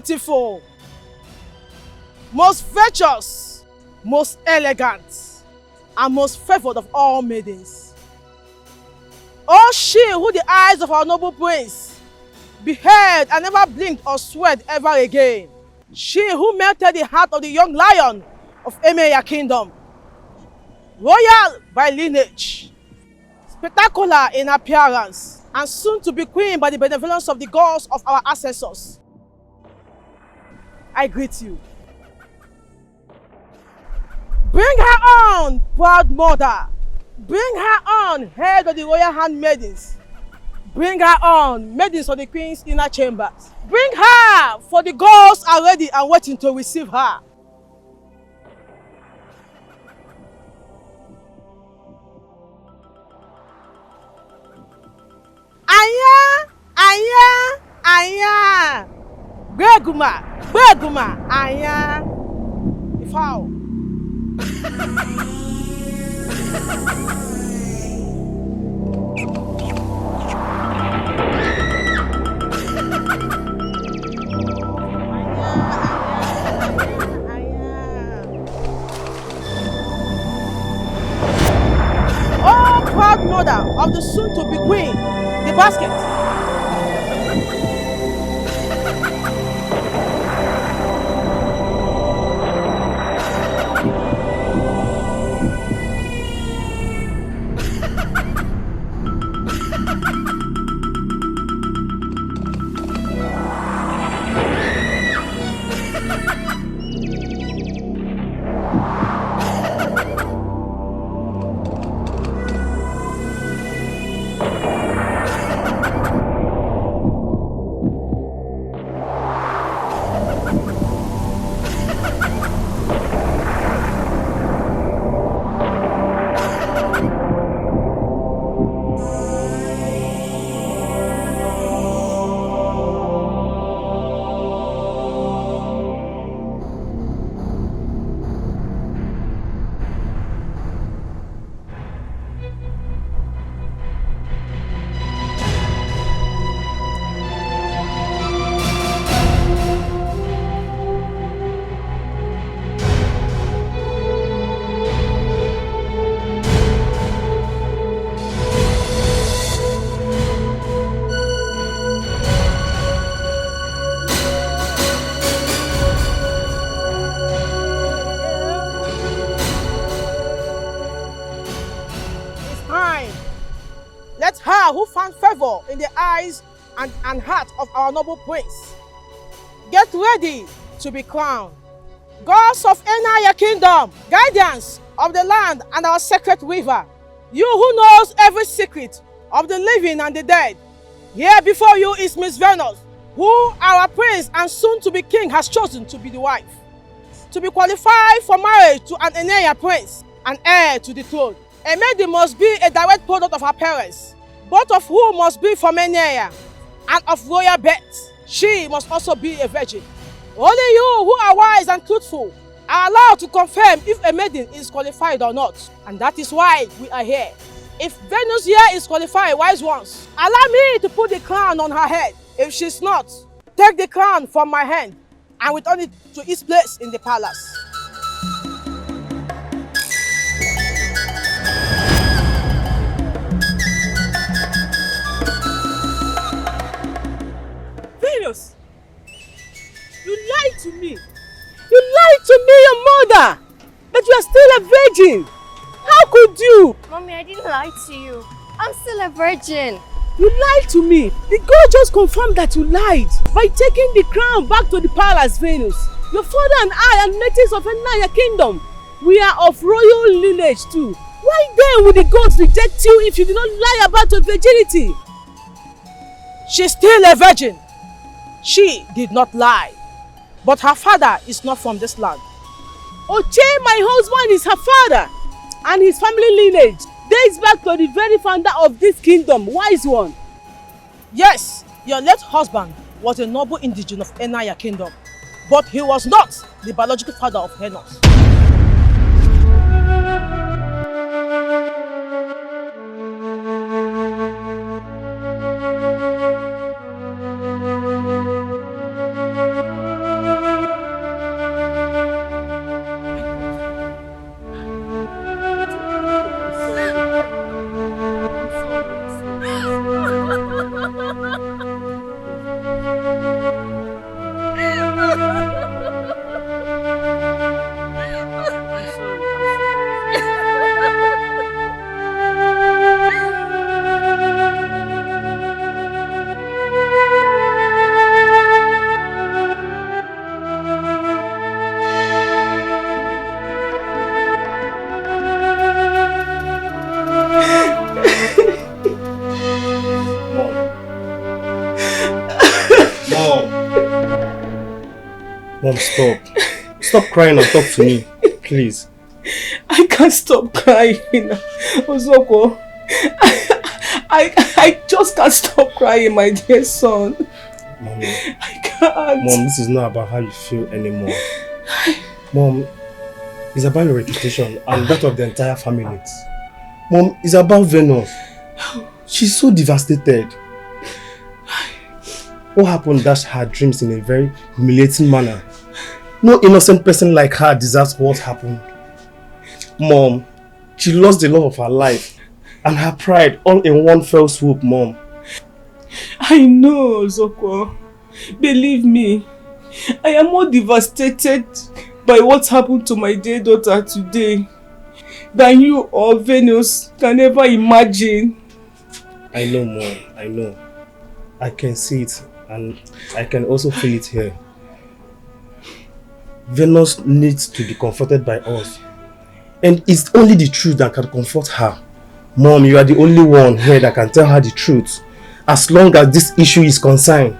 beautiful, most virtuous, most elegant, and most favored of all maidens. Oh, she who the eyes of our noble prince beheld and never blinked or sweat ever again. She who melted the heart of the young lion of Emeya kingdom. Royal by lineage, spectacular in appearance, and soon to be queen by the benevolence of the gods of our ancestors. I greet you. Bring her on, proud mother. Bring her on, head of the royal handmaidens. Bring her on, maidens of the queen's inner chambers. Bring her, for the gods are ready and waiting to receive her. Aya, aya, aya. Beguma, aya. Ifao. Oh, proud mother of the soon-to-be queen, the basket. Let her who found favor in the eyes and heart of our noble prince get ready to be crowned. Gods of Emeya kingdom, guardians of the land and our sacred river, you who knows every secret of the living and the dead, here before you is Miss Venus, who our prince and soon-to-be king has chosen to be the wife, to be qualified for marriage to an Emeya prince and heir to the throne. A maiden must be a direct product of her parents, both of whom must be from Emeya and of royal birth. She must also be a virgin. Only you who are wise and truthful are allowed to confirm if a maiden is qualified or not. And that is why we are here. If Venus here is qualified, wise ones, allow me to put the crown on her head. If she's not, take the crown from my hand and return it to its place in the palace. Venus, you lied to me. You lied to me, your mother, that you are still a virgin. How could you? Mommy, I didn't lie to you. I'm still a virgin. You lied to me. The God just confirmed that you lied by taking the crown back to the palace, Venus. Your father and I are natives of Emeya kingdom. We are of royal lineage too. Why then would the gods reject you if you did not lie about your virginity? She's still a virgin. She did not lie. But her father is not from this land. Oche, my husband, is her father. And his family lineage dates back to the very founder of this kingdom, wise one. Yes, your late husband was a noble indigene of Emeya kingdom, but he was not the biological father of Venus. Mom, stop. Stop crying and talk to me, please. I can't stop crying. Ozoko, I just can't stop crying, my dear son. Mommy, I can't. Mom, this is not about how you feel anymore. Mom, it's about your reputation and that of the entire family. Mom, it's about Venus. She's so devastated. What happened dashed her dreams in a very humiliating manner. No innocent person like her deserves what happened. Mom, she lost the love of her life and her pride all in one fell swoop, Mom. I know, Zoko. Believe me, I am more devastated by what happened to my dear daughter today than you or Venus can ever imagine. I know, Mom. I know. I can see it and I can also feel it here. Venus needs to be comforted by us. And it's only the truth that can comfort her. Mom, you are the only one here that can tell her the truth. As long as this issue is concerned.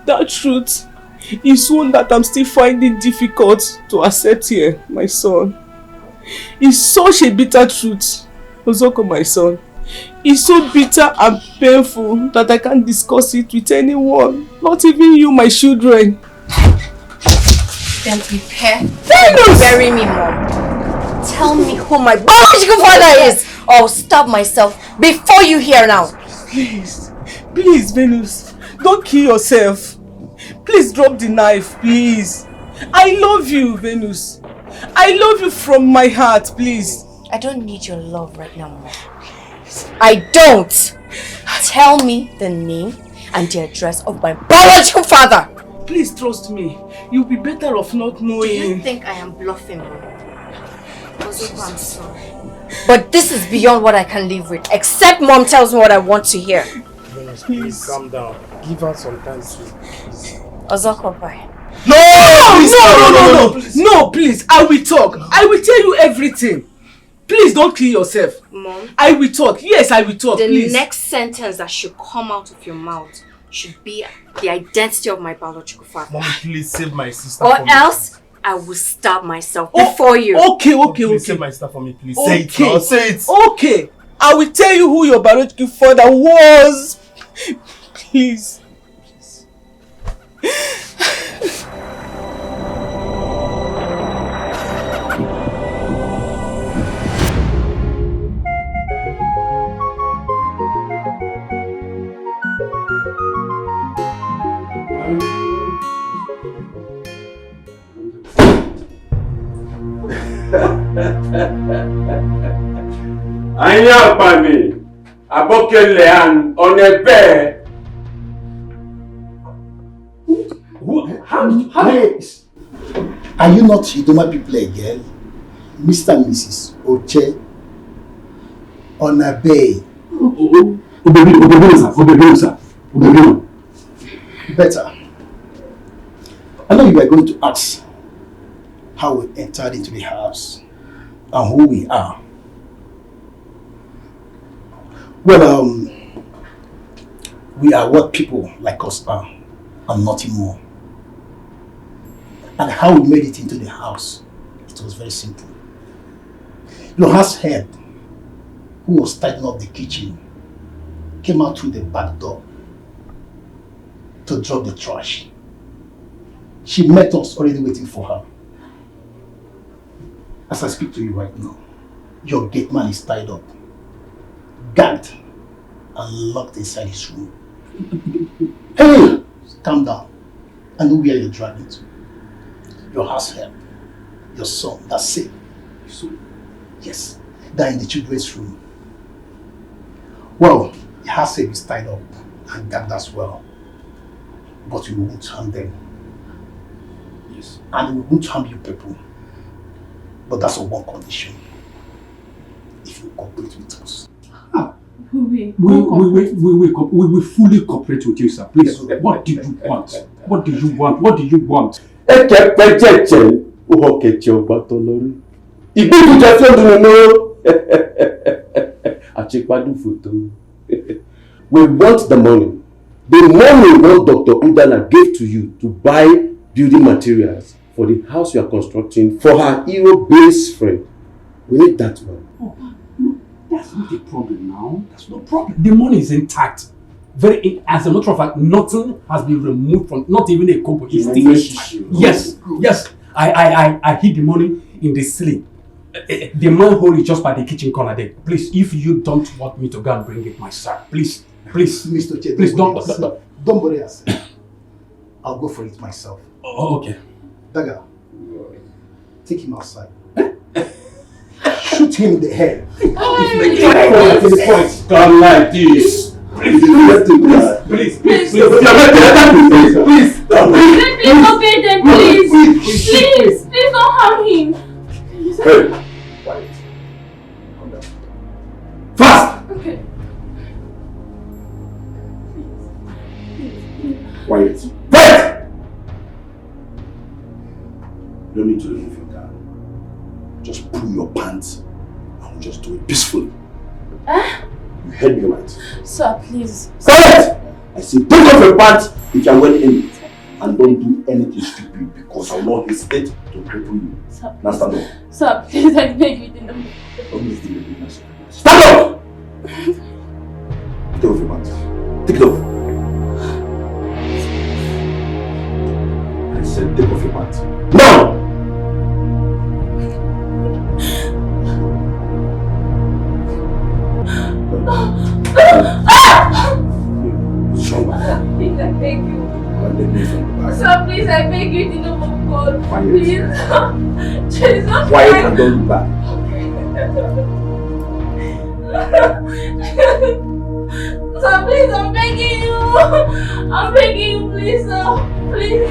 That truth is one that I'm still finding difficult to accept here, my son. It's such a bitter truth, Ozoko, my son. It's so bitter and painful that I can't discuss it with anyone, not even you, my children. Then prepare to bury me, Mom. Tell me who my biological father is, or I'll stab myself before you hear now. Please, please, Venus, don't kill yourself. Please drop the knife, please. I love you, Venus. I love you from my heart, please. I don't need your love right now, Mom. I don't. Tell me the name and the address of my biological father. Please trust me. You'll be better off not knowing. Do you think I am bluffing, Mom? Ozoko, I'm sorry. But this is beyond what I can live with. Except Mom tells me what I want to hear. Venus, please calm down. Give her some time to please. Ozoko, bye. No, please. I will talk. I will tell you everything. Please don't kill yourself. Mom. I will talk. Yes, I will talk. The next sentence that should come out of your mouth should be the identity of my biological father. Mommy, please save my sister or for me. else I will stab myself before you. Please save my sister for me, please. Say it now. Say it. Okay. I will tell you who your biological father was. Please. Anya Pami, Abokele and Onebe. Wait. Are you not Idoma people again? Mr. and Mrs. Oche Onabe. Better. I know you are going to ask how we entered into the house and who we are. Well, we are what people like us are and nothing more. And how we made it into the house, it was very simple. Your house head, who was tidying up the kitchen, came out through the back door to drop the trash. She met us already waiting for her. As I speak to you right now, your gate man is tied up, gagged, and locked inside his room. Hey! Calm down. I know where you're driving to. Your house help, your son, that's sick. Yes, they're in the children's room. Well, the house help is tied up and gagged as well. But we won't harm them. Yes. And we won't harm you people. But that's on one condition. If you cooperate with us. We will fully cooperate with you, sir. Please, what do you want? What do you want? What do you want? We want the money. The money what Dr. Udana gave to you to buy building materials for the house we are constructing for her hero base friend. We need that one. Oh, no, that's not the problem now. That's no problem. The money is intact. As a matter of fact, nothing has been removed from, not even a kobo. It's still intact. Yes, yes. I hid the money in the ceiling. The manhole is just by the kitchen corner there. Please, if you don't want me to go and bring it myself, please, Mr. Che, please don't worry yourself. I'll go for it myself. Oh, okay. Dagger, take him outside. Shoot him in the head. Come like this. Please. Please obey them, please. Please don't harm him. Hey, quiet. Come down. Fast! Okay. Quiet. Quiet! You don't need to remove your gun. Just pull your pants and we'll just do it peacefully. You heard me right. Sir, please. Quiet! I say take off your pants if you are well in it. And don't do anything stupid because I will not hesitate to cripple you. Sir, Now stand up. Sir, please, I beg you, don't. Don't miss the baby. Stand up! Take off your pants. Take it off. I said take off your pants. Now! What's wrong? Please, I beg you. Quiet. Sir, please, I beg you, in the name of God. Quiet. Please. Jesus. Quiet and don't look back. Sir, please, I'm begging you. I'm begging you, please, sir. Please.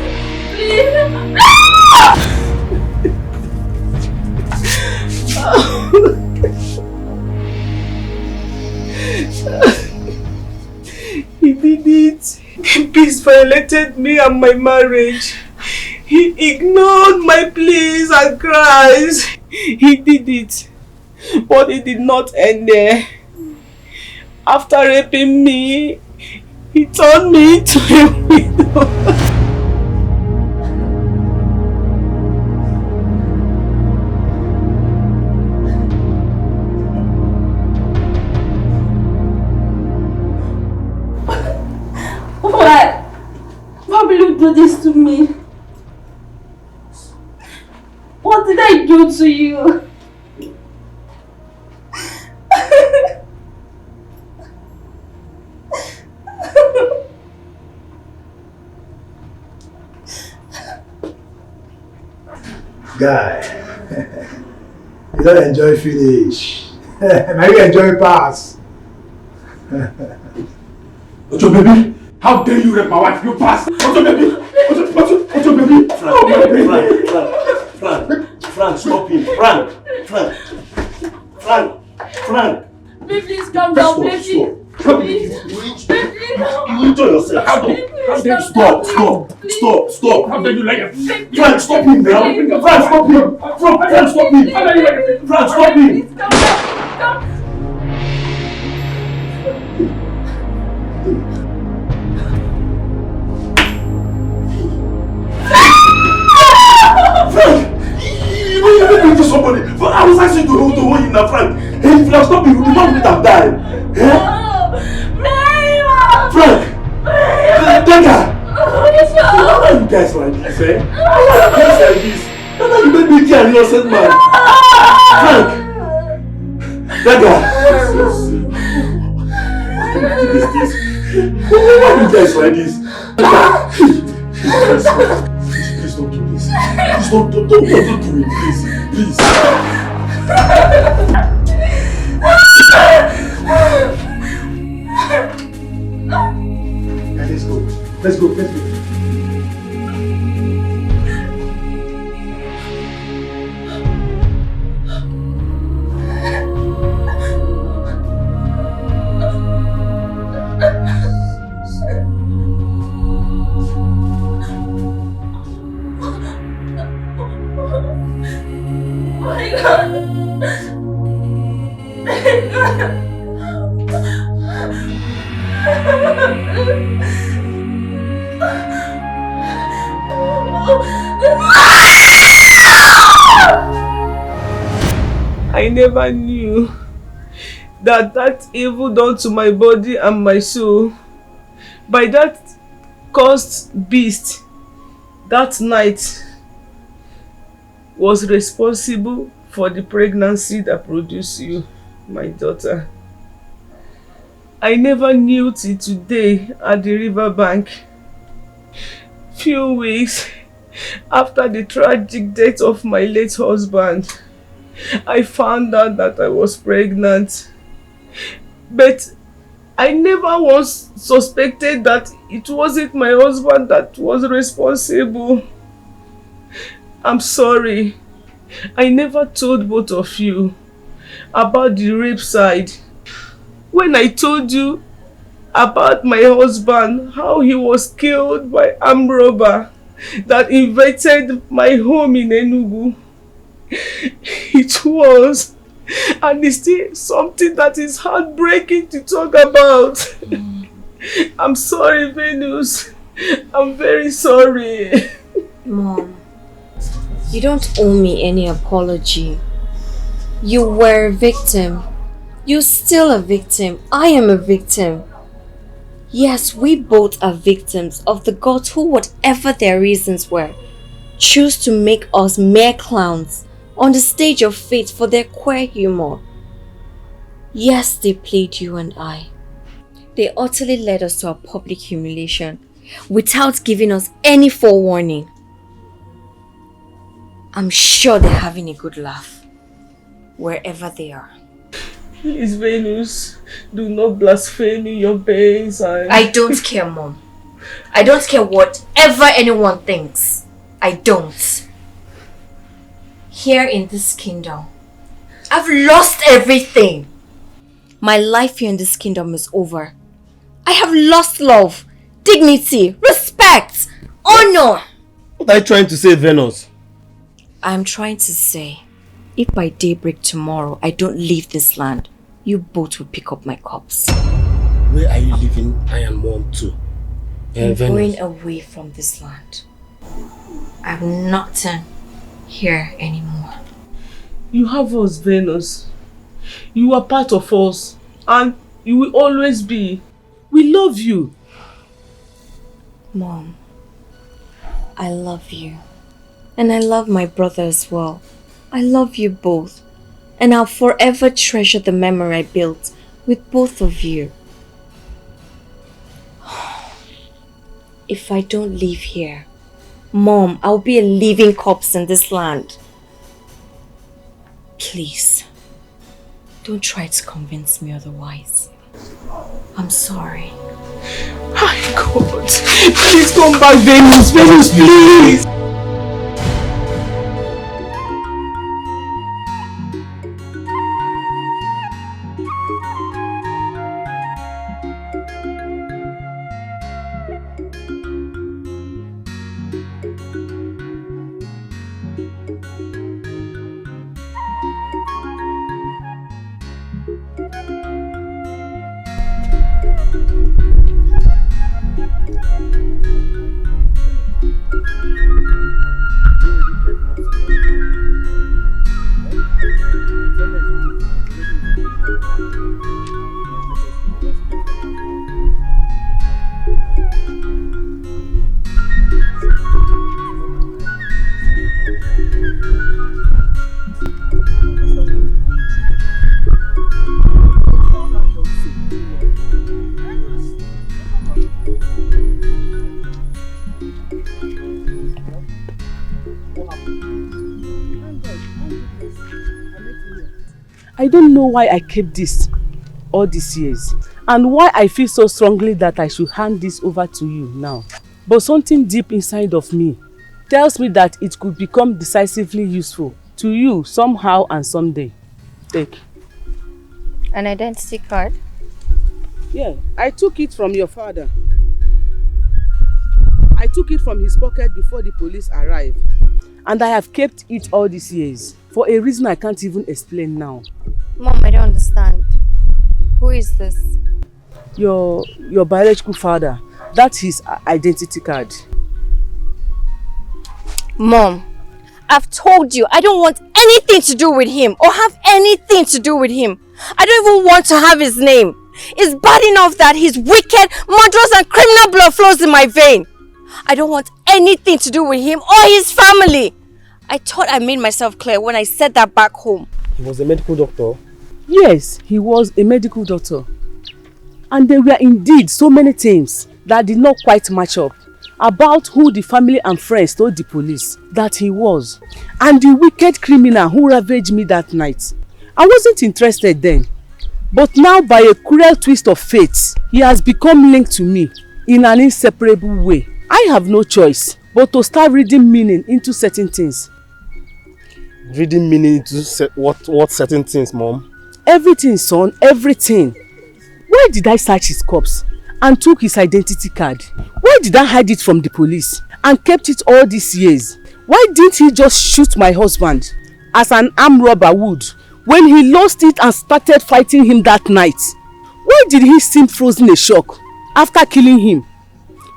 He did it. Peace violated me and my marriage. He ignored my pleas and cries. He did it. But it did not end there. After raping me, he turned me into a widow. Why will you do this to me? What did I do to you? Guy, you don't enjoy finish. Now you enjoy pass. Ocho baby, how dare you rape my wife? You pass. Ocho baby, Ocho baby. Frank, stop him. Frank. Please calm down, please. Please. You enjoy yourself. How dare you? Stop. How dare you like it? Frank, stop him now. Frank, stop him. Frank, stop him. How dare you like it? Frank, stop him. Please calm down. Frank, you know you make me to somebody. But I was asking to hold him now, Frank. Hey, if you have stopped me, the man would have died. Frank! Dikeh! Why are you guys like this, eh? Why are you guys like this? That's why you made me kill an innocent man. Frank! Dikeh! Why are you guys like this? Please don't do this. Please don't do it, please. Let's go. I never knew that evil done to my body and my soul by that cursed beast that night was responsible for the pregnancy that produced you, my daughter. I never knew till today at the riverbank. Few weeks after the tragic death of my late husband, I found out that I was pregnant. But I never once suspected that it wasn't my husband that was responsible. I'm sorry. I never told both of you about the rape side. When I told you about my husband, how he was killed by armed robber that invaded my home in Enugu, it was and it's still something that is heartbreaking to talk about. I'm sorry, Venus. I'm very sorry. Mom, you don't owe me any apology. You were a victim. You're still a victim. I am a victim. Yes, we both are victims of the gods who, whatever their reasons were, choose to make us mere clowns on the stage of fate for their queer humor. Yes, they played you and I. They utterly led us to a public humiliation without giving us any forewarning. I'm sure they're having a good laugh wherever they are. Please, Venus, do not blaspheme your pains and... I don't care, Mom. I don't care whatever anyone thinks. I don't. Here in this kingdom, I've lost everything. My life here in this kingdom is over. I have lost love, dignity, respect, honor. What are you trying to say, Venus? I'm trying to say, if by daybreak tomorrow I don't leave this land, you both will pick up my corpse. Where are you leaving I and Mom to? I'm going away from this land. I'm not here anymore. You have us, Venus. You are part of us and you will always be. We love you. Mom, I love you. And I love my brother as well. I love you both. And I'll forever treasure the memory I built with both of you. If I don't leave here, Mom, I'll be a living corpse in this land. Please, don't try to convince me otherwise. I'm sorry. My God, please come back, Venus. Venus, please. I don't know why I kept this all these years and why I feel so strongly that I should hand this over to you now. But something deep inside of me tells me that it could become decisively useful to you somehow and someday. Take. An identity card? Yeah, I took it from your father. I took it from his pocket before the police arrived. And I have kept it all these years for a reason I can't even explain now. Mom, I don't understand. Who is this? Your biological father. That's his identity card. Mom, I've told you, I don't want anything to do with him or have anything to do with him. I don't even want to have his name. It's bad enough that his wicked, murderous and criminal blood flows in my vein. I don't want anything to do with him or his family. I thought I made myself clear when I said that back home. He was a medical doctor? Yes, he was a medical doctor. And there were indeed so many things that did not quite match up about who the family and friends told the police that he was, and the wicked criminal who ravaged me that night. I wasn't interested then, but now by a cruel twist of fate, he has become linked to me in an inseparable way. I have no choice but to start reading meaning into certain things. Reading meaning into what certain things, Mom? Everything, son, everything. Why did I search his corpse and took his identity card? Why did I hide it from the police and kept it all these years? Why didn't he just shoot my husband as an armed robber would when he lost it and started fighting him that night? Why did he seem frozen in shock after killing him,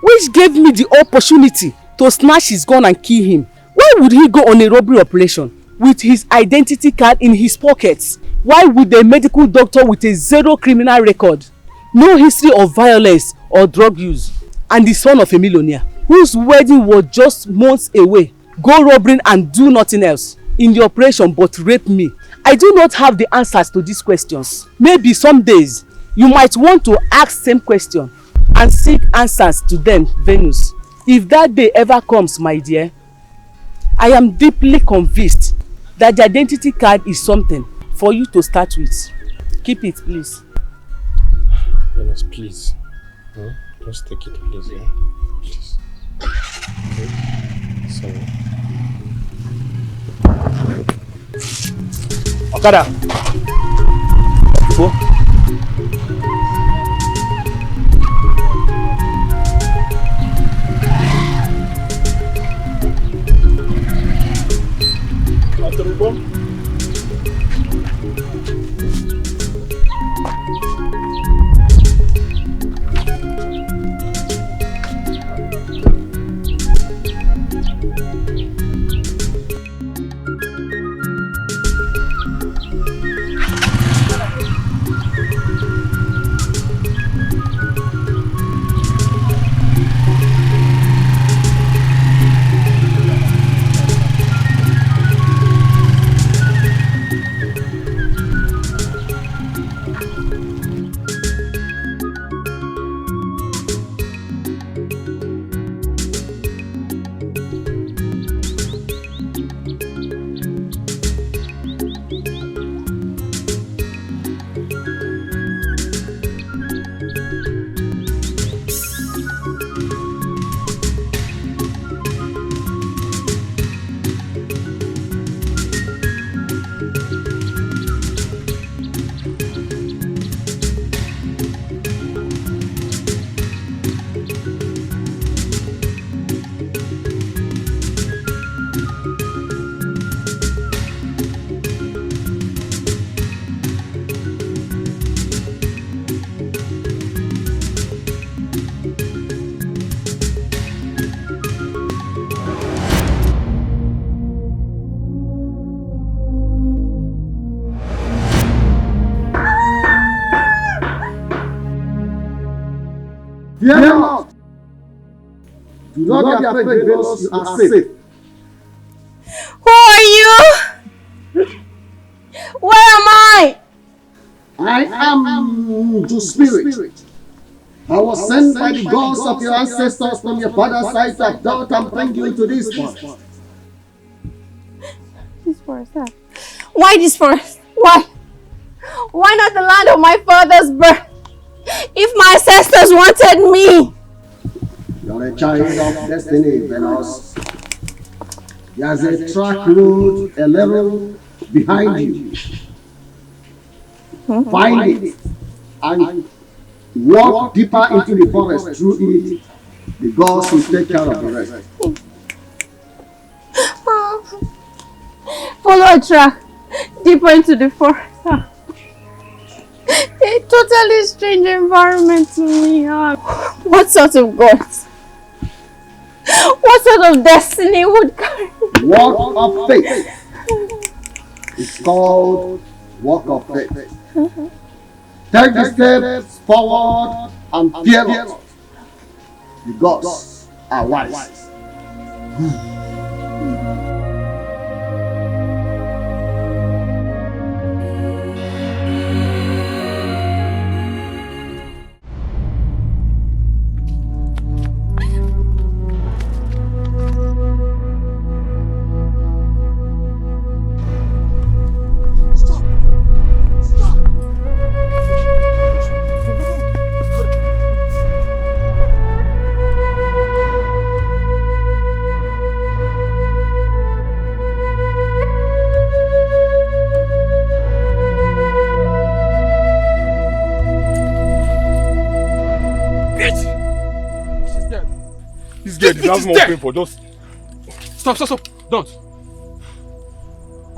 which gave me the opportunity to snatch his gun and kill him? Why would he go on a robbery operation with his identity card in his pockets? Why would a medical doctor with a zero criminal record, no history of violence or drug use, and the son of a millionaire whose wedding was just months away, go robbing and do nothing else in the operation but rape me? I do not have the answers to these questions. Maybe some days you might want to ask same question and seek answers to them, Venus. If that day ever comes, my dear, I am deeply convinced that the identity card is something for you to start with. Keep it, please. Venus, please. Just take it, please. Yeah? Please. Okay. Sorry. Okada! Go. Fear not. Do not be afraid, Venus, you are safe. Who are you? Where am I? I am the spirit. I was sent by the gods of your ancestors from your father's side to adopt and bring you to this forest. This forest, huh? Why this forest? Why? Why not the land of my father's birth? If my ancestors wanted me! You are a child of destiny, Venus. There's a track road, a level behind you. Find it and walk deeper into the forest. Through it, the gods will take care of the rest. Follow a track deeper into the forest. A totally strange environment to me. What sort of gods? What sort of destiny would carry Walk of faith. It's called walk of faith. Take the steps forward and fear not. The gods are wise. That's more painful. Just Stop. Don't.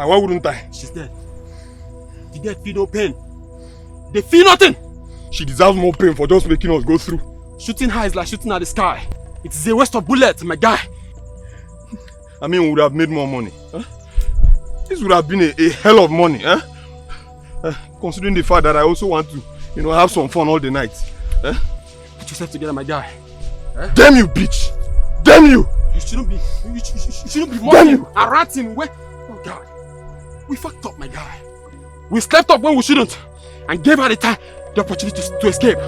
and why wouldn't I? She's dead. The dead feel no pain. They feel nothing. She deserves more pain for just making us go through. Shooting her is like shooting at the sky. It is a waste of bullets, my guy. I mean, we would have made more money. Huh? This would have been a hell of money. Huh? Considering the fact that I also want to, have some fun all the night. Huh? Put yourself together, my guy. Damn you, bitch! Damn you! You shouldn't be. You shouldn't be Damn mocking you! and ranting. Where? Oh God, we fucked up, my guy. We slept up when we shouldn't, and gave her the opportunity to escape.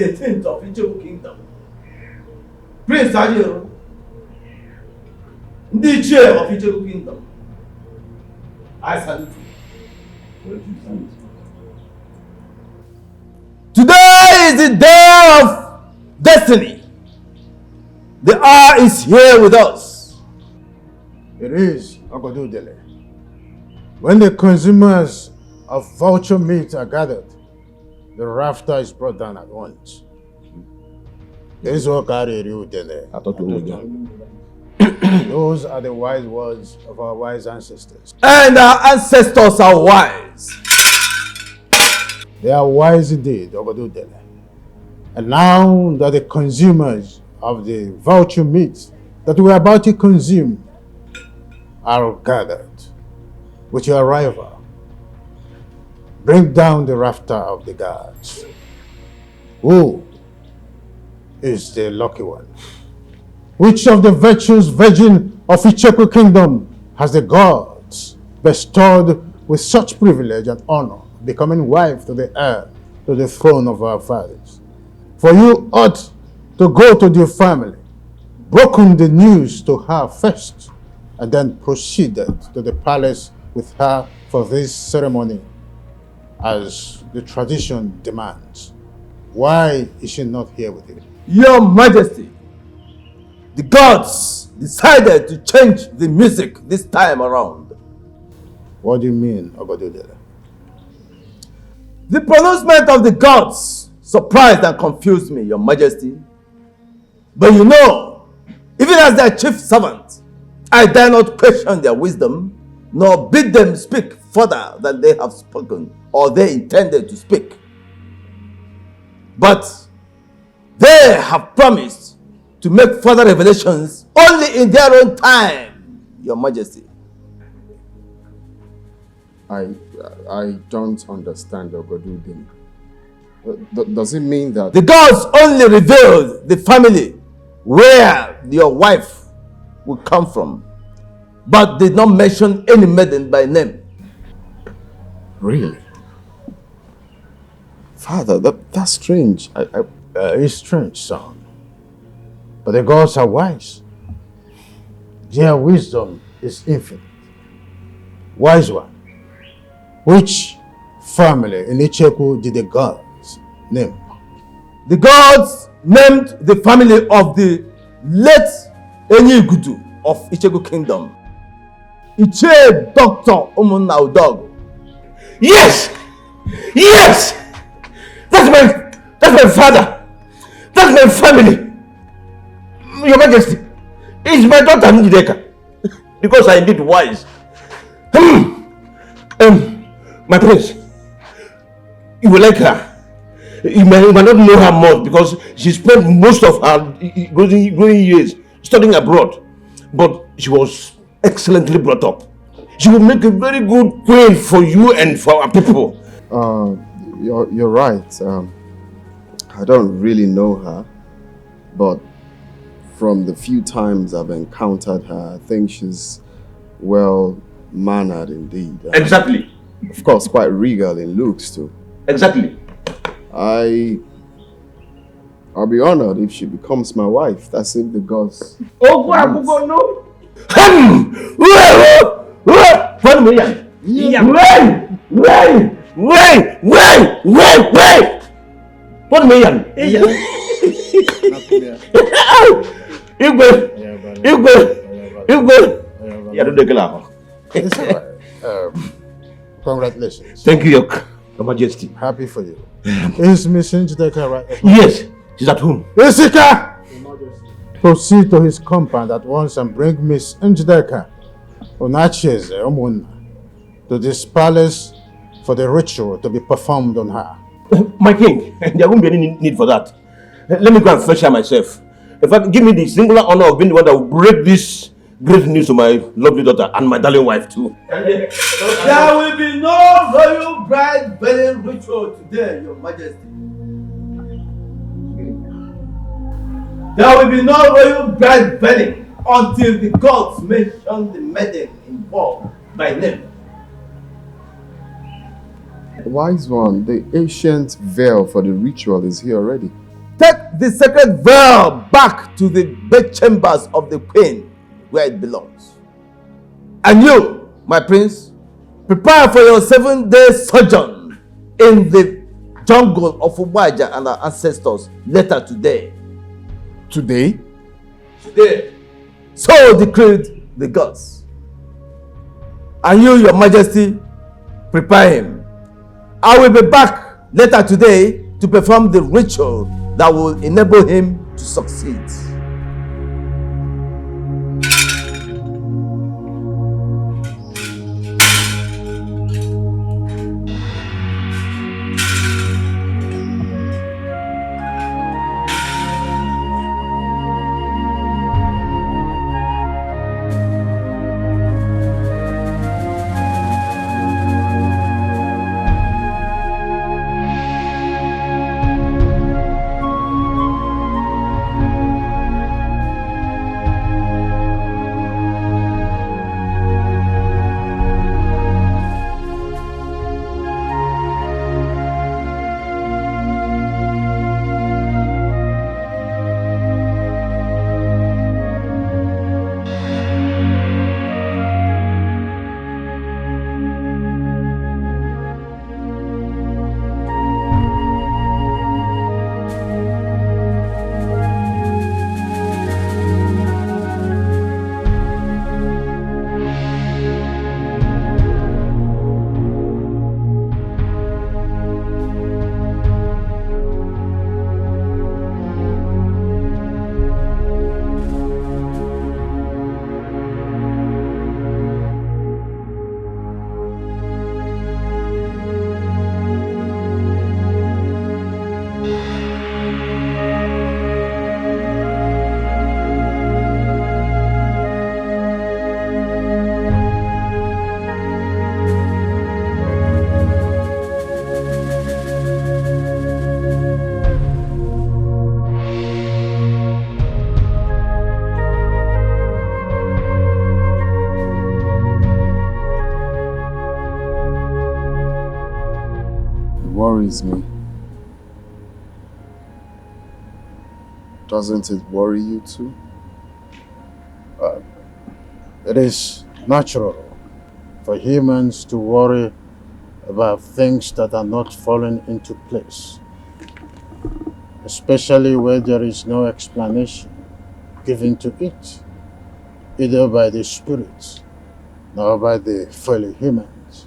The 18th of Ijebu Kingdom. Prince Ajero, the chair of Ijebu Kingdom. I salute you. Today is the day of destiny. The hour is here with us. It is Ogodudele. When the consumers of vulture meat are gathered, the rafter is brought down at once. This is what carried you there. Those are the wise words of our wise ancestors. And our ancestors are wise. They are wise indeed, Ogodudele. And now that the consumers of the vulture meat that we are about to consume are gathered, with your arrival, bring down the rafter of the gods. Who is the lucky one? Which of the virtuous virgin of Icheku kingdom has the gods bestowed with such privilege and honor, becoming wife to the heir to the throne of our fathers? For you ought to go to the family, broken the news to her first, and then proceeded to the palace with her for this ceremony, as the tradition demands. Why is she not here with you? Your Majesty, the gods decided to change the music this time around. What do you mean, Ogodudele? The pronouncement of the gods surprised and confused me, Your Majesty. But you know, even as their chief servant, I dare not question their wisdom, nor bid them speak further than they have spoken or they intended to speak. But they have promised to make further revelations only in their own time, Your Majesty. I don't understand, Ogodudele. Does it mean that the gods only revealed the family where your wife will come from, but did not mention any maiden by name? Really? Father, that's strange. It's strange, son. But the gods are wise. Their wisdom is infinite. Wise one. Which family in Icheku did the gods name? The gods named the family of the late Enigudu of Ichegu Kingdom. Iche Dr. Umunnaudog. Yes! Yes! That's my father! That's my family! Your Majesty, it's my daughter Njideka. Because I did wise. My prince, you will like her. You might not know her much because she spent most of her growing years studying abroad. But she was excellently brought up. She will make a very good queen for you and for our people. You're right. I don't really know her, but from the few times I've encountered her, I think she's well-mannered indeed. Exactly. Of course, quite regal in looks too. Exactly. I'll be honored if she becomes my wife. That's if the gods. Oh, go no. What me yan? It's all right. Congratulations. Thank you, Your Majesty. Happy for you. Is Miss Njideka right? Yes, she's at home. Isika! Proceed to his compound at once and bring Miss Njideka Onacheze Omunna to this palace for the ritual to be performed on her. My king, there won't be any need for that. Let me go and fetch her myself. In fact, give me the singular honor of being the one that will break this great news to my lovely daughter and my darling wife too. There will be no royal bride wedding ritual today, Your Majesty. There will be no royal bride wedding until the gods mention the maiden involved by name. Wise one, the ancient veil for the ritual is here already. Take the sacred veil back to the bedchambers of the queen where it belongs. And you, my prince, prepare for your 7-day sojourn in the jungle of Umaja and our ancestors later today. Today? Today. So decreed the gods. And you, Your Majesty, prepare him. I will be back later today to perform the ritual that will enable him to succeed. Worries me. Doesn't it worry you too? It is natural for humans to worry about things that are not falling into place, especially where there is no explanation given to it, either by the spirits nor by the fellow humans.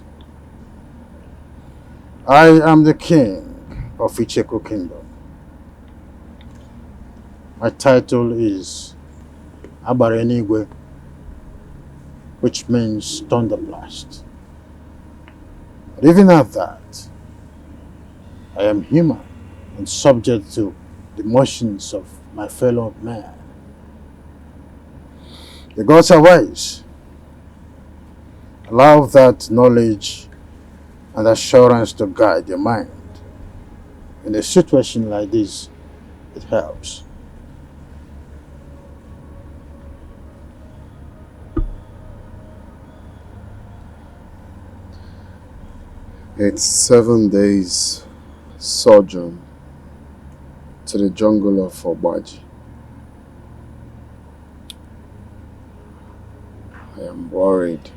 I am the king of Icheku Kingdom. My title is Abarenigwe, which means thunderblast. But even at that, I am human and subject to the motions of my fellow man. The gods are wise. Allow that knowledge and assurance to guide your mind. In a situation like this, it helps. It's 7 days sojourn to the jungle of Obaji. I am worried.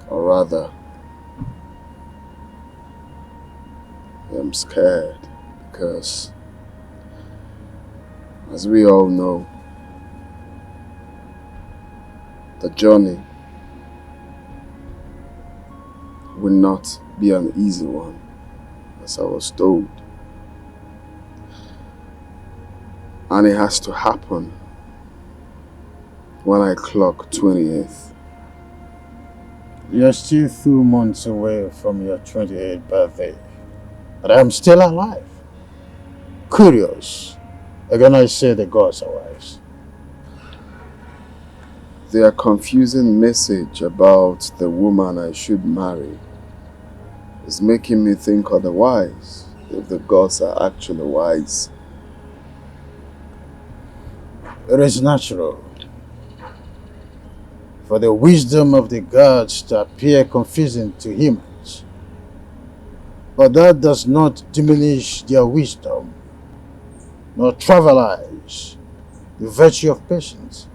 Or rather, I am scared because, as we all know, the journey will not be an easy one, as I was told. And it has to happen when I clock 28th. You're still 2 months away from your 28th birthday, but I'm still alive. Curious. Again, I say the gods are wise. Their confusing message about the woman I should marry is making me think otherwise, if the gods are actually wise. It is natural for the wisdom of the gods to appear confusing to humans, but that does not diminish their wisdom, nor trivialize the virtue of patience.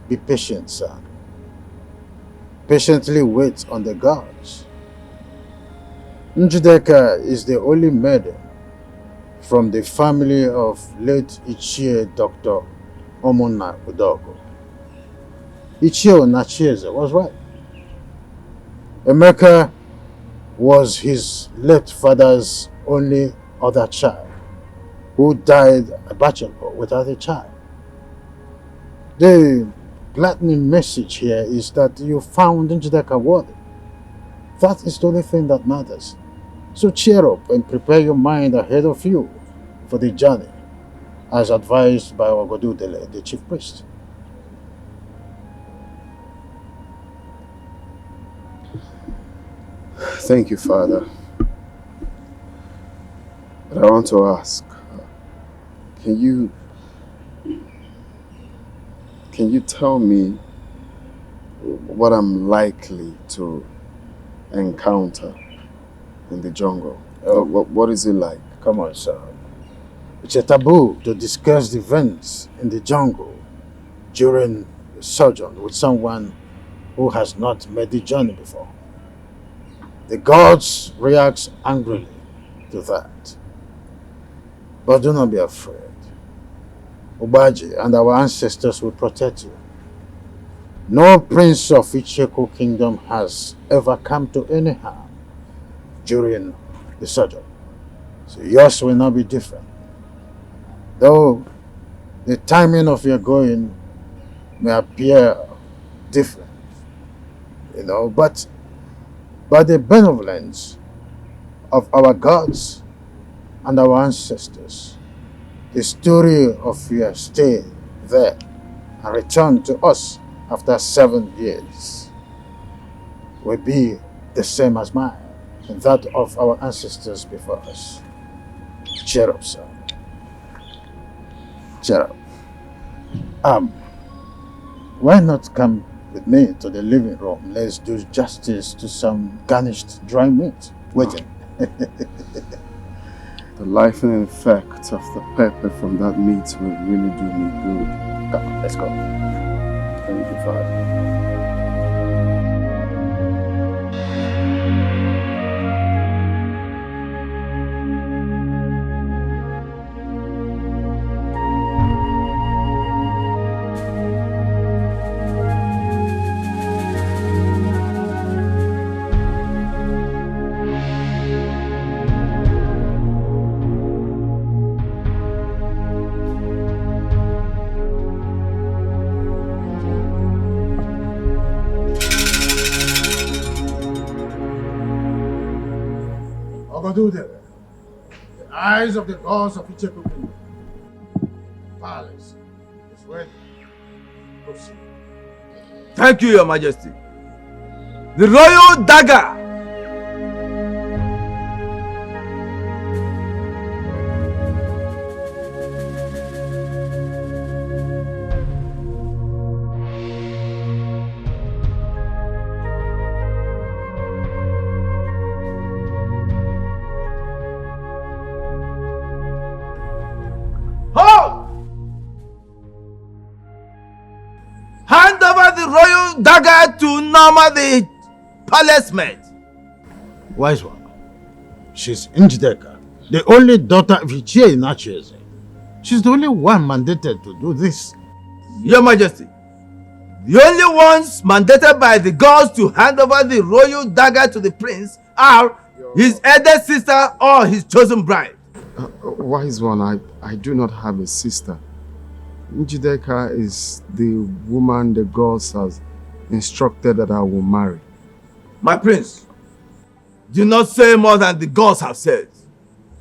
Be patient, son. Patiently wait on the gods. Njideka is the only maiden from the family of late Ichie Dr. Omona Udogo. Ichie Onachieze was right. Emeka was his late father's only other child, who died a bachelor without a child. The gladdening message here is that you found Njideka worthy. That is the only thing that matters. So cheer up and prepare your mind ahead of you for the journey, as advised by Ogodudele, the chief priest. Thank you, Father. But I want to ask, can you tell me what I'm likely to encounter in the jungle? What is it like? Come on, son. It's a taboo to discuss the events in the jungle during the sojourn with someone who has not made the journey before. The gods react angrily to that. But do not be afraid. Obaji and our ancestors will protect you. No prince of Icheku Kingdom has ever come to any harm during the sojourn. So yours will not be different. Though the timing of your going may appear different, but by the benevolence of our gods and our ancestors, the story of your stay there and return to us after 7 years will be the same as mine and that of our ancestors before us. Cheer up, sir. Cheer up. Why not come with me to the living room? Let's do justice to some garnished dry meat waiting. The life-and effect of the pepper from that meat will really do me good. Come on, let's go. Thank you, Father. The eyes of the gods of Icheku Kingdom. Palace is ready. Proceed. Thank you, Your Majesty. The royal dagger. Hand over the royal dagger to Norma, the palace maid. Wise one. She's Njideka, the only daughter of Ichie Inacheze. She's the only one mandated to do this. Your Majesty, the only ones mandated by the gods to hand over the royal dagger to the prince are his elder sister or his chosen bride. Wise one, I do not have a sister. Njideka is the woman the gods has instructed that I will marry. My prince, do not say more than the gods have said.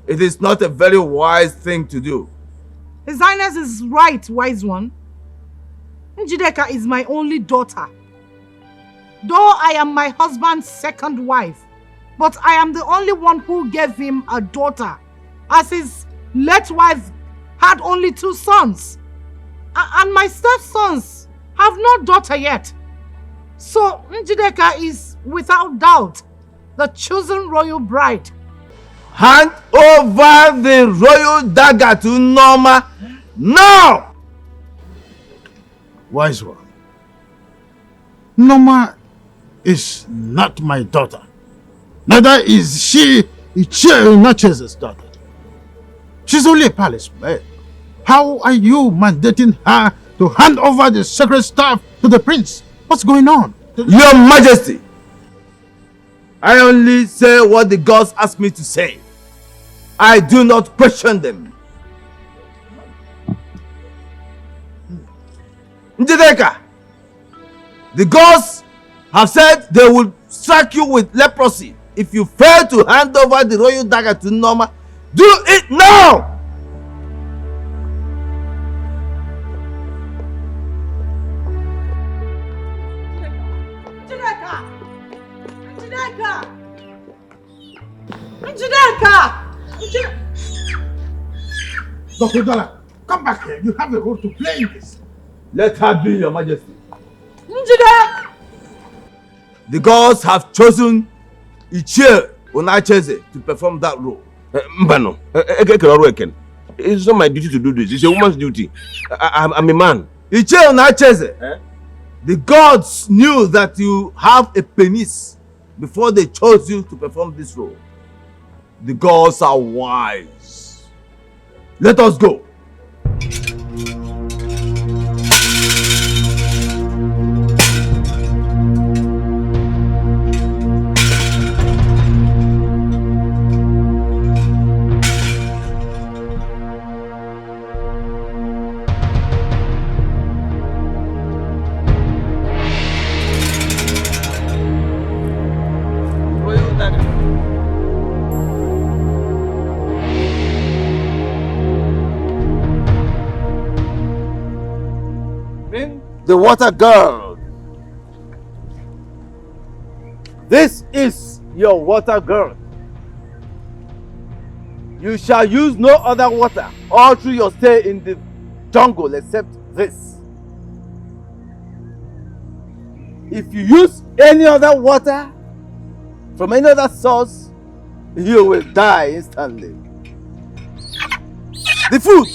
It is not a very wise thing to do. His Highness is right, wise one. Njideka is my only daughter. Though I am my husband's second wife, but I am the only one who gave him a daughter, as his late wife had only 2 sons. And my stepsons have no daughter yet. So Njideka is, without doubt, the chosen royal bride. Hand over the royal dagger to Norma now! Wise one. Norma is not my daughter. Neither is she Ichie Inacheze's daughter. She's only a palace maid. How are you mandating her to hand over the sacred staff to the prince? What's going on? Your Majesty, I only say what the gods ask me to say. I do not question them. Njideka, the gods have said they will strike you with leprosy if you fail to hand over the royal dagger to Norma. Do it now! Dr. Dollar, come back here. You have a role to play in this. Let her be, Your Majesty. Njideka! The gods have chosen Ichie Inacheze to perform that role. Mbano, it's not my duty to do this. It's a woman's duty. I'm a man. Ichie Inacheze, the gods knew that you have a penis before they chose you to perform this role. The gods are wise. Let us go. The water girl. This is your water girl. You shall use no other water all through your stay in the jungle except this. If you use any other water from any other source, you will die instantly. The food.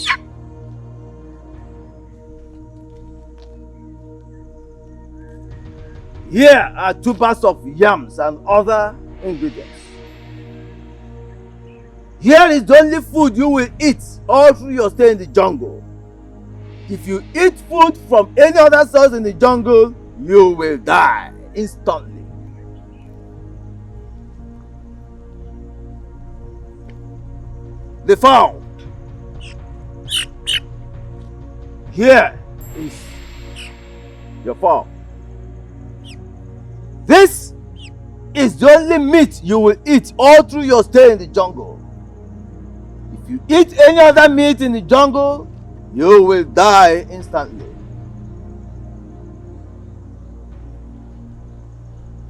Here are 2 bags of yams and other ingredients. Here is the only food you will eat all through your stay in the jungle. If you eat food from any other source in the jungle, you will die instantly. The fowl. Here is your fowl. This is the only meat you will eat all through your stay in the jungle. If you eat any other meat in the jungle, you will die instantly.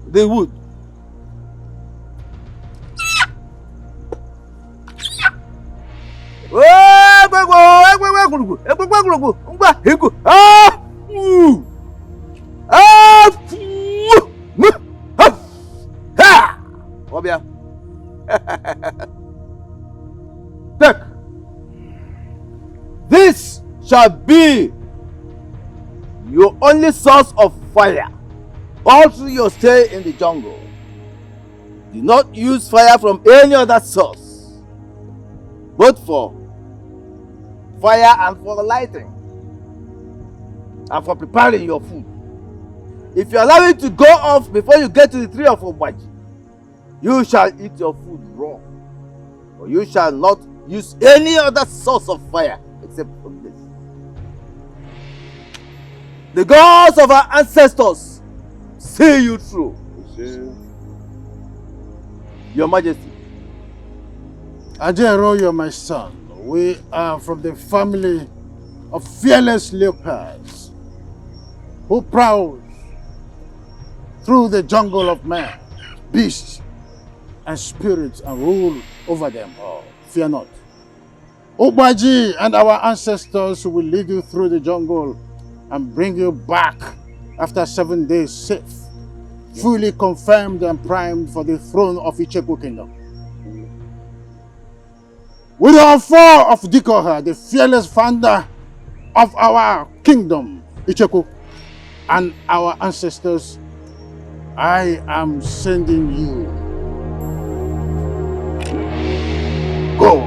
The wood. Take. This shall be your only source of fire all through your stay in the jungle. Do not use fire from any other source, both for fire and for lighting and for preparing your food. If you allow it to go off before you get to the tree of Obaji, you shall eat your food raw, or you shall not use any other source of fire except from this. The gods of our ancestors see you through. Your Majesty. Ajero, you're my son. We are from the family of fearless leopards who prowl through the jungle of man, beasts, and spirits and rule over them all. Fear not. Obaji and our ancestors will lead you through the jungle and bring you back after 7 days safe, fully confirmed and primed for the throne of Icheku Kingdom. With our four of Dikeh, the fearless founder of our kingdom, Icheku, and our ancestors, I am sending you. Go.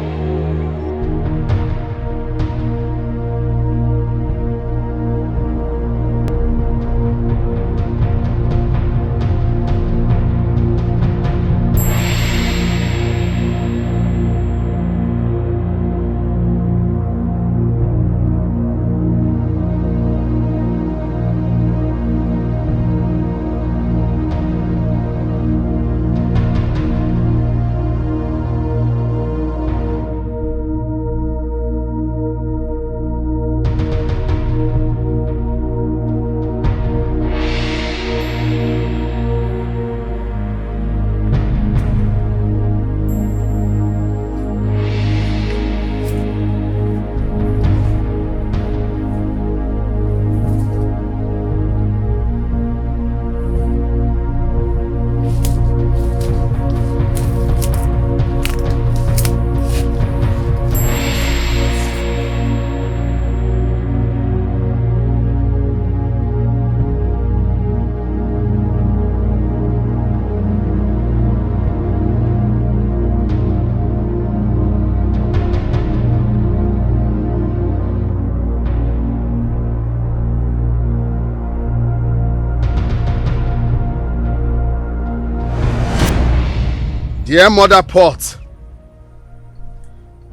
Dear Mother Pot,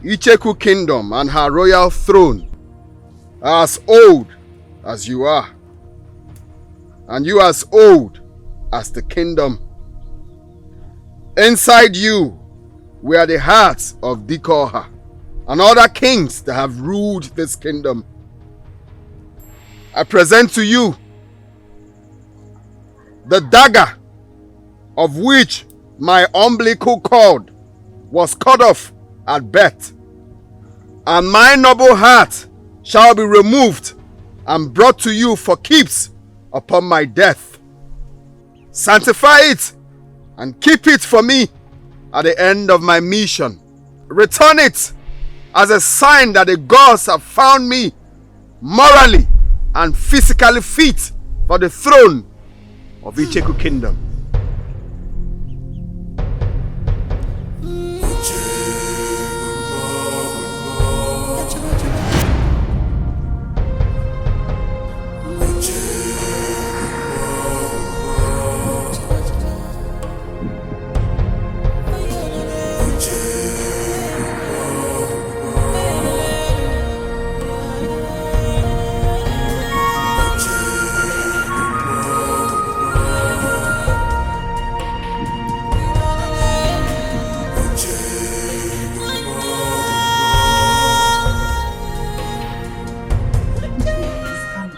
Icheku Kingdom and her royal throne are as old as you are, and you as old as the kingdom. Inside you were the hearts of Dikeh and other kings that have ruled this kingdom. I present to you the dagger of which my umbilical cord was cut off at birth, and my noble heart shall be removed and brought to you for keeps upon my death. Sanctify it and keep it for me at the end of my mission. Return it as a sign that the gods have found me morally and physically fit for the throne of Icheku Kingdom.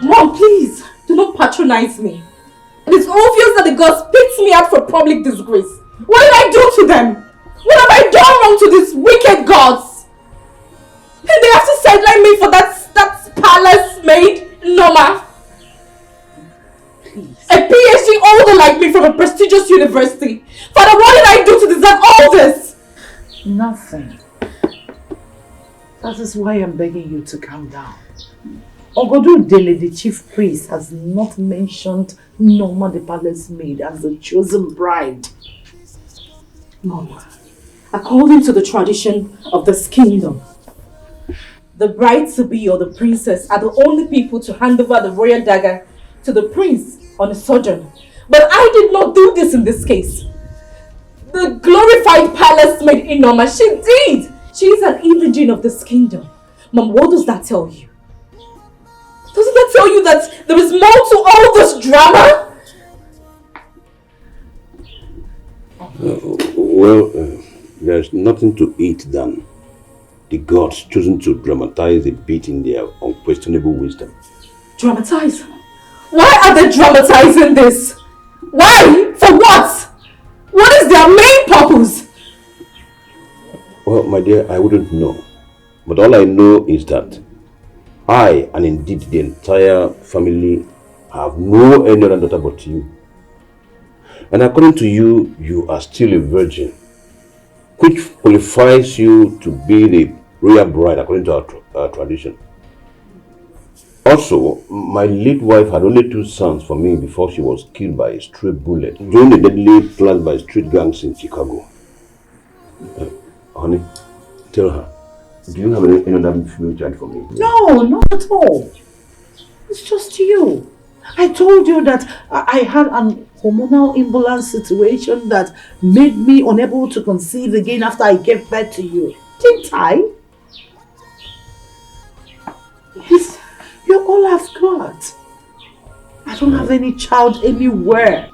Mom, please, do not patronize me. It is obvious that the gods picked me out for public disgrace. What did I do to them? What have I done wrong to these wicked gods? And they have to sideline me for that palace maid, Norma. Please. A PhD holder like me from a prestigious university. Father, what did I do to deserve all this? Nothing. That is why I'm begging you to calm down. Ogodu Dele, the chief priest, has not mentioned Norma the palace maid as the chosen bride. Mom, according to the tradition of this kingdom, the bride-to-be or the princess are the only people to hand over the royal dagger to the prince on a sojourn. But I did not do this in this case. The glorified palace maid Norma, she did! She is an indigene of this kingdom. Mom, what does that tell you? Doesn't that tell you that there is more to all this drama? There's nothing to eat than the gods choosing to dramatize a bit in their unquestionable wisdom. Dramatize? Why are they dramatizing this? Why? For what? What is their main purpose? Well, my dear, I wouldn't know. But all I know is that I, and indeed the entire family, have no any other daughter but you. And according to you, you are still a virgin, which qualifies you to be the royal bride according to our tradition. Also, my late wife had only 2 sons for me before she was killed by a stray bullet during the deadly planned by street gangs in Chicago. Honey, tell her, do you have any other female child for me? No, not at all. It's just you. I told you that I had an hormonal imbalance situation that made me unable to conceive again after I gave birth to you. Didn't I? Yes, you're all I've got. I don't have any child anywhere.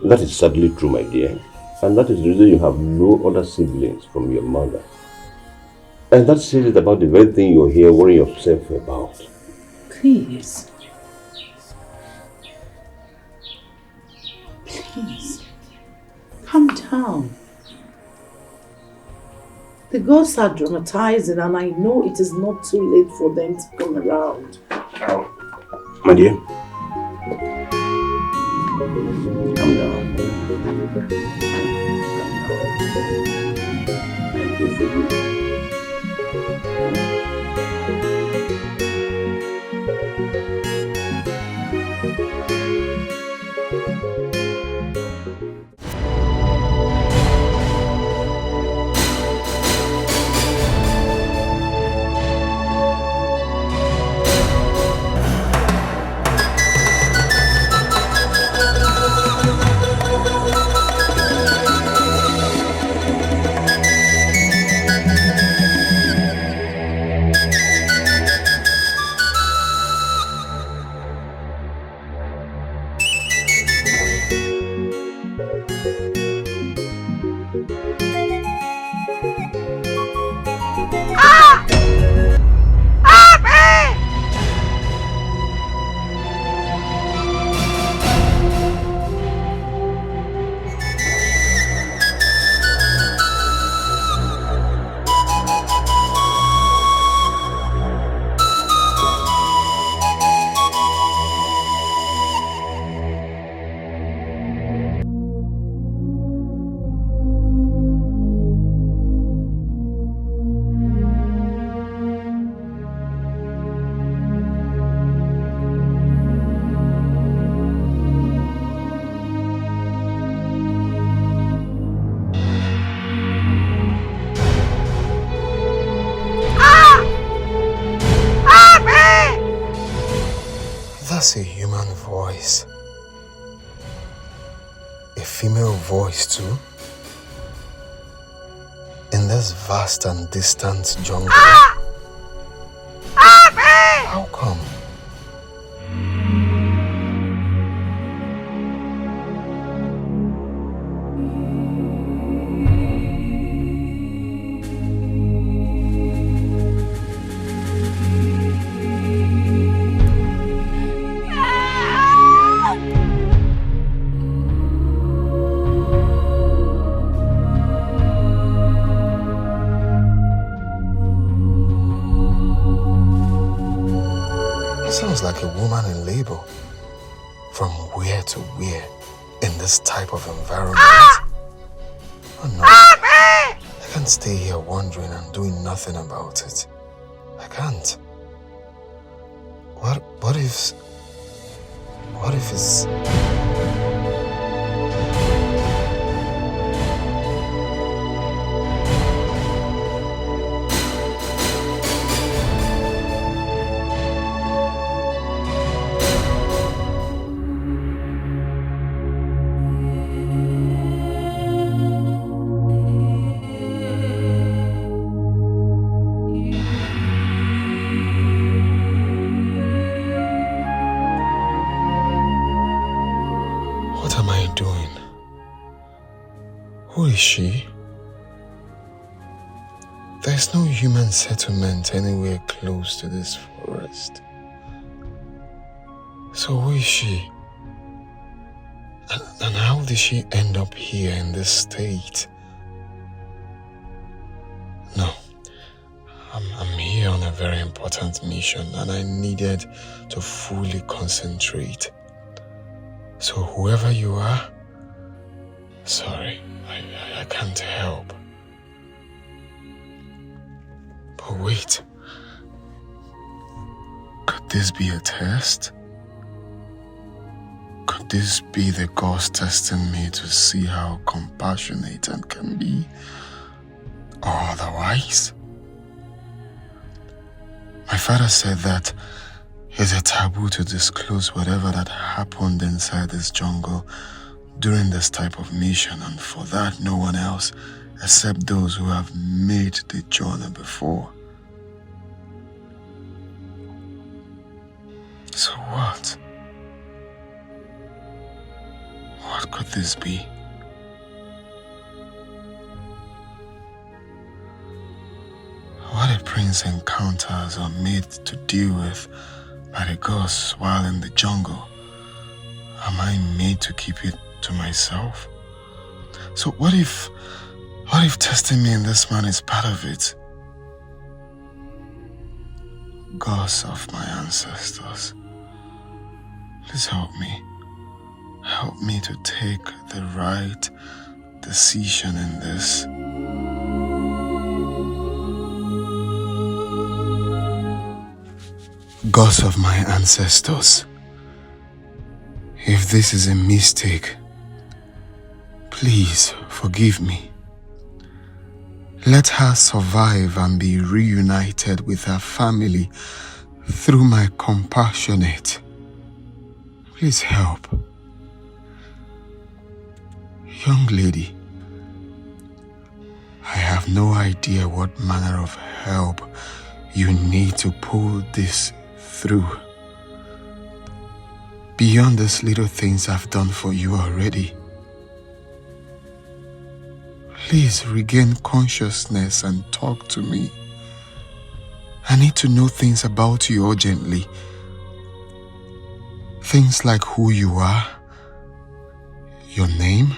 That is sadly true, my dear. And that is the reason you have no other siblings from your mother. And that says it about the very thing you're here worrying yourself about. Please. Please. Calm down. The gods are dramatizing and I know it is not too late for them to come around. My dear, calm down. That's a human voice. A female voice too. In this vast and distant jungle. How come? Like a woman in labor. From where to where in this type of environment? Oh no. I can't stay here wondering and doing nothing about it. I can't. What if it's... Who is she? There's no human settlement anywhere close to this forest. So who is she? And how did she end up here in this state? No, I'm here on a very important mission and I needed to fully concentrate. So whoever you are, sorry, I can't help. But wait, could this be a test? Could this be the gods testing me to see how compassionate I can be? Or otherwise? My father said that it's a taboo to disclose whatever that happened inside this jungle during this type of mission, and for that no one else except those who have made the journey before. So what? What could this be? What a prince encounters are made to deal with by the gods while in the jungle. Am I made to keep it to myself? So what if testing me in this man is part of it? Gods of my ancestors, please help me. Help me to take the right decision in this. Gods of my ancestors, if this is a mistake, please forgive me. Let her survive and be reunited with her family through my compassionate. Please help. Young lady, I have no idea what manner of help you need to pull this through. Beyond these little things I've done for you already. Please regain consciousness and talk to me. I need to know things about you urgently. Things like who you are, your name,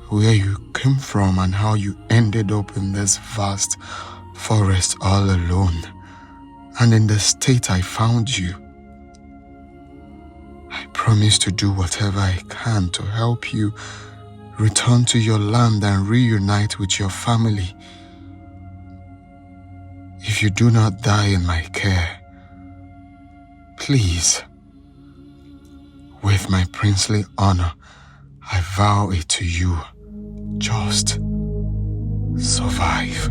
where you came from and how you ended up in this vast forest all alone and in the state I found you. I promise to do whatever I can to help you return to your land and reunite with your family. If you do not die in my care, please, with my princely honor, I vow it to you, just survive.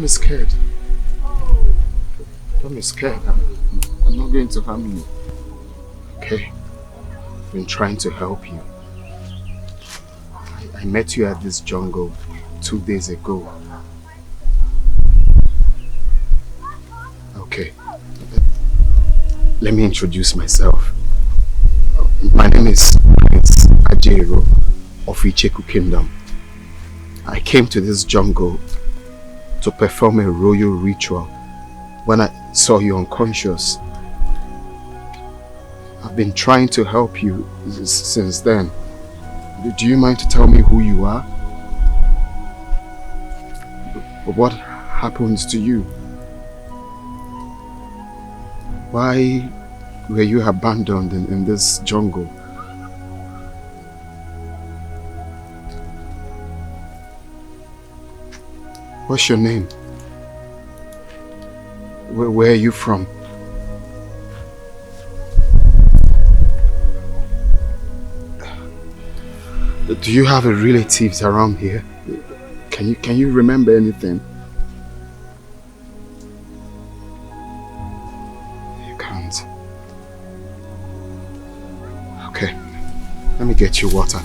Don't be scared. Don't be scared. I'm not going to harm you. Okay? I've been trying to help you. I met you at this jungle 2 days ago. Okay. Let me introduce myself. My name is Prince Ajero of Icheku Kingdom. I came to this jungle to perform a royal ritual when I saw you unconscious. I've been trying to help you since then. Do you mind to tell me who you are? What happens to you? Why were you abandoned in this jungle? What's your name? Where are you from? Do you have relatives around here? Can you remember anything? You can't. Okay. Let me get you water.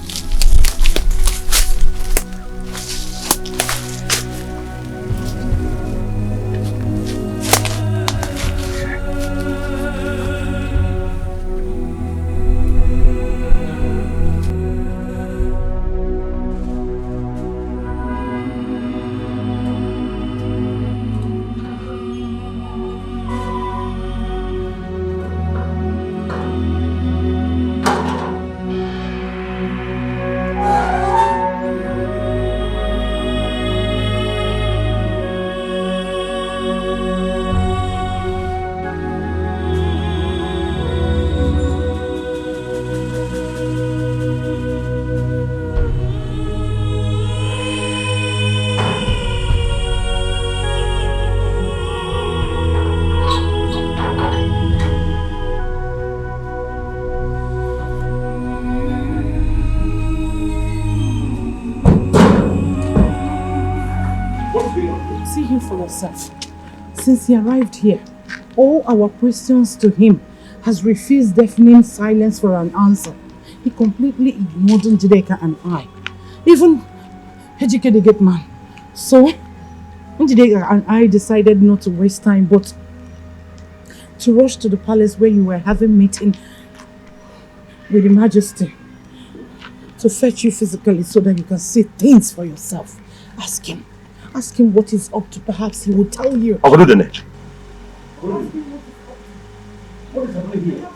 Since he arrived here, all our questions to him has refused deafening silence for an answer. He completely ignored Dikeh and I. Even Dikeh the gate man. So, Dikeh and I decided not to waste time but to rush to the palace where you were having meeting with the Majesty to fetch you physically so that you can see things for yourself. Ask him what he's up to. Perhaps he will tell you. I'll go to the net. What is happening here?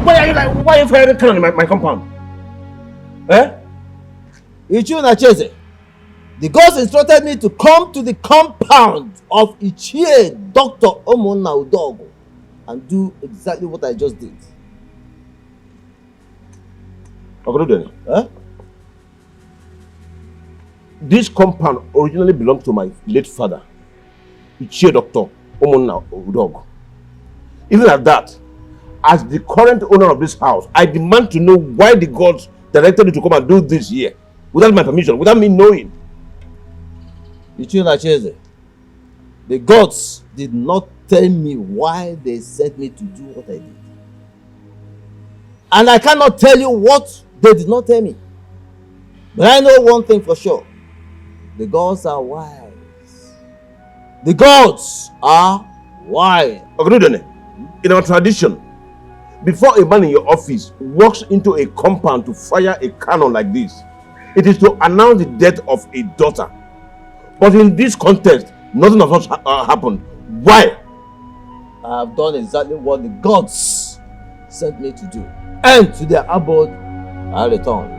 Why are you firing a cannon in my compound? Eh? Ichie, the gods instructed me to come to the compound of Ichie Dr. Udogo and do exactly what I just did. Huh? This compound originally belonged to my late father, Ichie Dr. Udogo. Even at that, as the current owner of this house, I demand to know why the gods directed you to come and do this here without my permission, without me knowing. Ichie, the gods did not tell me why they sent me to do what I did. And I cannot tell you what they did not tell me. But I know one thing for sure. The gods are wise. The gods are wise. In our tradition, before a man in your office walks into a compound to fire a cannon like this, it is to announce the death of a daughter. But in this context, nothing of such happened. Why? I have done exactly what the gods sent me to do. And to their abode, I return.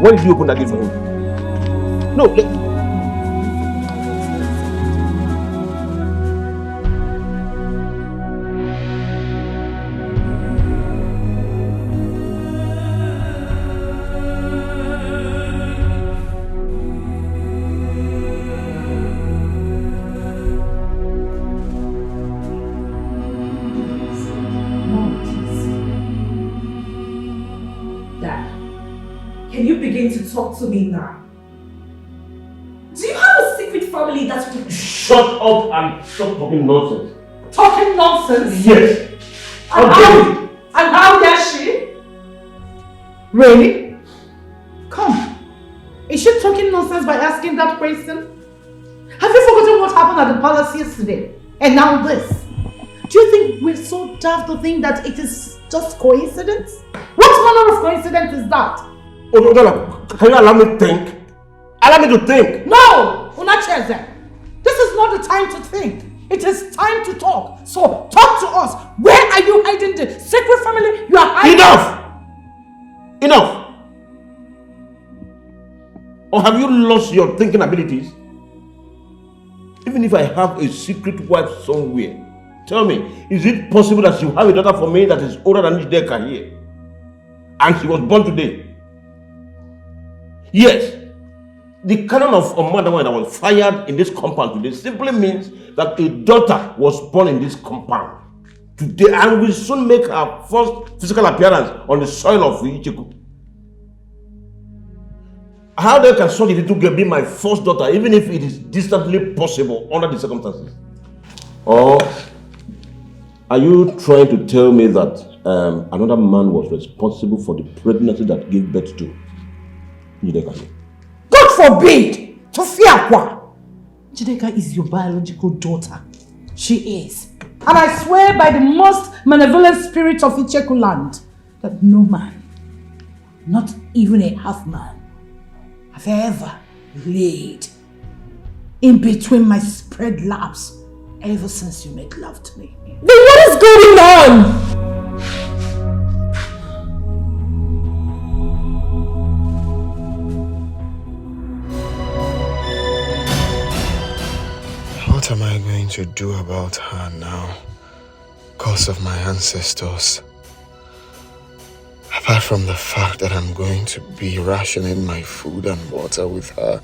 Why did you open that gate for him? No, talk to me now? Do you have a secret family that you... Shut up and stop talking nonsense. Talking nonsense? Yes. And how dare she? Really? Come. Is she talking nonsense by asking that question? Have you forgotten what happened at the palace yesterday? And now this? Do you think we're so daft to think that it is just coincidence? What manner of coincidence is that? Oh, can you allow me to think? Allow me to think. No! Unacheze. This is not the time to think. It is time to talk. So talk to us. Where are you hiding the secret family you are hiding? Enough! Enough! Or have you lost your thinking abilities? Even if I have a secret wife somewhere, tell me, is it possible that you have a daughter for me that is older than Dikeh here? And she was born today? Yes. The cannon of a mother that was fired in this compound today simply means that a daughter was born in this compound today and will soon make her first physical appearance on the soil of Icheku. How then can such a little girl be my first daughter, even if it is distantly possible under the circumstances? Or are you trying to tell me that another man was responsible for the pregnancy that gave birth to Dikeh? God forbid! Tofiakwa! Dikeh is your biological daughter. She is. And I swear by the most malevolent spirit of Icheku land that no man, not even a half man, have ever laid in between my spread laps ever since you made love to me. Then what is going on? What am I going to do about her now? Because of my ancestors. Apart from the fact that I'm going to be rationing my food and water with her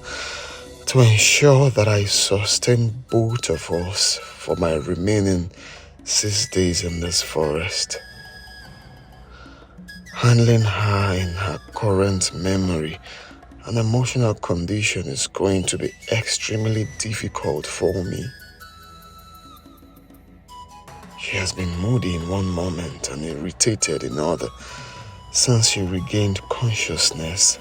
to ensure that I sustain both of us for my remaining 6 days in this forest. Handling her in her current memory and emotional condition is going to be extremely difficult for me. She has been moody in one moment and irritated in other since she regained consciousness.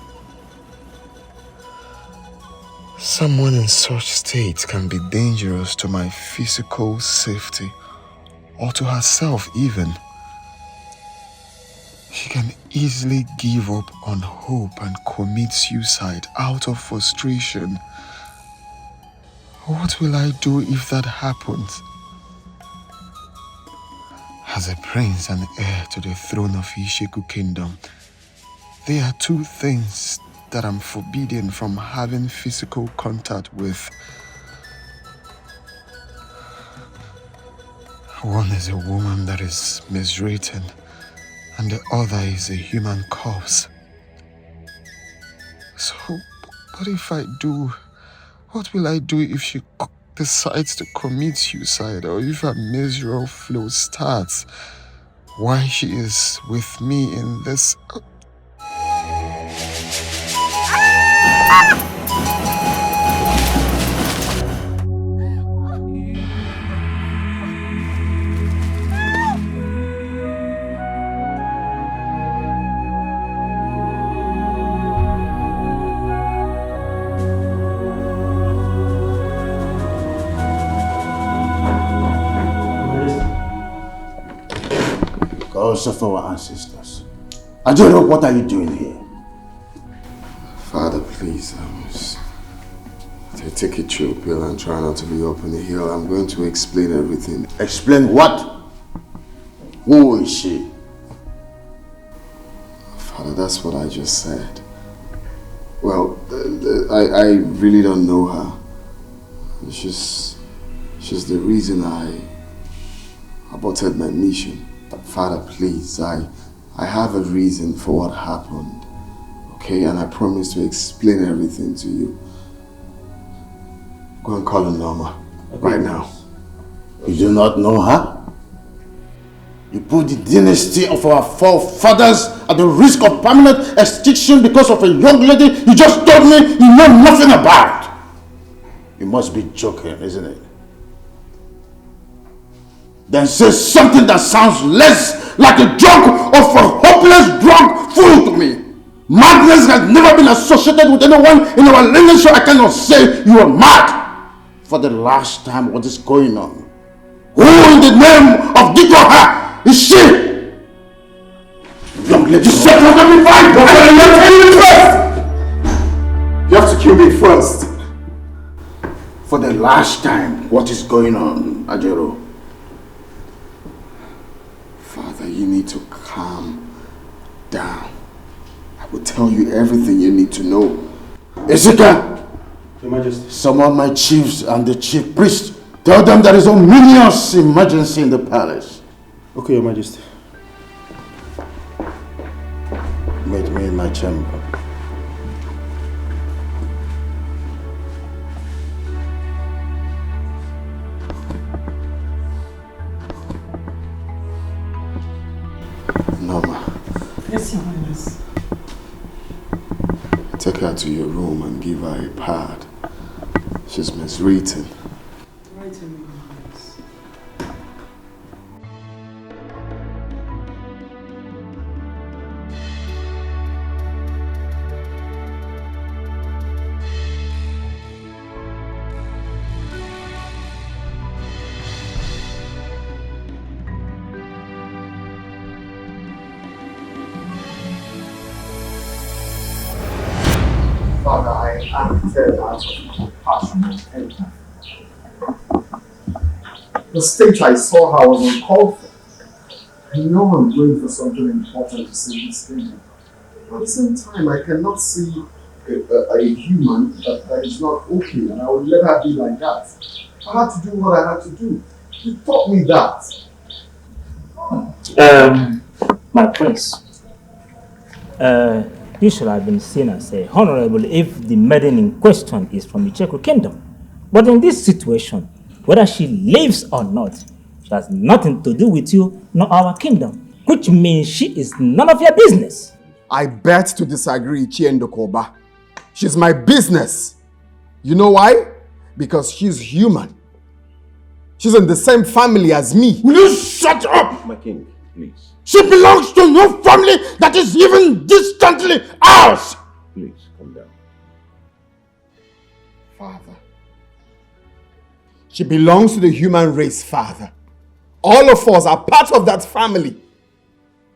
Someone in such state can be dangerous to my physical safety or to herself even. She can easily give up on hope and commit suicide out of frustration. What will I do if that happens? As a prince and heir to the throne of Isheku Kingdom, there are two things that I'm forbidden from having physical contact with. One is a woman that is miswritten, and the other is a human corpse. So, what if I do? What will I do if she decides to commit suicide, or if a miserable flow starts while she is with me in this? Gods of our ancestors. Ajero, what are you doing here? Father, please, take a chill pill and try not to be up on the hill. I'm going to explain everything. Explain what? Who is she? Father, that's what I just said. Well, I really don't know her. She's the reason I aborted my mission. Father, please, I have a reason for what happened, okay? And I promise to explain everything to you. Go and call her Norma, right now. You do not know her? You put the dynasty of our forefathers at the risk of permanent extinction because of a young lady you just told me you know nothing about. You must be joking, isn't it? Then say something that sounds less like a joke of a hopeless drunk fool to me. Madness has never been associated with anyone in our lineage, so I cannot say you are mad. For the last time, what is going on? Who in the name of Dikeh is she? Young lady, shut up, let me fight! You have to kill me first. For the last time, what is going on, Ajero? Father, you need to calm down. I will tell you everything you need to know. Ezeka, Your Majesty. summon my chiefs and the chief priest. Tell them there is a ominous emergency in the palace. Okay, Your Majesty. Meet me in my chamber. Norma. Yes, Your Highness. Take her to your room and give her a pad. She's miswritten. Right in Your Highness. Father, I acted out of compassion and empathy. The stage I saw her was uncalled for. I know I'm going for something important to save this kingdom. But at the same time, I cannot see a human that is not okay, and I would let her be like that. I had to do what I had to do. You taught me that. My prince, you should have been seen as a honorable if the maiden in question is from the Cheku kingdom. But in this situation, whether she lives or not, she has nothing to do with you nor our kingdom, which means she is none of your business. I bet to disagree, Chiendokoba. She's my business. You know why? Because she's human. She's in the same family as me. Will you shut up? My king, please. She belongs to no family that is even distantly ours. Please, calm down. Father. She belongs to the human race, Father. All of us are part of that family.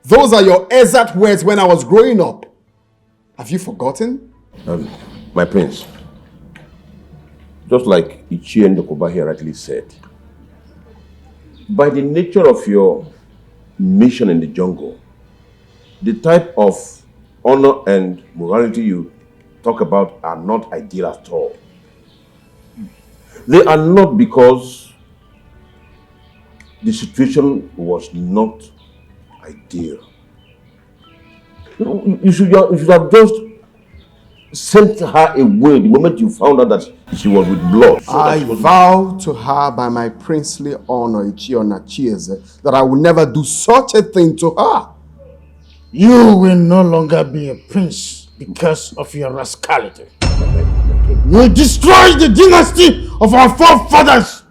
Those are your exact words when I was growing up. Have you forgotten? My prince, just like Ichie Ndokoba here rightly said, by the nature of your mission in the jungle, the type of honor and morality you talk about are not ideal at all. They are not because the situation was not ideal. You should have just sent her away the moment you found out that she was with blood. I vow to her by my princely honor, Ichiona Chieze, that I will never do such a thing to her. You will no longer be a prince because of your rascality. You destroyed the dynasty of our forefathers.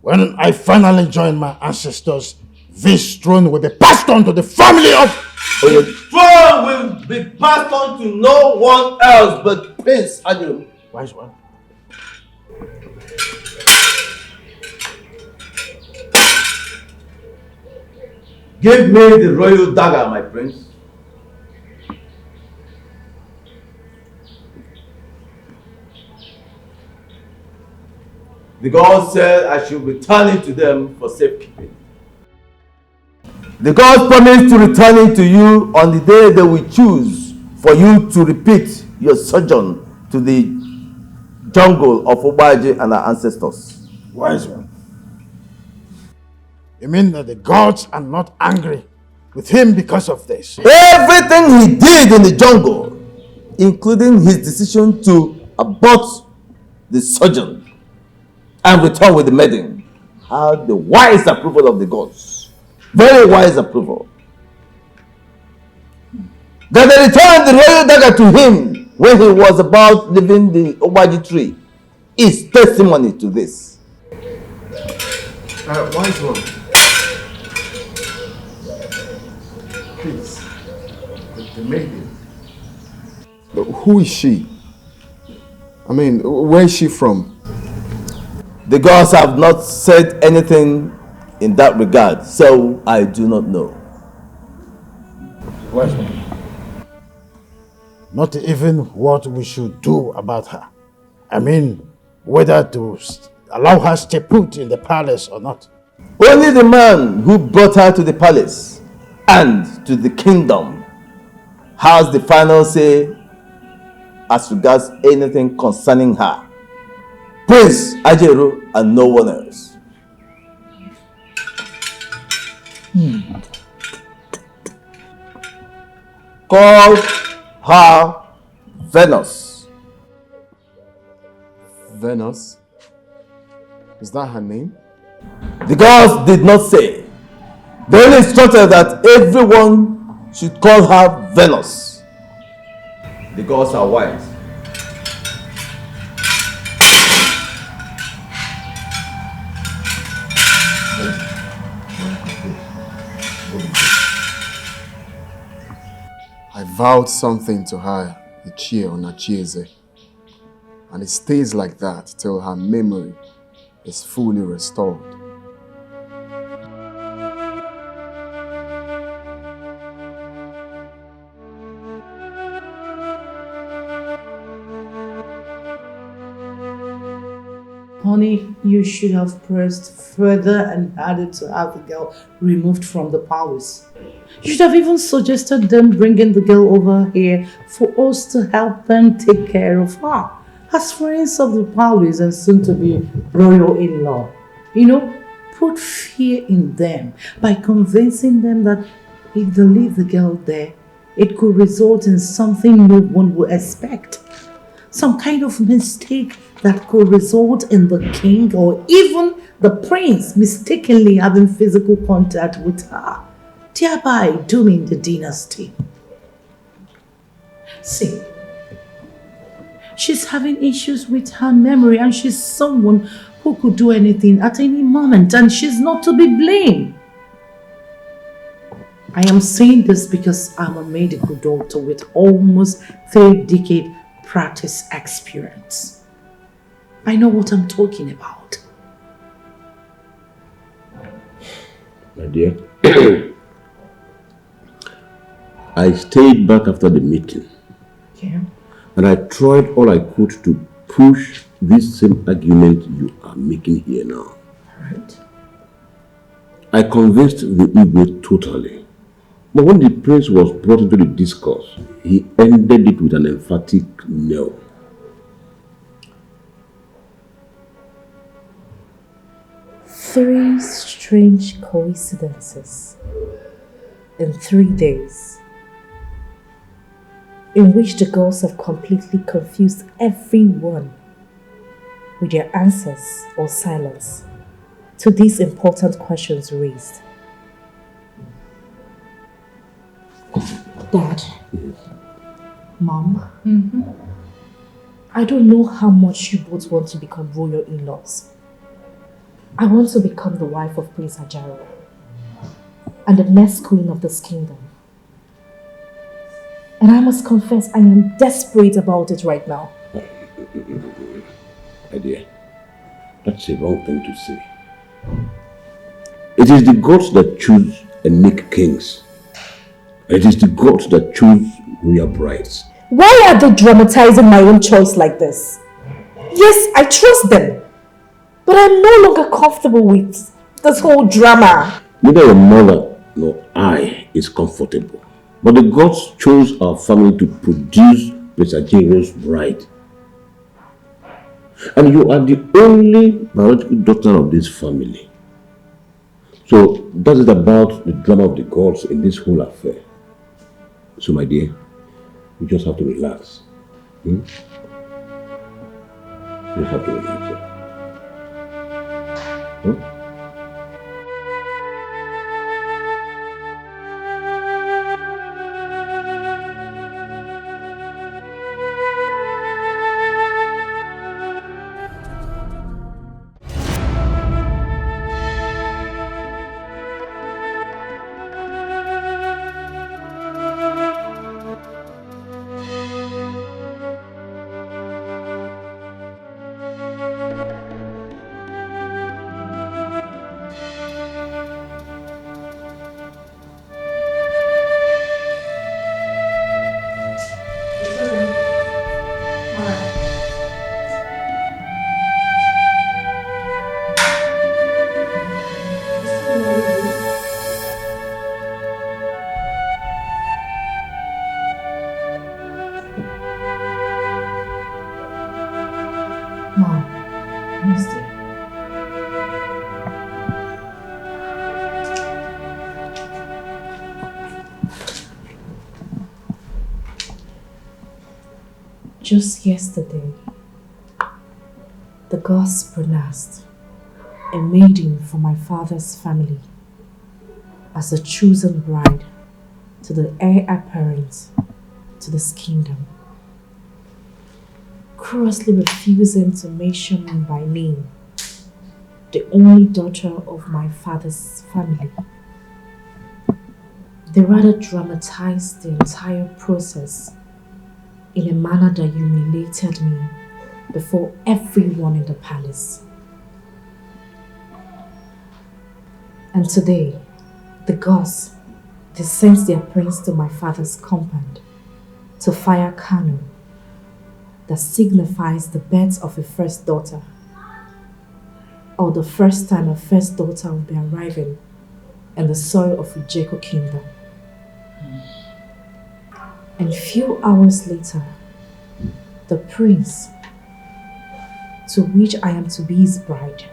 When I finally join my ancestors, this throne will be passed on to the family of... The throne will be passed on to no one else but Prince Adil. Wise one. Give me the royal dagger, my prince. The gods said I should return it to them for safekeeping. The gods promised to return it to you on the day they will choose for you to repeat your sojourn to the jungle of Obaji and our ancestors. Wise one. You mean that the gods are not angry with him because of this? Everything he did in the jungle, including his decision to abort the sojourn and return with the maiden, had the wise approval of the gods. Very wise approval. That they returned the royal dagger to him when he was about leaving the Obaji tree is testimony to this. Wise one. Please, the maiden. Who is she? I mean, where is she from? The gods have not said anything in that regard, so I do not know. Wise one. Not even what we should do about her. I mean, whether to allow her to stay put in the palace or not. Only the man who brought her to the palace and to the kingdom has the final say as regards anything concerning her. Prince Ajeru and no one else. Call her Venus. Venus? Is that her name? The gods did not say. They only instructed that everyone should call her Venus. The gods are wise. I vowed something to her Ichie on Achieze, and it stays like that till her memory is fully restored. Honey, you should have pressed further and harder to have the girl removed from the palace. You should have even suggested them bringing the girl over here for us to help them take care of her. As friends of the palace and soon to be royal in-law. You know, put fear in them by convincing them that if they leave the girl there, it could result in something no one would expect. Some kind of mistake that could result in the king or even the prince mistakenly having physical contact with her, thereby dooming the dynasty. See, she's having issues with her memory and she's someone who could do anything at any moment and she's not to be blamed. I am saying this because I'm a medical doctor with almost 3 decades practice experience. I know what I'm talking about. My dear, I stayed back after the meeting. Yeah. And I tried all I could to push this same argument you are making here now. Right. I convinced the Igwe totally. But when the prince was brought into the discourse, he ended it with an emphatic no. Three strange coincidences in 3 days, in which the girls have completely confused everyone with their answers or silence to these important questions raised. Dad, Mom, I don't know how much you both want to become royal in-laws. I want to become the wife of Prince Ajaro and the next queen of this kingdom. And I must confess, I am desperate about it right now. My dear, that's a wrong thing to say. It is the gods that choose and make kings. And it is the gods that choose royal brides. Why are they dramatizing my own choice like this? Yes, I trust them. But I'm no longer comfortable with this whole drama. Neither your mother nor I is comfortable. But the gods chose our family to produce Prince Ajero's bride. And you are the only biological daughter of this family. So that is about the drama of the gods in this whole affair. So my dear, you just have to relax. You just have to relax. Mom, yes dear. Just yesterday, the gods pronounced a maiden from my father's family as a chosen bride to the heir apparent to this kingdom, crossly refusing to mention me by name, the only daughter of my father's family. They rather dramatized the entire process in a manner that humiliated me before everyone in the palace. And today, the gods, they sent their prince to my father's compound to fire cannon that signifies the birth of a first daughter, or the first time a first daughter will be arriving in the soil of Ijeko kingdom. And few hours later, the prince, to which I am to be his bride,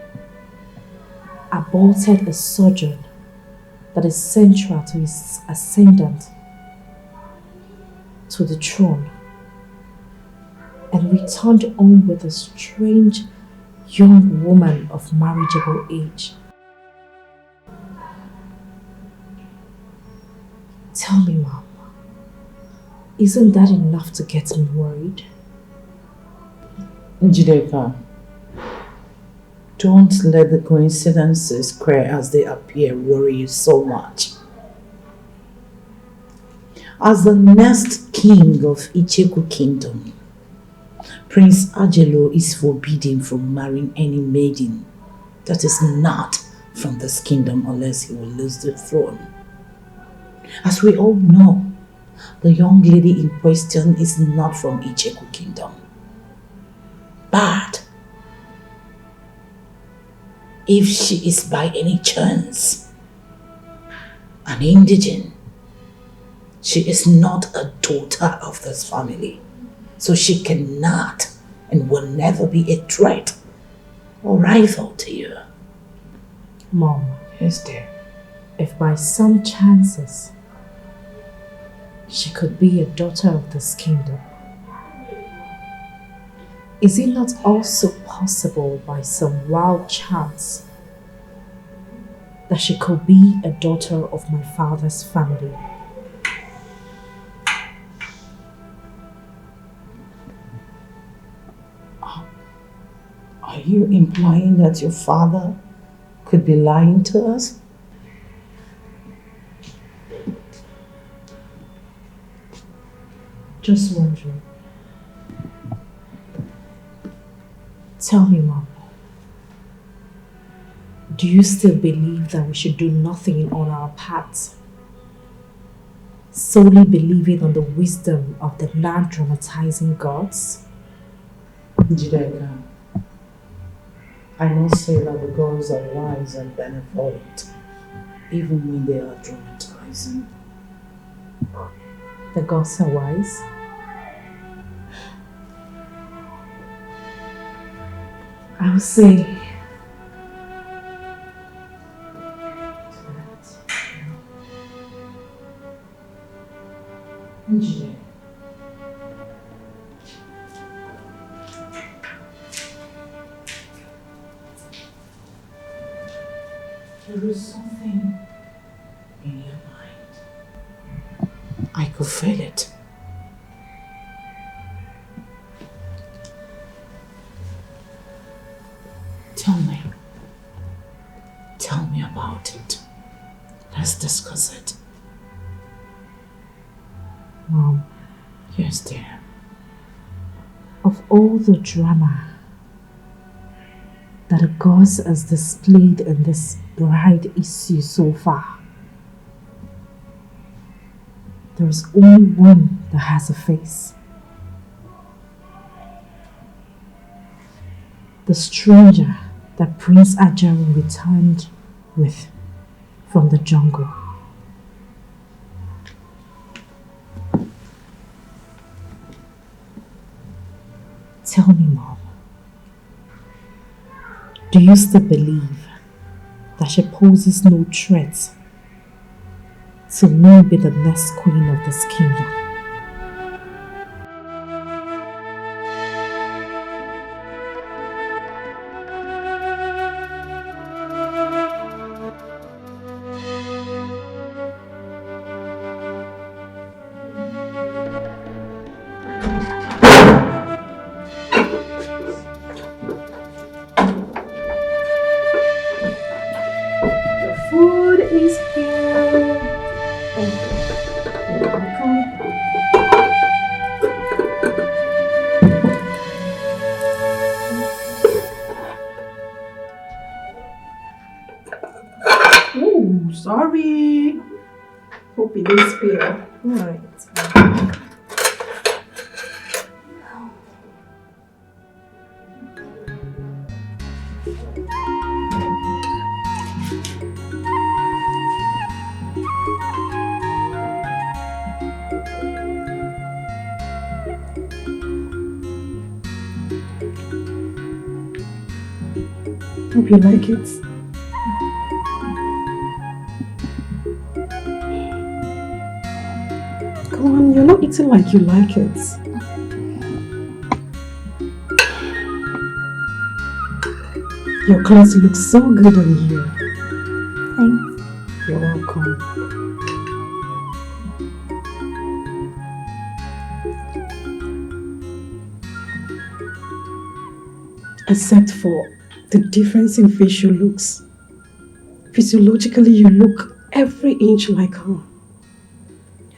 aborted a sojourn that is central to his ascendant to the throne, and returned home with a strange young woman of marriageable age. Tell me, Mom, isn't that enough to get me worried? Njideka, don't let the coincidences, queer as they appear, worry you so much. As the next king of Icheku kingdom, Prince Ajelo is forbidden from marrying any maiden that is not from this kingdom unless he will lose the throne. As we all know, the young lady in question is not from Icheku kingdom. But if she is by any chance an indigene, she is not a daughter of this family, so she cannot and will never be a threat or rival to you. Mom. Yes, dear. If by some chances she could be a daughter of this kingdom, is it not also possible by some wild chance that she could be a daughter of my father's family? Are you implying that your father could be lying to us? Just wondering. Tell me, Mom, do you still believe that we should do nothing on our paths, solely believing on the wisdom of the non-dramatizing gods? Njideka, I must say that the gods are wise and benevolent, even when they are dramatizing. The gods are wise? I'll say Njideka, there is something in your mind. I could feel it. Tell me about it. Let's discuss it. Mom. Yes, dear. Of all the drama that the gods has displayed in this bride issue so far, there is only one that has a face. The stranger that Prince Ajaro returned with from the jungle. Tell me, Mom, Do you still believe that she poses no threat to me be the next queen of this kingdom? Food is here. You're welcome. Oh, sorry. Hope it didn't spill. Alright. Hope you like it. Come on, you're not eating like you like it. Your clothes look so good on you. Thanks. You're welcome. Except for the difference in facial looks. Physiologically, you look every inch like her.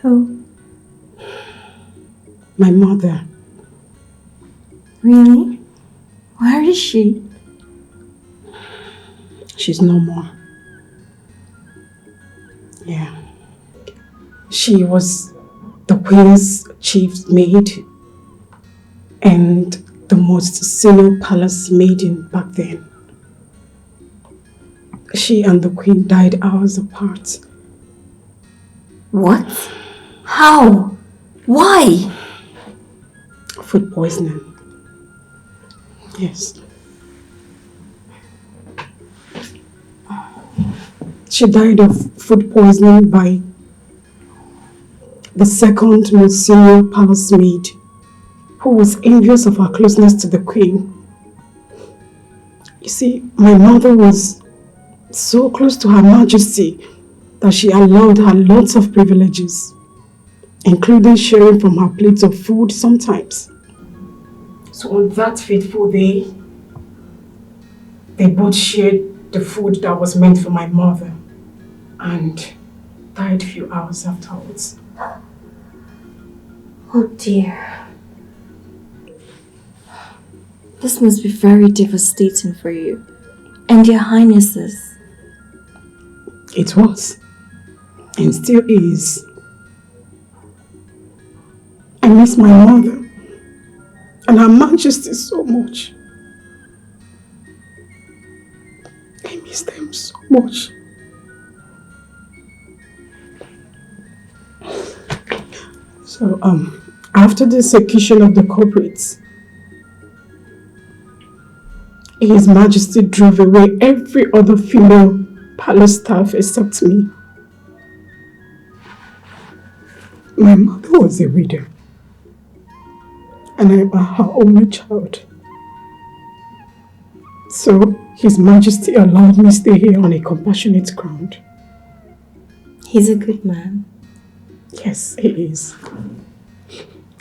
Who? My mother. Really? Where is she? She's no more. Yeah. She was the queen's chief maid and the most senior palace maiden back then. She and the queen died hours apart. What? How? Why? Food poisoning. Yes. She died of food poisoning by the second most senior palace maid, who was envious of her closeness to the queen. You see, my mother was so close to Her Majesty that she allowed her lots of privileges, including sharing from her plates of food sometimes. So on that fateful day, they both shared the food that was meant for my mother and died a few hours afterwards. Oh dear. This must be very devastating for you and your highnesses. It was, and still is. I miss my mother and Her Majesty so much. I miss them so much. So, after the execution of the culprits, His Majesty drove away every other female palace staff except me. My mother was a widow, and I am her only child. So, His Majesty allowed me to stay here on a compassionate ground. He's a good man. Yes, he is.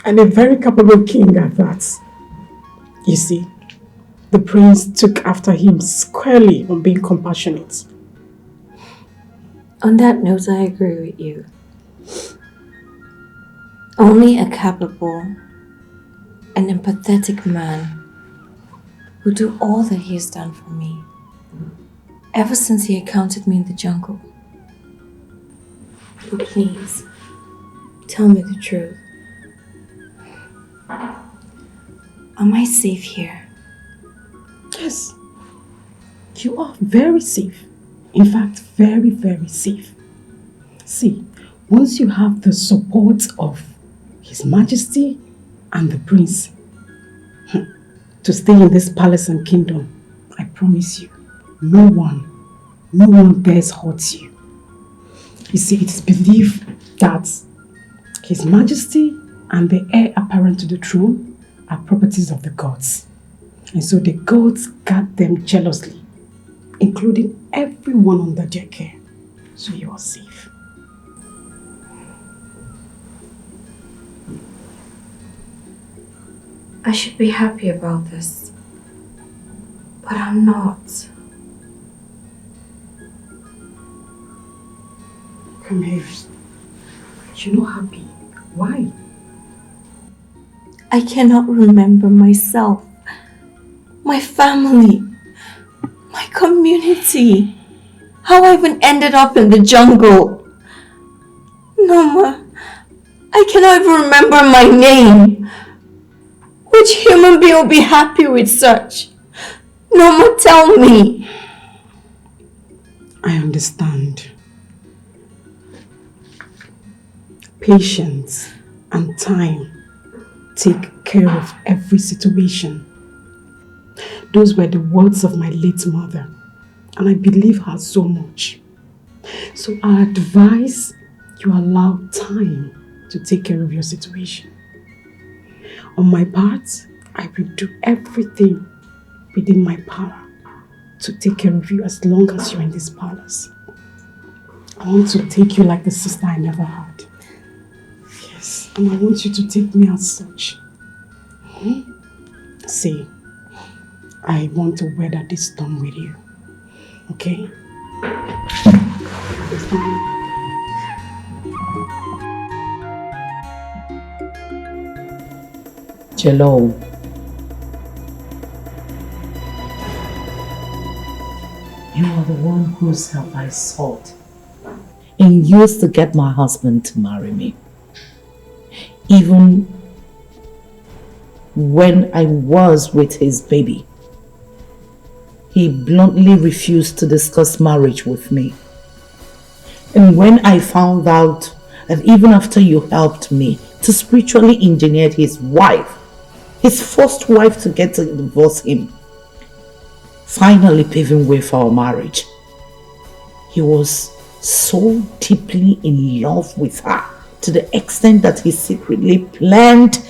And a very capable king at that. You see, the prince took after him squarely on being compassionate. On that note, I agree with you. Only a capable and empathetic man would do all that he has done for me ever since he encountered me in the jungle. But please, tell me the truth. Am I safe here? Yes, you are very safe. In fact, very, very safe. See, once you have the support of His Majesty and the Prince to stay in this palace and kingdom, I promise you, no one dares hurt you. You see, it is believed that His Majesty and the heir apparent to the throne are properties of the gods. And so the gods guard them jealously, including everyone under their care. So you are safe. I should be happy about this, but I'm not. Come here. You're not happy. Why? I cannot remember myself, my family, my community, how I even ended up in the jungle. Noma, I cannot even remember my name. Which human being will be happy with such? Noma, tell me. I understand. Patience and time take care of every situation. Those were the words of my late mother, and I believe her so much. So I advise you allow time to take care of your situation. On my part, I will do everything within my power to take care of you as long as you're in this palace. I want to take you like the sister I never had. Yes, and I want you to take me as such. See, I want to weather this storm with you. Okay? Jello. You are the one whose help I sought and used to get my husband to marry me. Even when I was with his baby, he bluntly refused to discuss marriage with me. And when I found out that even after you helped me to spiritually engineer his wife, his first wife, to get to divorce him, finally paving way for our marriage, he was so deeply in love with her to the extent that he secretly planned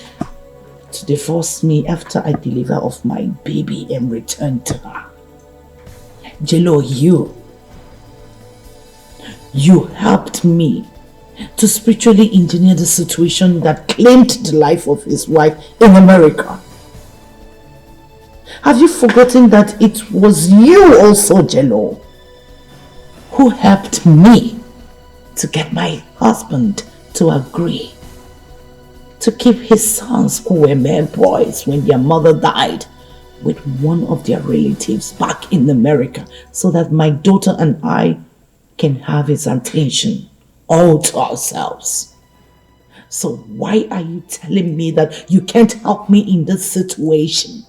to divorce me after I deliver of my baby and return to her. Jello, you helped me to spiritually engineer the situation that claimed the life of his wife in America. Have you forgotten that it was you also, Jello, who helped me to get my husband to agree to keep his sons, who were mere boys when their mother died, with one of their relatives back in America, so that my daughter and I can have his attention all to ourselves? So why are you telling me that you can't help me in this situation?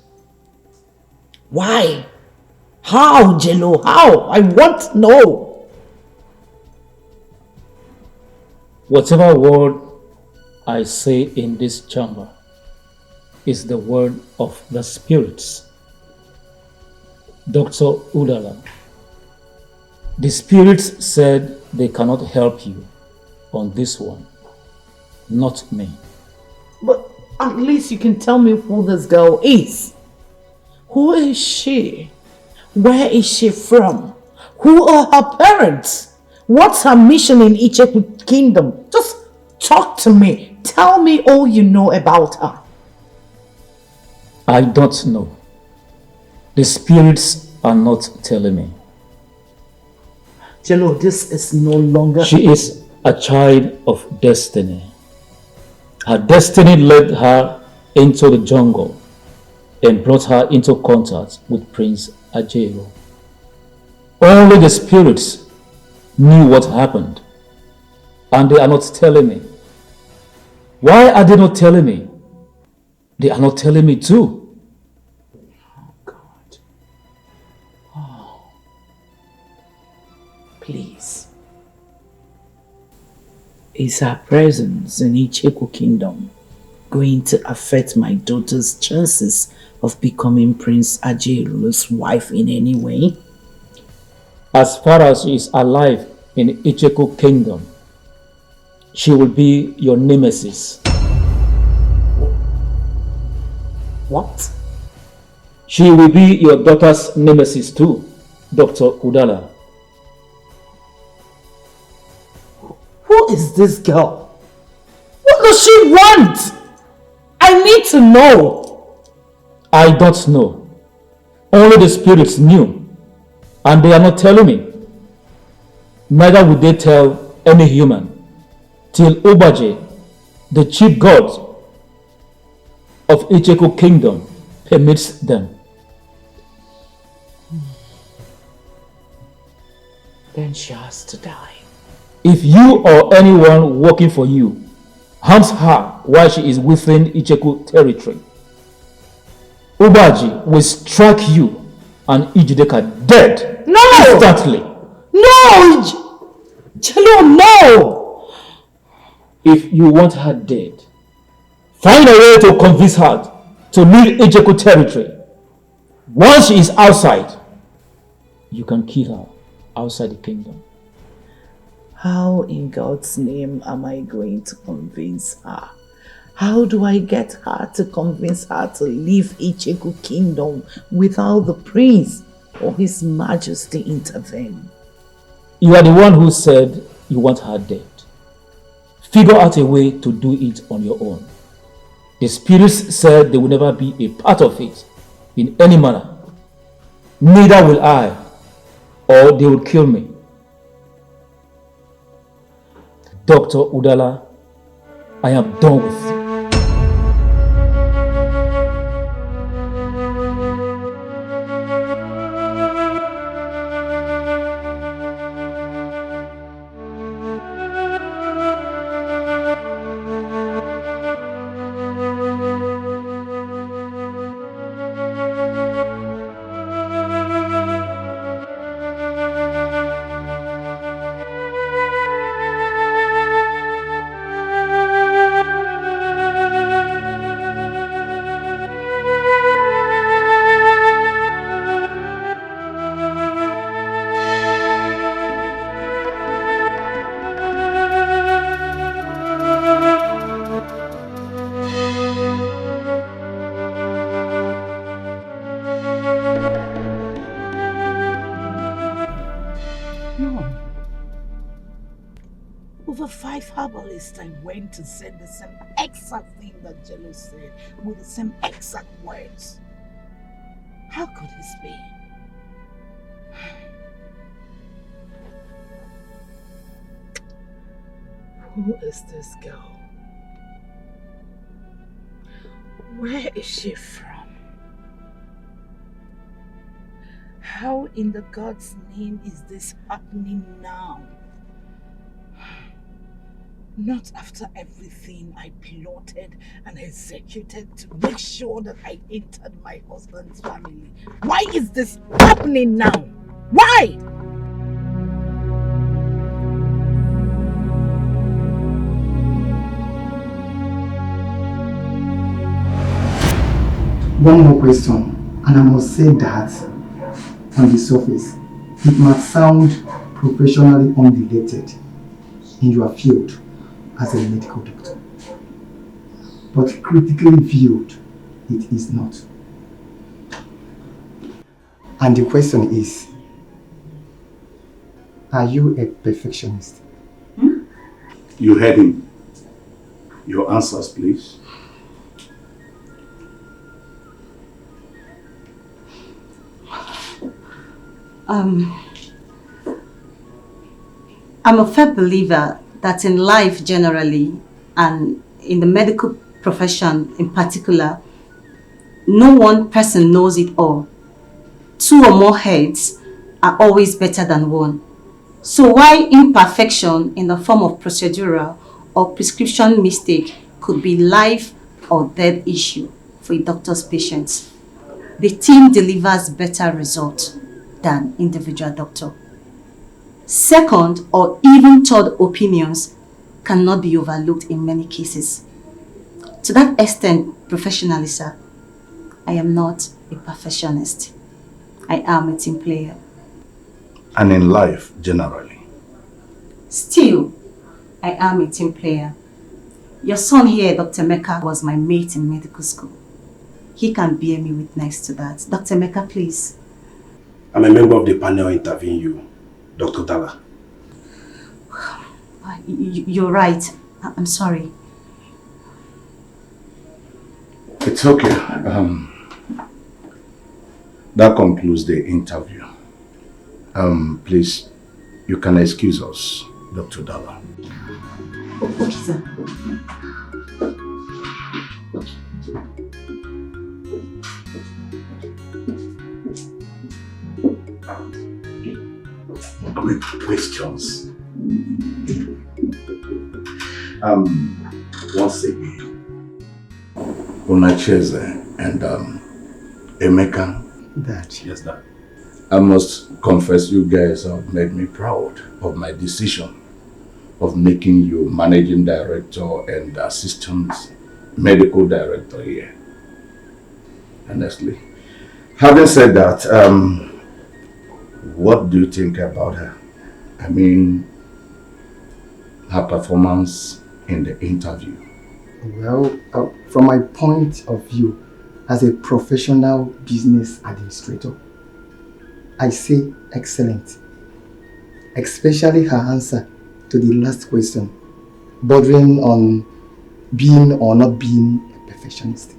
Why? How, Jello? How? I want to know. Whatever word I say in this chamber is the word of the spirits. Dr. Udala, the spirits said they cannot help you on this one, not me. But at least you can tell me who this girl is. Who is she? Where is she from? Who are her parents? What's her mission in Icheku Kingdom? Just talk to me. Tell me all you know about her. I don't know. The spirits are not telling me. Jello, this is no longer... She is a child of destiny. Her destiny led her into the jungle and brought her into contact with Prince Ajero. Only the spirits knew what happened, and they are not telling me. Why are they not telling me? They are not telling me too. Oh God. Oh. Please. Is her presence in Icheku Kingdom going to affect my daughter's chances of becoming Prince Ajeru's wife in any way? As far as she is alive in Icheku Kingdom, she will be your nemesis. What? She will be your daughter's nemesis too, Dr. Udala. Who is this girl? What does she want? I need to know. I don't know. Only the spirits knew, and they are not telling me. Neither would they tell any human, till Obaje, the chief god of Icheku Kingdom, permits them. Then she has to die. If you or anyone working for you harms her while she is within Icheku territory, Obaji will strike you and Ijideka dead instantly. No! Jello, no! If you want her dead, find a way to convince her to leave Ijeku territory. Once she is outside, you can kill her outside the kingdom. How in God's name am I going to convince her? How do I get her to convince her to leave Icheku Kingdom without the prince or his majesty intervening? You are the one who said you want her dead. Figure out a way to do it on your own. The spirits said they will never be a part of it in any manner. Neither will I, or they will kill me. Dr. Udala, I am done with you. I went to say the same exact thing that Jello said with the same exact words. How could this be? Who is this girl? Where is she from? How in the God's name is this happening now? Not after everything I plotted and executed to make sure that I entered my husband's family. Why is this happening now? Why? One more question, and I must say that on the surface, it might sound professionally unrelated in your field as a medical doctor. But critically viewed, it is not. And the question is, are you a perfectionist? You heard him. Your answers, please. I'm a firm believer that in life generally and in the medical profession in particular, no one person knows it all. Two or more heads are always better than one. So why imperfection in the form of procedural or prescription mistake could be life or death issue for a doctor's patients? The team delivers better results than individual doctor. Second or even third opinions cannot be overlooked in many cases. To that extent, professionally, sir, I am not a perfectionist. I am a team player. And in life, generally. Still, I am a team player. Your son here, Dr. Mecca, was my mate in medical school. He can bear me witness to that. Dr. Mecca, please. I'm a member of the panel interviewing you, Dr. Dala. You're right. I'm sorry. It's okay. That concludes the interview. Please, you can excuse us, Dr. Dala. Okay, sir. Quick questions. Once again, Onacheze and Emeka. That. Yes, Dad. I must confess, you guys have made me proud of my decision of making you managing director and assistant medical director here. Honestly. Having said that, what do you think about her? I mean, her performance in the interview. Well, from my point of view, as a professional business administrator, I say excellent. Especially her answer to the last question, bordering on being or not being a perfectionist.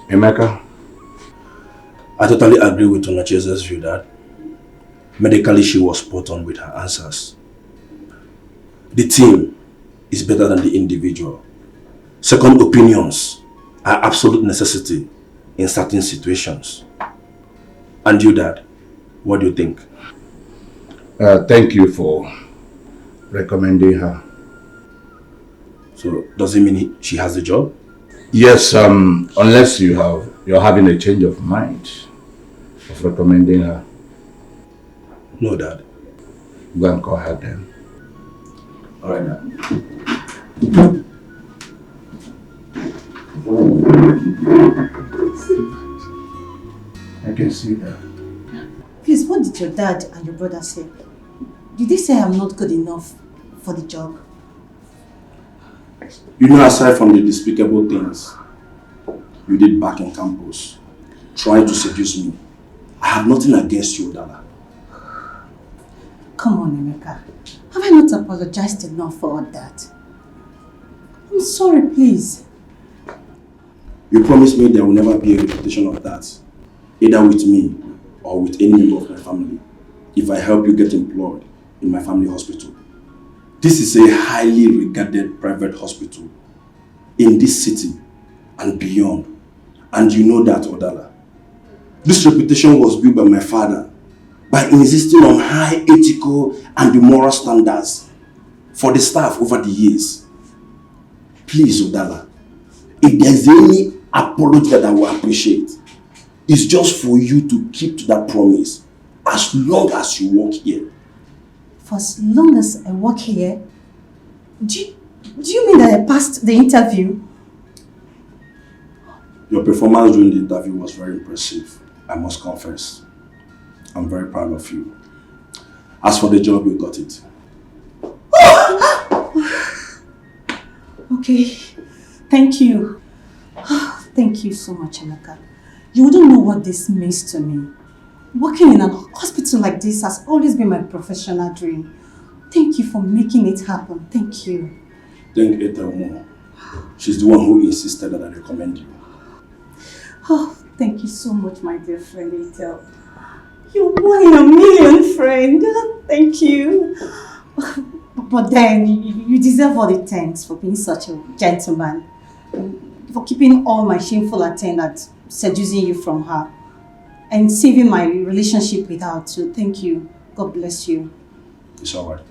Emeka? I totally agree with Onacheze's view that medically she was spot on with her answers. The team is better than the individual. Second opinions are absolute necessity in certain situations. And you, Dad, what do you think? Thank you for recommending her. So, does it mean she has the job? Yes, unless you're having a change of mind of recommending her. No, Dad. Go and call her then. All right, Dad. I can see that. Please, what did your dad and your brother say? Did they say I'm not good enough for the job? You know, aside from the despicable things you did back in campus, trying to seduce me, I have nothing against you, Dala. Come on, Emeka. Have I not apologized enough for all that? I'm sorry, please. You promised me there will never be a repetition of that, either with me or with any member of my family, if I help you get employed in my family hospital. This is a highly regarded private hospital in this city and beyond. And you know that, Odala. This reputation was built by my father by insisting on high ethical and moral standards for the staff over the years. Please, Odala, if there's any apology that I will appreciate, it's just for you to keep to that promise as long as you work here. For as long as I work here, do you mean that I passed the interview? Your performance during the interview was very impressive, I must confess. I'm very proud of you. As for the job, you got it. Okay, thank you. Thank you so much, Emeka. You wouldn't know what this means to me. Working in a hospital like this has always been my professional dream. Thank you for making it happen. Thank you. Thank Ethel more. She's the one who insisted that I recommend you. Oh, thank you so much, my dear friend Ethel. You're one in a million, friend. Thank you. But then, you deserve all the thanks for being such a gentleman. For keeping all my shameful attendants, seducing you from her, and saving my relationship with her too. Thank you. God bless you. It's alright.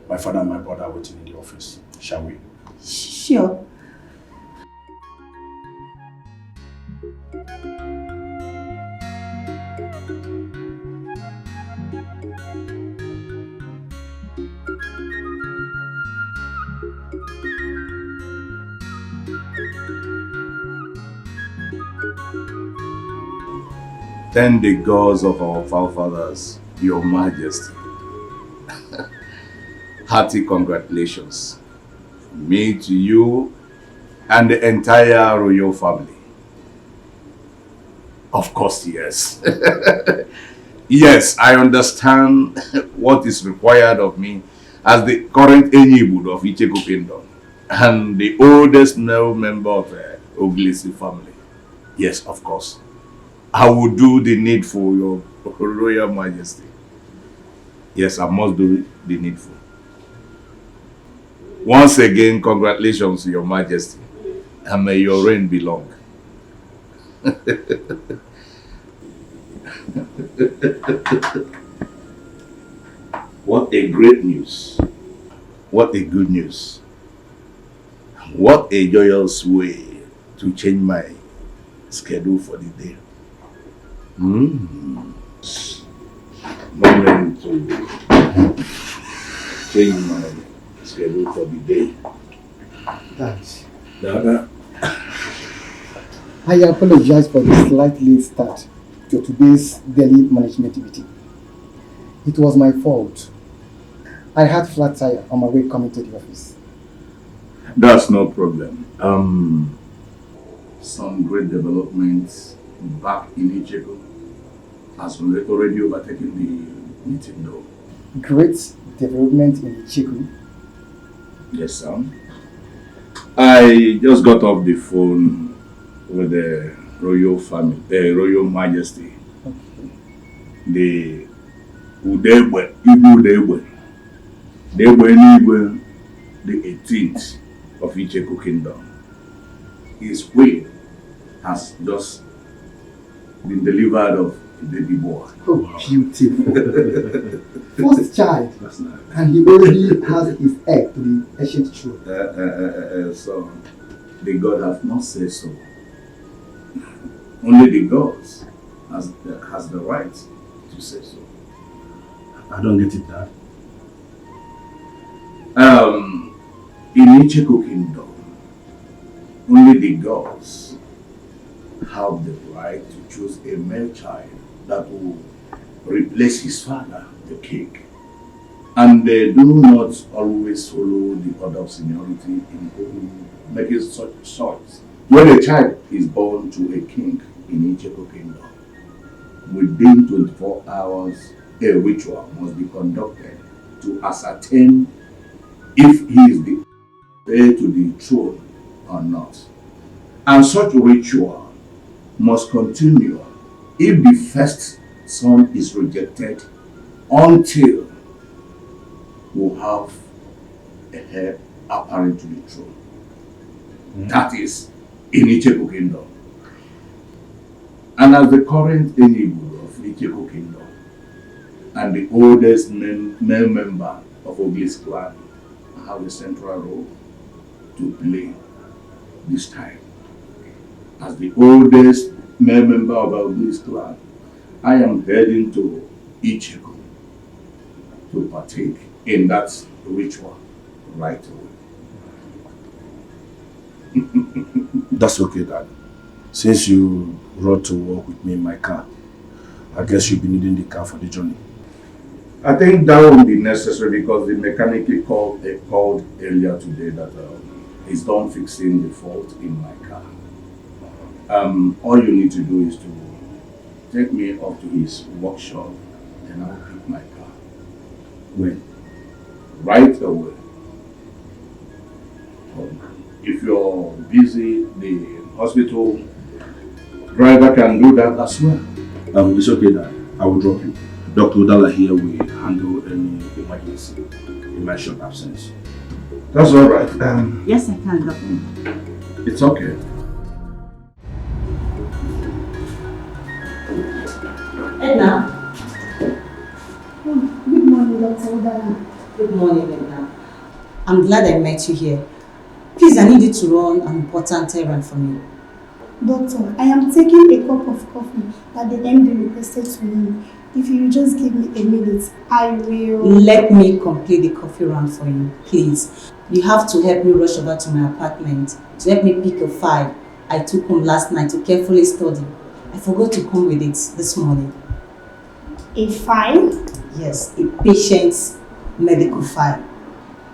My father and my brother are waiting in the office. Shall we? Sure. thank the gods of our forefathers, Your Majesty. Hearty congratulations from me to you and the entire royal family. Of course, yes. Yes, I understand what is required of me as the current Enyibud of Icheko Kingdom and the oldest male member of the Oglisi family. Yes, of course. I will do the needful, Your Royal Majesty. Yes, I must do the needful. Once again, congratulations, Your Majesty, and may your reign be long. What a great news. What a good news. What a joyous way to change my schedule for the day. Moment to change my schedule for the day. Dad, I apologize for the slight late start to today's daily management meeting. It was my fault. I had flat tire on my way coming to the office. That's no problem. Some great developments back in Icheko has already overtaken the meeting though. Great development in Icheko? Yes, sir. I just got off the phone with the royal family, the royal majesty. Okay. The Udegbe, Ibu Udegbe. Degbe, the 18th of Icheko Kingdom. His queen has just been delivered of a baby boy. Oh, beautiful. First child. That's nice. And he already has his heir to the ancient throne. So, the God have not said so. Only the gods has the right to say so. I don't get it, Dad. In Icheko Kingdom, only the gods have the right to choose a male child that will replace his father, the king. And they do not always follow the order of seniority in making such choice. When a child is born to a king in Icheko Kingdom, within 24 hours, a ritual must be conducted to ascertain if he is the heir to the throne or not. And such ritual must continue if the first son is rejected until we have a heir apparent to the throne. That is in Icheko Kingdom. And as the current Enyibud of Icheko Kingdom and the oldest male member of Oglis clan, I have a central role to play this time. As the oldest male member of Oglis clan, I am heading to Icheko to partake in that ritual right away. That's okay, Dad. Since you rode to work with me in my car, I guess you'll be needing the car for the journey. I think that won't be necessary because the mechanic called earlier today that he's done fixing the fault in my car. All you need to do is to take me up to his workshop and I'll pick my car. When? Right away. If you're busy, the hospital driver can do that as well. It's okay, Dad. I will drop you. Dr. Udala here will handle any emergency in my short absence. That's all right. Yes, I can, Doctor. It's okay. Edna. Good morning, Dr. Udala. Good morning, Edna. I'm glad I met you here. Please, I need you to run an important errand for me. Doctor, I am taking a cup of coffee that the MD requested to me. If you just give me a minute, I will... Let me complete the coffee round for you, please. You have to help me rush over to my apartment to help me pick a file I took home last night to carefully study. I forgot to come with it this morning. A file? Yes, a patient's medical file.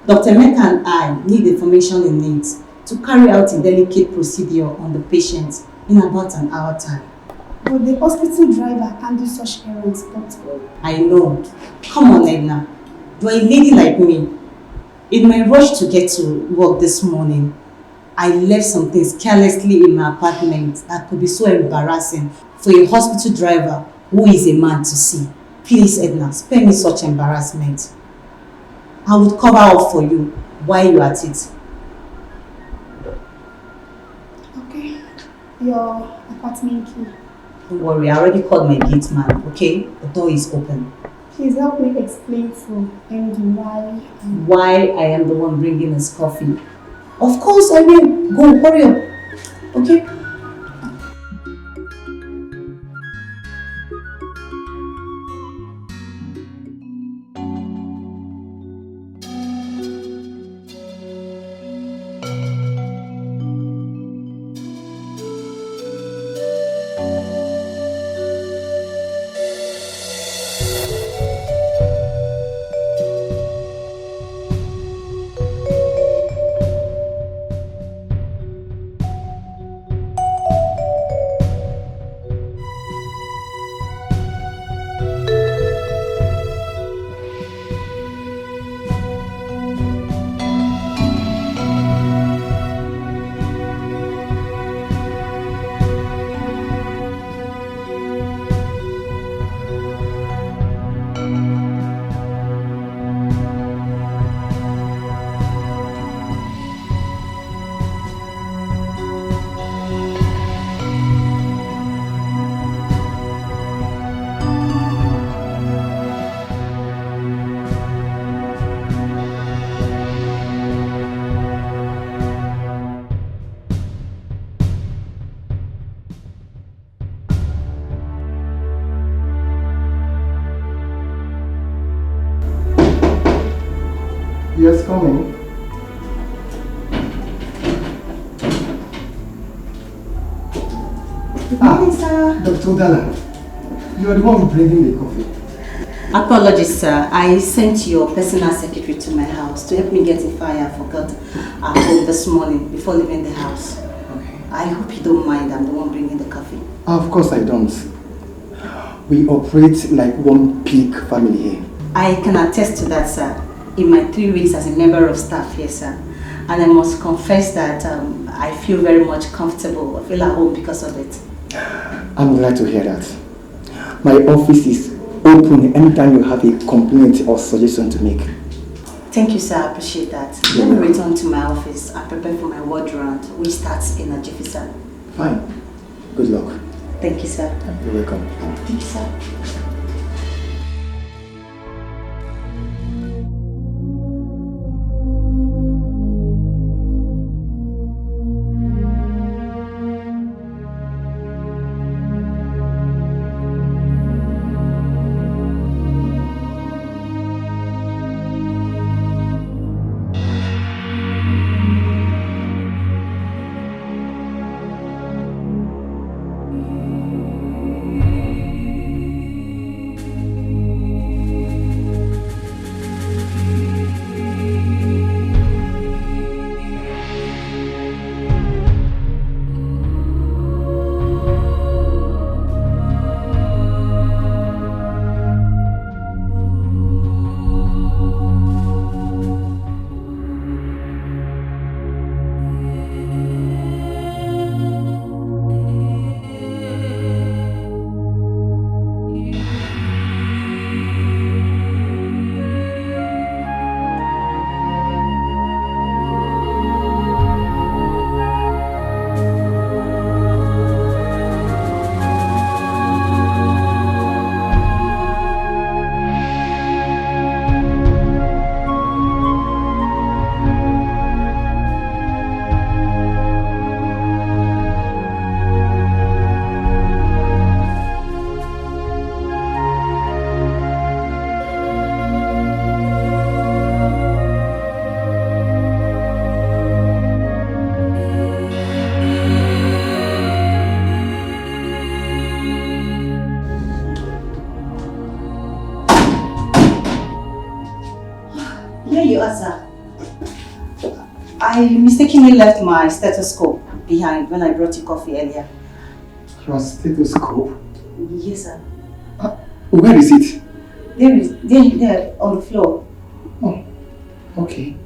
Dr. Mecca and I need the information in it to carry out a delicate procedure on the patient in about an hour time. But the hospital driver can't do such errands, doctor. I know. Come on, Edna. You are a lady like me. In my rush to get to work this morning, I left some things carelessly in my apartment that could be so embarrassing for a hospital driver who is a man to see. Please, Edna, spare me such embarrassment. I would cover up for you while you're at it. Okay. Your apartment key. Don't worry, I already called my gate man, okay? The door is open. Please help me explain to MD why I am the one bringing his coffee. Of course I will. Go, hurry up. Okay? Yes, coming. Good morning, sir. Dr. Dalla, you are the one bringing the coffee. Apologies, sir. I sent your personal secretary to my house to help me get a file I forgot at home this morning before leaving the house. Okay. I hope you don't mind. I'm the one bringing the coffee. Of course I don't. We operate like one big family here. I can attest to that, sir. In my 3 weeks as a member of staff here, sir. And I must confess that I feel very much comfortable. I feel at home because of it. I'm glad to hear that. My office is open anytime you have a complaint or suggestion to make. Thank you, sir. I appreciate that. Let me return to my office and prepare for my ward round, which starts in a jiffy, sir. Fine. Good luck. Thank you, sir. You're welcome. Thank you, sir. you are, sir. I mistakenly left my stethoscope behind when I brought you coffee earlier. Your stethoscope? Yes, sir. Where is it? There, on the floor. Oh, okay.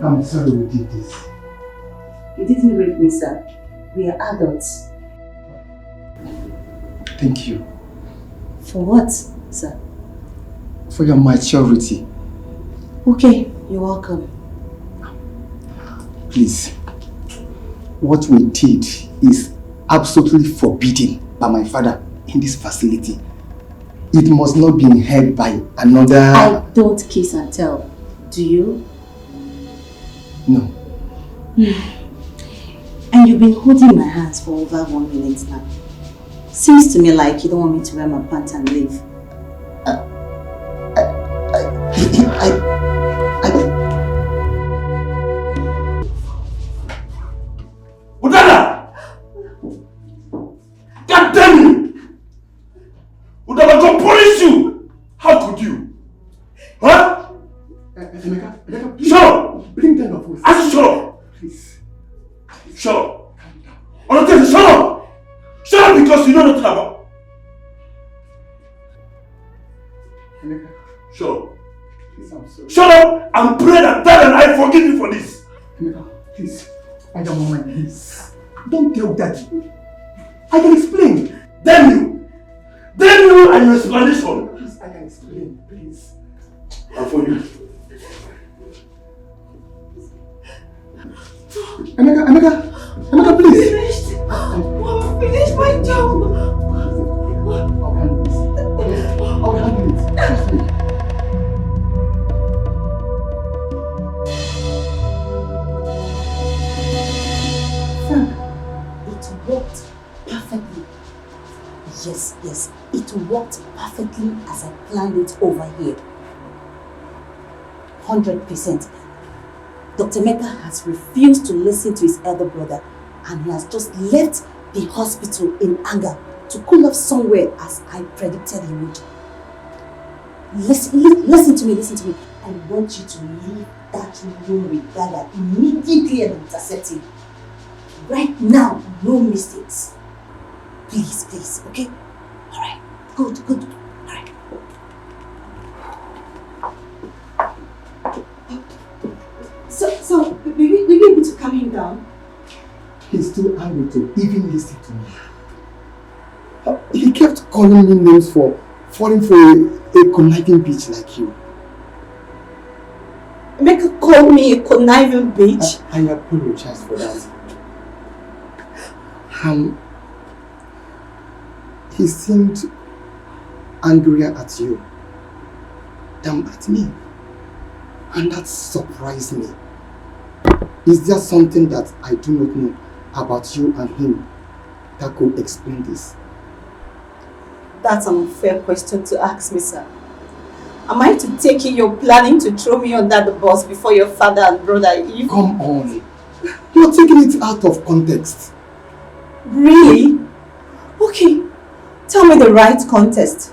I'm sorry we did this. You didn't rape me, sir. We are adults. Thank you. For what, sir? For your maturity. Okay, you're welcome. Please. What we did is absolutely forbidden by my father in this facility. It must not be heard by another... I don't kiss and tell. Do you? No. And you've been holding my hands for over 1 minute now. Seems to me like you don't want me to wear my pants and leave. Udana! God damn you! Udana, go punish you! How could you? Huh? Emeka, shut up! Bring down your voice. I said shut up! Please. Shut up! Honestly, shut up! Shut up because you know nothing about. Emeka. Shut up. Please, I'm sorry. Shut up and pray that Dad and I forgive you for this. Emeka, please. I don't want my niece. Don't tell Daddy. I can explain. Damn you! Damn you and your explanation! Please, I can explain. Please. And for you. Emeka, please. Finished. I'm finished my job. I'll handle this. I'll handle it. Trust me. Frank, it worked perfectly. Yes, it worked perfectly as I planned it over here. 100%. Dr. Mecca has refused to listen to his elder brother and he has just left the hospital in anger to cool off somewhere as I predicted he would. Listen to me. I want you to leave that room with Dada immediately and intercept him. Right now, no mistakes. Please, okay? Alright, good. Alright. So, will you be able to calm him down? He's too angry to even listen to me. He kept calling me names for falling for a conniving bitch like you. Make her call me a conniving bitch? I apologize for that. He seemed angrier at you than at me. And that surprised me. Is there something that I do not know about you and him that could explain this? That's an unfair question to ask me, sir. Am I to take it you're planning to throw me under the bus before your father and brother? Come on. You're taking it out of context. Really? Okay. Tell me the right context.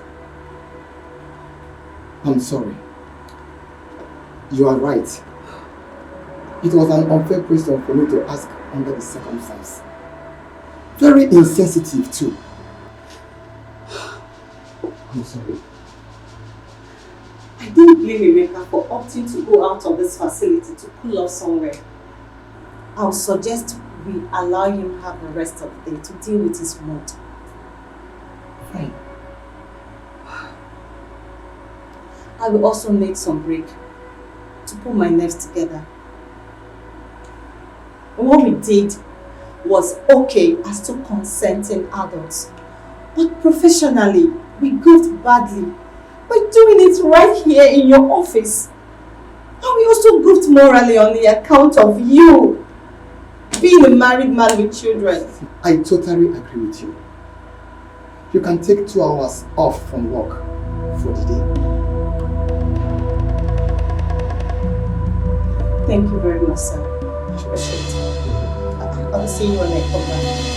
I'm sorry. You are right. It was an unfair question for me to ask under the circumstance. Very insensitive too. I'm sorry. I didn't blame Emeka for opting to go out of this facility to cool off somewhere. I'll suggest we allow him have the rest of the day to deal with his mood. Fine. I will also need some break to put my nerves together. What we did was okay as two consenting adults, but professionally, we goofed badly by doing it right here in your office. And we also goofed morally on the account of you being a married man with children. I totally agree with you. you can take 2 hours off from work for the day. Thank you very much, sir. I'll see you when I come back.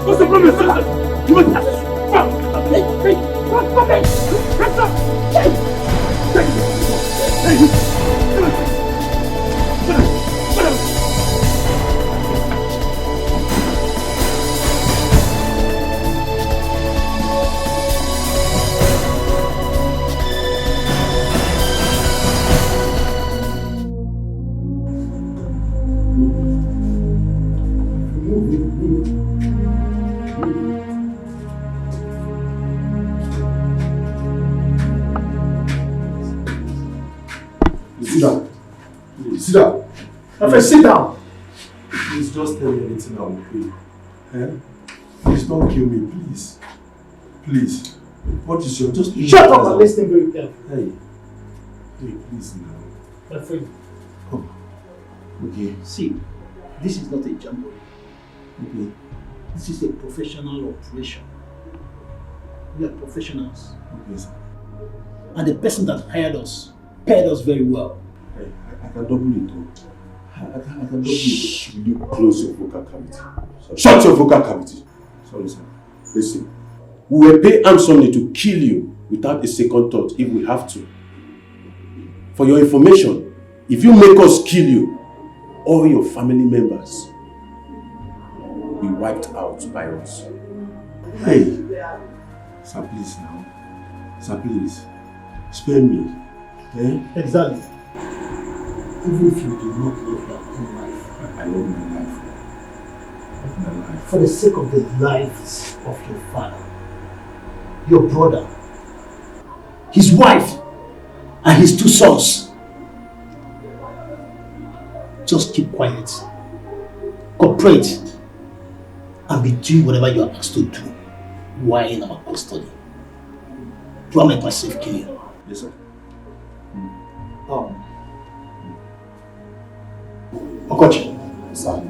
What's the problem, sir? You must have... Hey! Hands up! Sit down. Please. Sit down. My friend, sit down. Please just tell me anything I will pay. Eh? Please don't kill me, please. Please. What is your just... Shut up and listen very carefully. Hey, please now. My friend. Oh. Okay. See, this is not a jamboree. Okay. This is a professional operation. We are professionals. Okay, sir. And the person that hired us paid us very well. Hey, I can double it though. I can double it. Will you close your vocal cavity? Sorry. Shut your vocal cavity! Sorry, sir. Listen. We will pay handsomely to kill you without a second thought if we have to. For your information, if you make us kill you, all your family members will be wiped out by us. Hey! Sir, please now. Sir, please. Spare me. Eh? Exactly. Even if you do not love your own life. I love my life. I love my life. For the sake of the lives of your father, your brother, his wife, and his 2 sons. Just keep quiet, cooperate, and be doing whatever you are asked to do while in our custody. Do I make myself clear? Yes, sir. Okochi. Sir.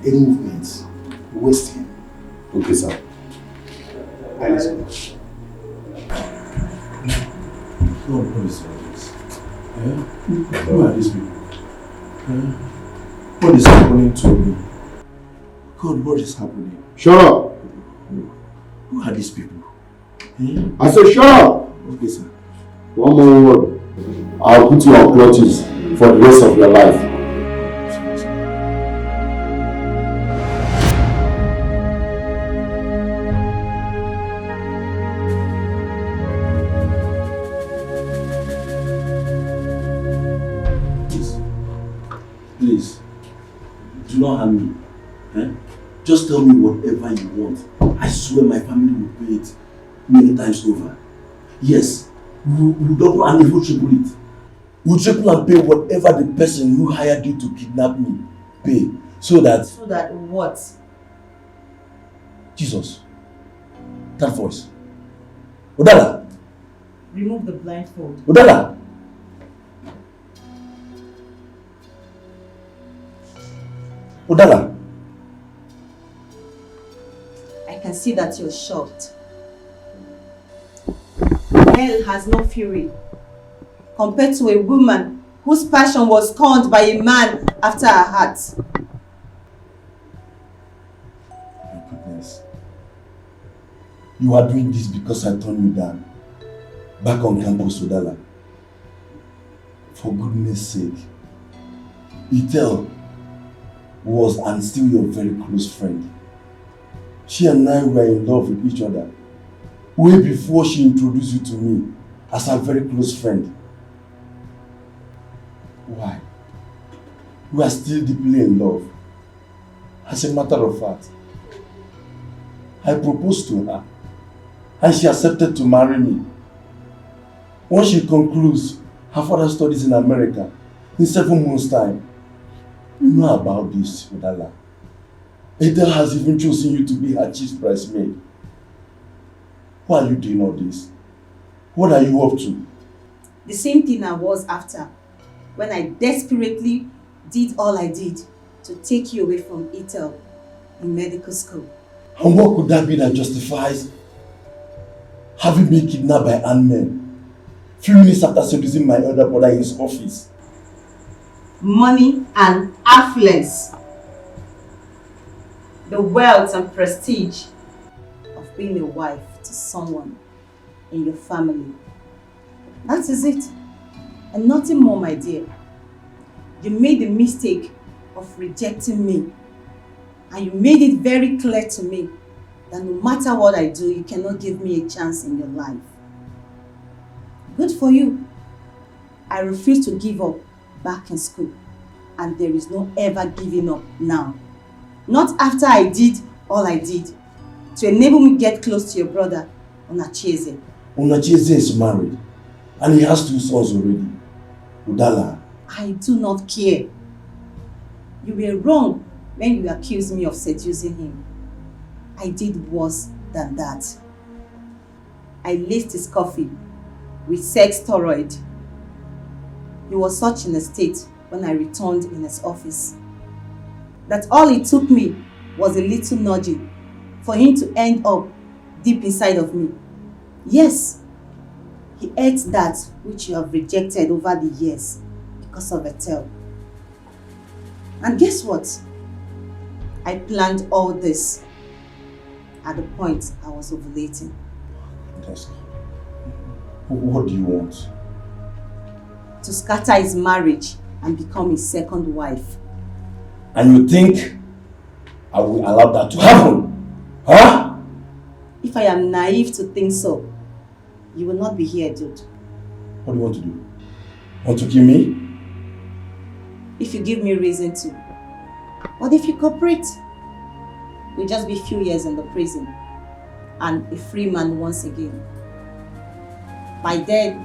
Any movements, waste him. Okay, sir. I listen. What is all this? Who are these people? What is happening to me? God, what is happening? Shut up! Who are these people? I said shut up! Okay, sir. One more word. I'll put you on crutches for the rest of your life. Please, do not harm me. Eh? Just tell me whatever you want. I swear my family will pay it many times over. Yes, we'll double and even triple it. We'll triple and pay whatever the person who hired you to kidnap me pay. So that... So that what? Jesus. That voice. Udala. Remove the blindfold. Udala. Udala. I can see that you're shocked. Hell has no fury compared to a woman whose passion was scorned by a man after her heart. My goodness. You are doing this because I turned you down. Back on campus, Udala. For goodness sake. Itel was and still your very close friend. She and I were in love with each other way before she introduced you to me as her very close friend. Why? We are still deeply in love. As a matter of fact, I proposed to her and she accepted to marry me. Once she concludes her further studies in America in 7 months' time, you know about this, Udala. Adele has even chosen you to be her chief bridesmaid. Why are you doing all this? What are you up to? The same thing I was after when I desperately did all I did to take you away from Ethel in medical school. And what could that be that justifies having been kidnapped by armed men few minutes after seducing my elder brother in his office? Money and affluence. The wealth and prestige of being a wife to someone in your family. That is it. And nothing more, my dear. You made the mistake of rejecting me. And you made it very clear to me that no matter what I do, you cannot give me a chance in your life. Good for you. I refuse to give up back in school. And there is no ever giving up now. Not after I did all I did to enable me to get close to your brother, Onacheze. Onacheze is married and he has 2 sons already. Udala. I do not care. You were wrong when you accused me of seducing him. I did worse than that. I laced his coffee with sex steroid. He was such in a state when I returned in his office that all it took me was a little nudging for him to end up deep inside of me. Yes, he ate that which you have rejected over the years because of Ethel. And guess what? I planned all this at the point I was ovulating. What do you want? To scatter his marriage and become his second wife. And you think I will allow that to happen? Huh? If I am naive to think so, you will not be here, dude. What do you want to do? Want to kill me? If you give me reason to. What if you cooperate? We'll just be a few years in the prison and a free man once again. By then,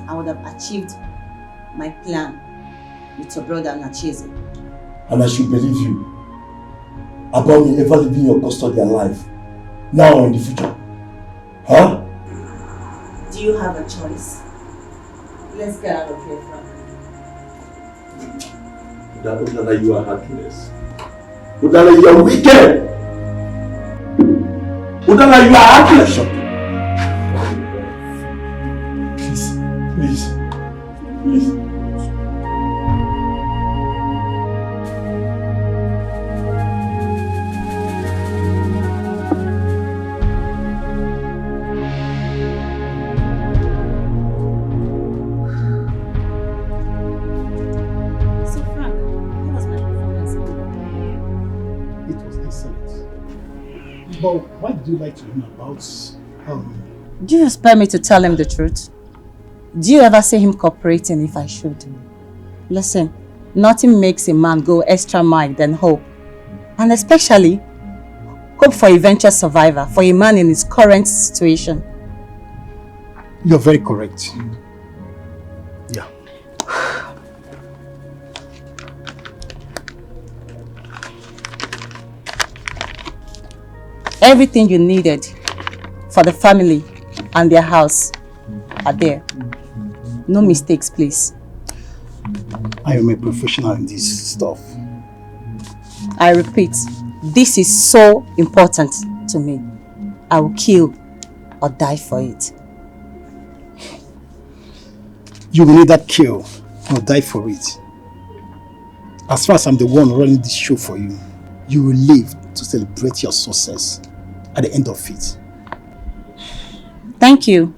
I would have achieved my plan with your brother Nacheze. And I should believe you about me ever leaving your custody alive, now or in the future. Huh? Do you have a choice? Let's get out of here, Frank. Udala, you are heartless. Udala, you are wicked. Udala, you are heartless. Please. But why did you like to him about Do you expect me to tell him the truth? Do you ever see him cooperating if I should? Listen, nothing makes a man go extra mile than hope. And especially, hope for eventual survivor for a man in his current situation. You're very correct. Yeah. Everything you needed for the family and their house are there. No mistakes, please. I am a professional in this stuff. I repeat, this is so important to me. I will kill or die for it. You will either kill or die for it. As far as I'm the one running this show for you, you will live to celebrate your success at the end of it. Thank you.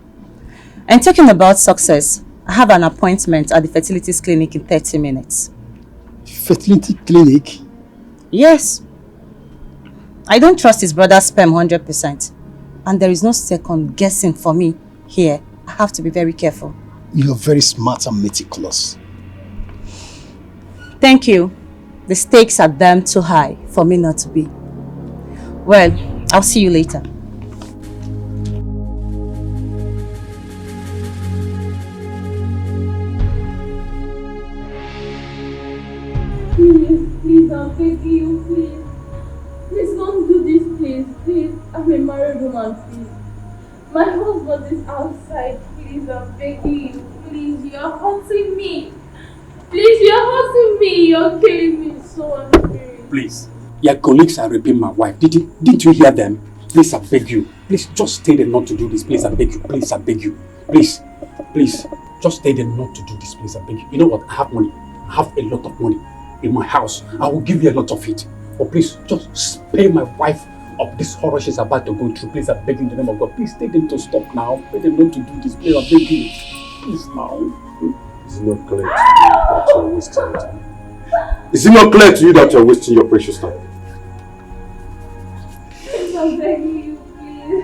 And talking about success, I have an appointment at the fertilities clinic in 30 minutes. Fertility clinic? Yes. I don't trust his brother's sperm 100%. And there is no second guessing for me here. I have to be very careful. You're very smart and meticulous. Thank you. The stakes are damn too high for me not to be. Well, I'll see you later. Please, I'm begging you, please. Please don't do this, please. Please, I'm a married woman, please. My husband is outside, please, I'm begging you. Please, you're hurting me. Please, you're hurting me. You're killing me so unfair. Please, your colleagues are raping my wife. Didn't you hear them? Please, I beg you. Please, just stay there not to do this. Please, I beg you. Please, I beg you. Please, just stay there not to do this. Please, I beg you. You know what? I have money. I have a lot of money in my house. I will give you a lot of it. But please, just spare my wife of this horror she's about to go through. Please, I beg you in the name of God. Please, tell them to stop now. Tell them not to do this. Please, I beg you. Please, now. Is it not clear to you that you're wasting your time? Is it not clear to you that you're wasting your precious time? Please, I'm begging you, please.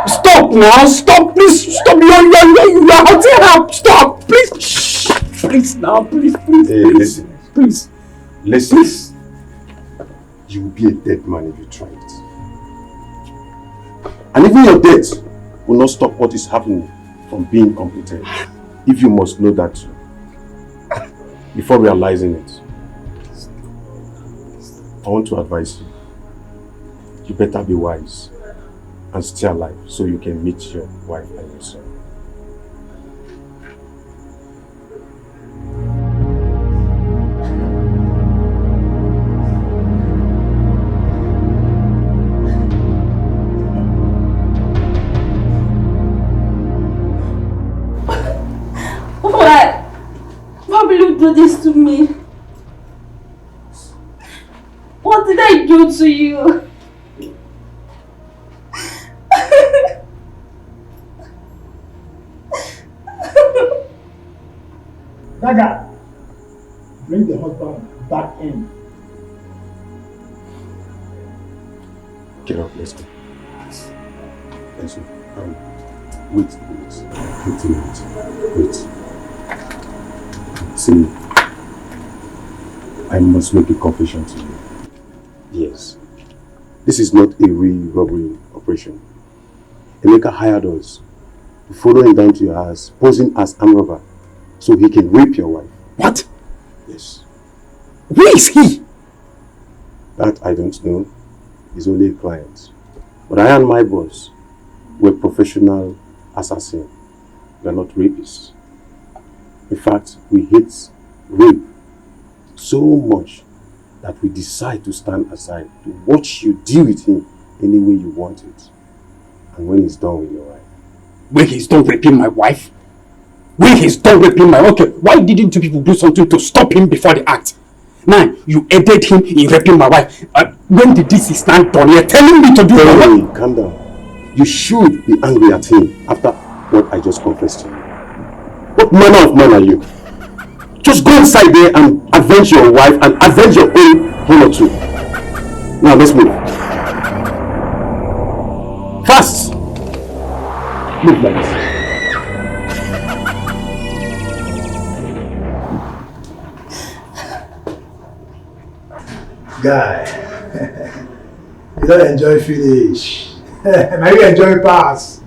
Stop now! Stop! Please stop! You're hurting her! Stop! Please! Shh! Please now! Please! Hey, listen. Please! Listen. Please! You will be a dead man if you try it. And even your death will not stop what is happening from being completed. If you must know that before realizing it. I want to advise you. You better be wise and stay alive so you can meet your wife and your son. Why will you do this to me? What did I do to you? Dagger, bring the husband back in. Get up, let's go. Let's go. Wait a minute. Wait. See, I must make a confession to you. Yes. This is not a real robbery operation. Emeka hired us to follow him down to your house, posing as armed robber, so he can rape your wife. What? Yes. Where is he? That I don't know. He's only a client. But I and my boss were professional assassins. We are not rapists. In fact, we hate rape so much that we decide to stand aside to watch you deal with him any way you want it. And when he's done with your wife. When he's done raping my wife? When he's done raping my wife? Okay, why didn't you people do something to stop him before the act? Now, you aided him in raping my wife. When did this is not done? You're telling me to do it. Calm down. You should be angry at him after what I just confessed to you. What manner of man are you? Just go inside there and avenge your wife and avenge your own honor too. Now let's move. Fast! Move like this. Guy, you don't enjoy finish. Now you enjoy pass.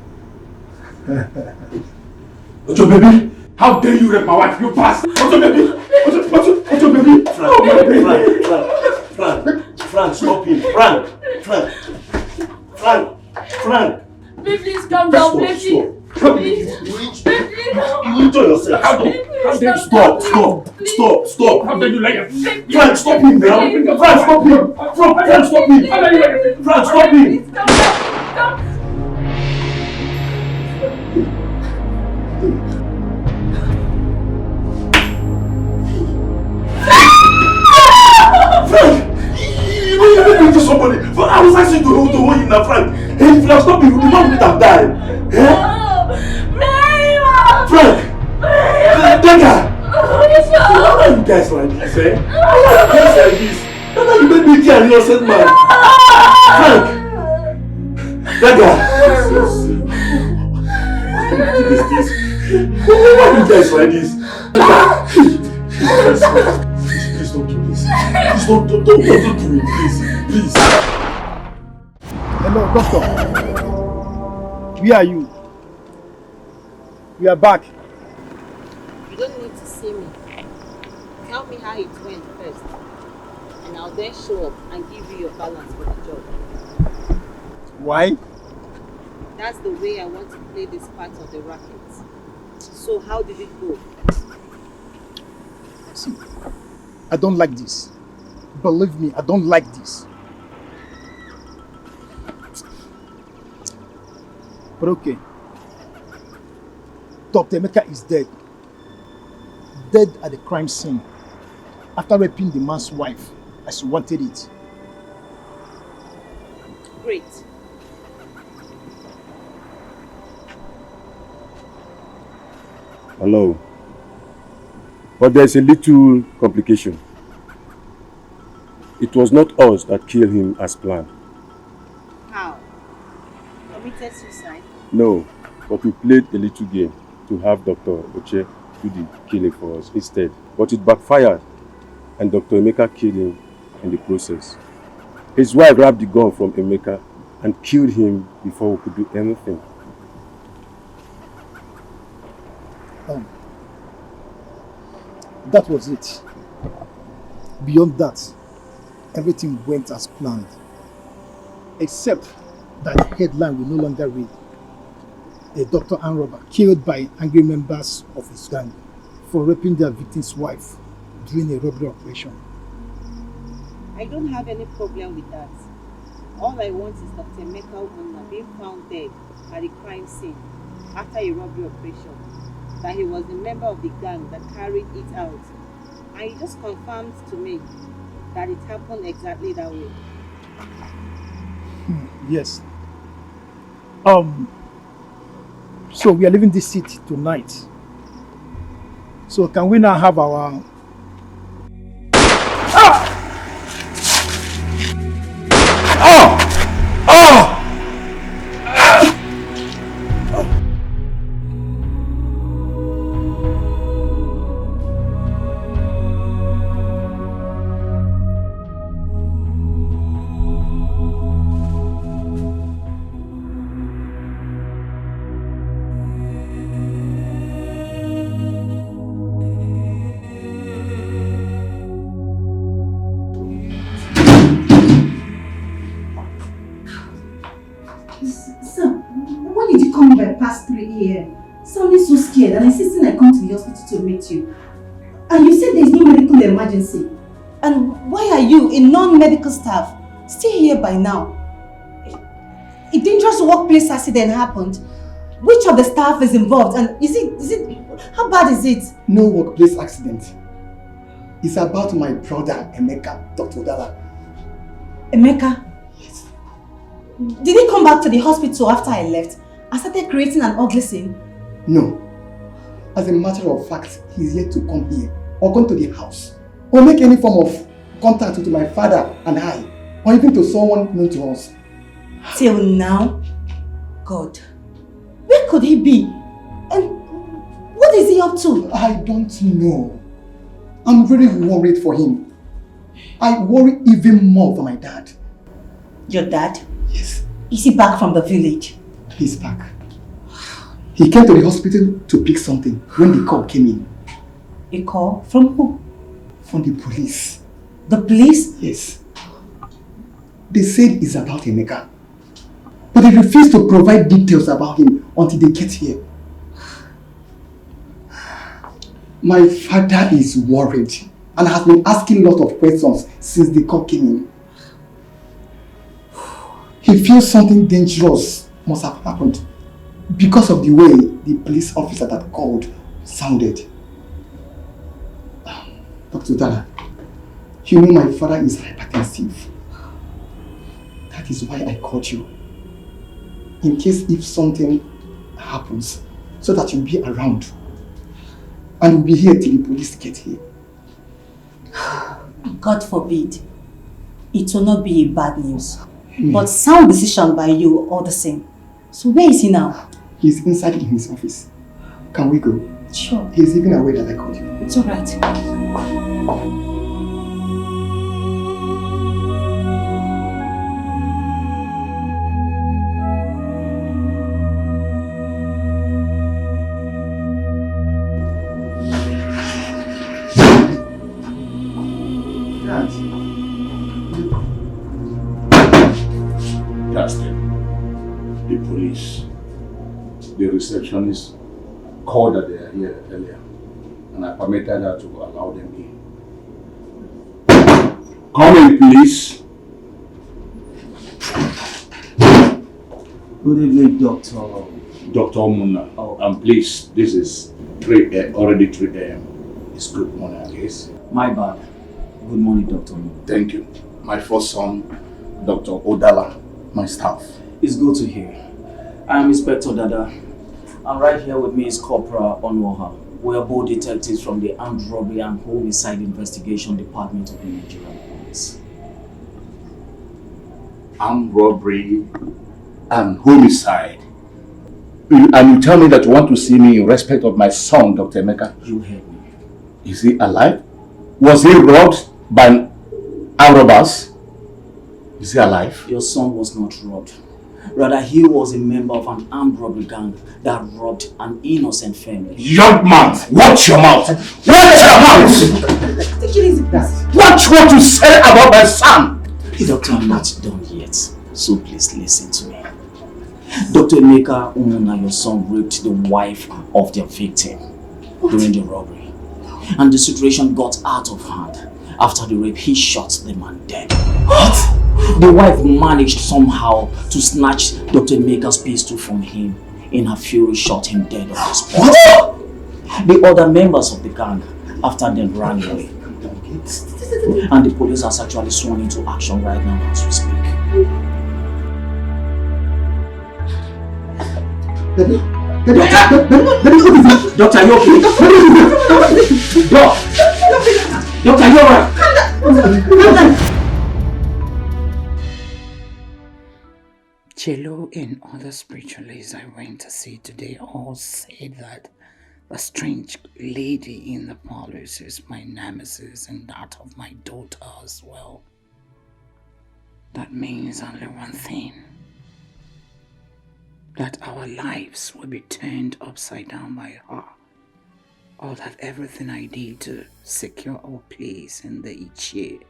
Ojo baby, how dare you rape my wife? You pass. Ojo baby, Ojo baby. Frank, stop him. Frank. Please calm down, please. You enjoy yourself. How dare you? Stop. How dare you lie? Frank, stop him now. Frank, stop him. Frank, stop him. Frank, you know you never to somebody. But I was asking to now, Frank. Hey, if you have stopped me, the man would have died. Eh? Frank! Dikeh! Why are you guys like this, eh? Why are you guys like this? How you made me kill an innocent man? Frank! Dikeh! What is this? Why are you guys like this? Please don't do this. Please don't do it, please. Please. Hello, doctor. Where are you? We are back. You don't need to see me. Tell me how it went first. And I'll then show up and give you your balance for the job. Why? That's the way I want to play this part of the racket. So how did it go? See, I don't like this. Believe me, I don't like this. But okay. Dr. Emeka is dead. Dead at the crime scene after raping the man's wife as he wanted it. Great. Hello. But there's a little complication. It was not us that killed him as planned. How? Committed suicide? No, but we played a little game to have Dr. Oche do the killing for us instead. But it backfired and Dr. Emeka killed him in the process. His wife grabbed the gun from Emeka and killed him before we could do anything. That was it. Beyond that, everything went as planned. Except that the headline will no longer read, "A doctor and robber killed by angry members of his gang for raping their victim's wife during a robbery operation." I don't have any problem with that. All I want is Dr. Emeka Ubunna being found dead at the crime scene after a robbery operation. That he was a member of the gang that carried it out. And he just confirmed to me that it happened exactly that way. Yes. So we are leaving this city tonight. So can we now have our... Past 3 a.m. Sounding so scared and insisting I come to the hospital to meet you. And you said there is no medical emergency. And why are you, a non-medical staff, still here by now? A dangerous workplace accident happened. Which of the staff is involved? And is it, how bad is it? No workplace accident. It's about my brother, Emeka, Dr. Udala. Emeka? Yes. Did he come back to the hospital after I left? I started creating an ugly scene? No. As a matter of fact, he's yet to come here, or come to the house, or make any form of contact with my father and I, or even to someone known to us. Till now? God. Where could he be? And what is he up to? I don't know. I'm really worried for him. I worry even more for my dad. Your dad? Yes. Is he back from the village? He's back. He came to the hospital to pick something when the call came in. A call? From who? From the police. The police? Yes. They said it's about Emeka. But they refused to provide details about him until they get here. My father is worried and has been asking a lot of questions since the call came in. He feels something dangerous must have happened because of the way the police officer that called sounded. Dr. Udala, you know my father is hypertensive. That is why I called you. in case if something happens, so that you'll be around. And we'll be here till the police get here. God forbid. It will not be a bad news. But sound decision by you all the same. So where is he now? He's inside in his office. Can we go? Sure. He's even aware that I called you. It's alright. The police, the receptionist called that they are here earlier, and I permitted her to allow them in. Come in, please. Good evening, Doctor. Dr. Muna. Oh. And please, this is already 3 a.m. It's good morning, I guess. My bad. Good morning, Dr. Muna. Thank you. My first son, Dr. Odala, my staff. It's good to hear. I am Inspector Dada. And right here with me is Corporal Onwoha. We are both detectives from the Armed Robbery and Homicide Investigation Department of the Nigerian Police. Armed robbery and homicide. And you tell me that you want to see me in respect of my son, Dr. Emeka? You heard me. Is he alive? Was he robbed by armed robbers? Is he alive? Your son was not robbed. Rather, he was a member of an armed robbery gang that robbed an innocent family. Young man, watch your mouth! Watch your mouth! Watch what you say about my son! Doctor, I'm not done yet, so please listen to me. Dr. Emeka Umuna, your son, raped the wife of their victim during the robbery. And the situation got out of hand. After the rape, he shot the man dead. What? The wife managed somehow to snatch Dr. Emeka's pistol from him. In her fury, shot him dead on the spot. What? The other members of the gang, after them, ran away. And the police has actually sworn into action right now as we speak. Doctor, are you okay? Doctor, are you alright? Chelo and other spiritualists I went to see today all said that the strange lady in the parlors is my nemesis and that of my daughter as well. That means only one thing. That our lives will be turned upside down by her. Or that everything I did to secure our place in the Ichie,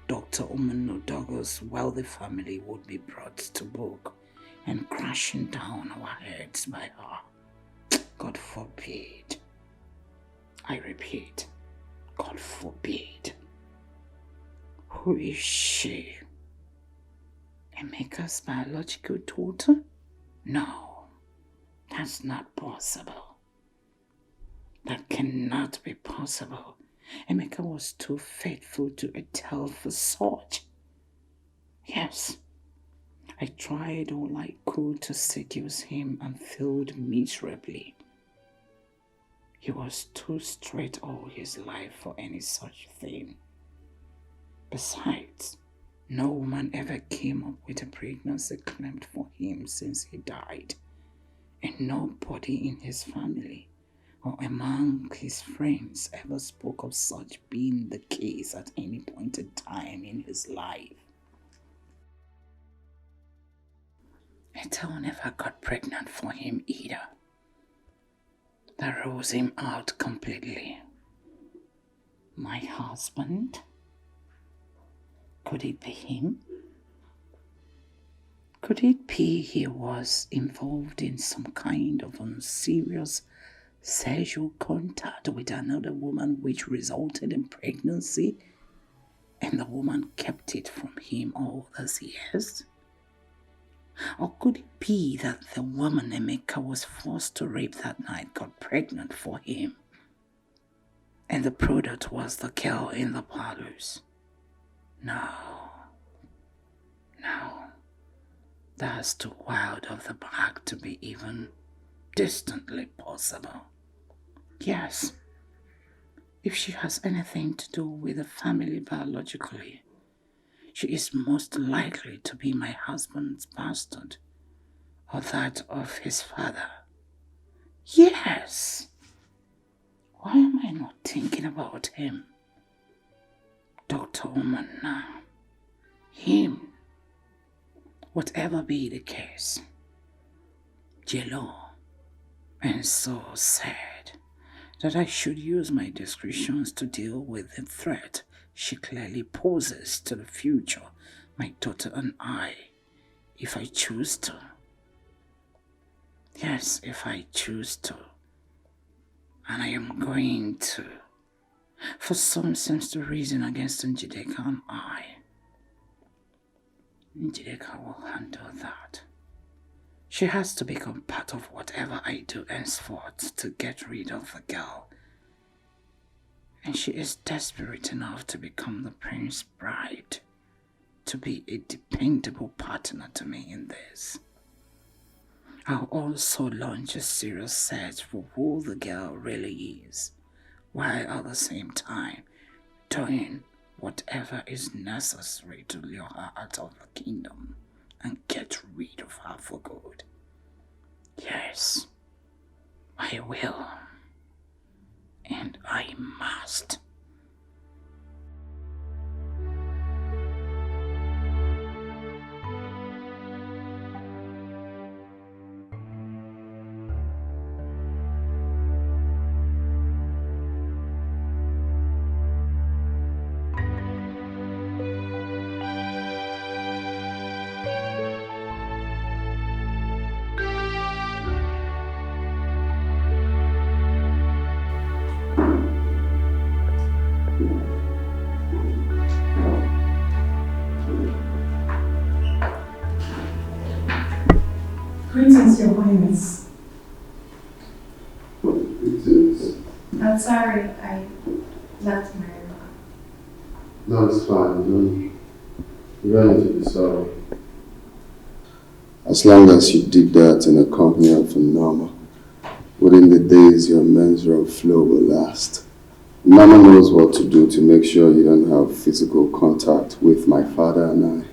Dr. Umano Dogo's wealthy family would be brought to book and crashing down our heads by her. God forbid. I repeat, God forbid. Who is she? Emeka's biological daughter? No, that's not possible. That cannot be possible. Emeka was too faithful to Etel for such. Yes, I tried all I could to seduce him and failed miserably. He was too straight all his life for any such thing. Besides, no woman ever came up with a pregnancy claimed for him since he died, and nobody in his family or among his friends ever spoke of such being the case at any point in time in his life. Etel never got pregnant for him either. That rules him out completely. My husband? Could it be him? Could it be he was involved in some kind of unserious sexual contact with another woman which resulted in pregnancy and the woman kept it from him all those years? Or could it be that the woman Emeka was forced to rape that night got pregnant for him and the product was the girl in the parlors? No. That's too wild of the mark to be even distantly possible. Yes, if she has anything to do with the family biologically, she is most likely to be my husband's bastard or that of his father. Yes. Why am I not thinking about him? Dr. Oman now. Him. Whatever be the case. Jello. And so sad that I should use my discretions to deal with the threat she clearly poses to the future, my daughter and I, if I choose to. Yes, if I choose to. And I am going to. For some seems to reason against Njideka and I. Njideka will handle that. She has to become part of whatever I do henceforth to get rid of the girl. And she is desperate enough to become the prince's bride, to be a dependable partner to me in this. I'll also launch a serious search for who the girl really is, while at the same time doing whatever is necessary to lure her out of the kingdom and get rid of her for good. Yes, I will. And I must. Greetings, Your Highness. Greetings. I'm sorry, I left my room. No, it's fine. You don't need to be sorry. As long as you did that in the company of a Norma, within the days your menstrual flow will last. Mama knows what to do to make sure you don't have physical contact with my father and I.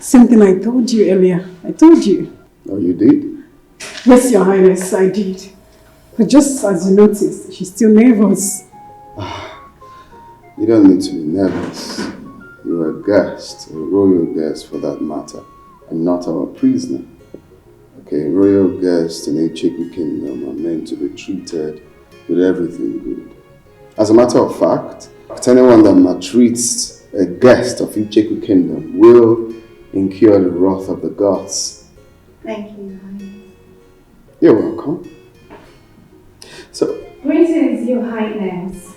Same thing I told you earlier. I told you. Oh, you did? Yes, Your Highness, I did. But just as you noticed, she's still nervous. You don't need to be nervous. You're a guest, a royal guest for that matter, and not our prisoner. Okay, royal guests in a Icheku kingdom are meant to be treated with everything good. As a matter of fact, anyone that maltreats a guest of Icheku kingdom will incur the wrath of the gods. Thank you, Your Highness. You're welcome. So, Greetings, Your Highness.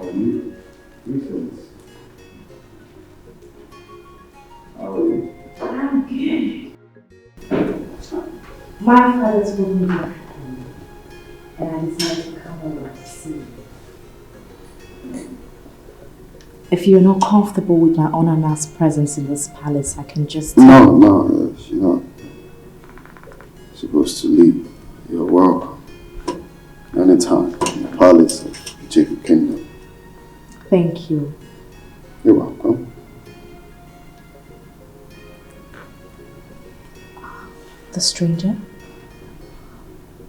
how are you? Greetings. How are you? I'm good. My father told me to come, and I decided to come over to see you. If you're not comfortable with my unannounced presence in this palace, I can just... No, she's not supposed to leave. You're welcome. Anytime in the palace of the Icheku kingdom. Thank you. You're welcome. The stranger?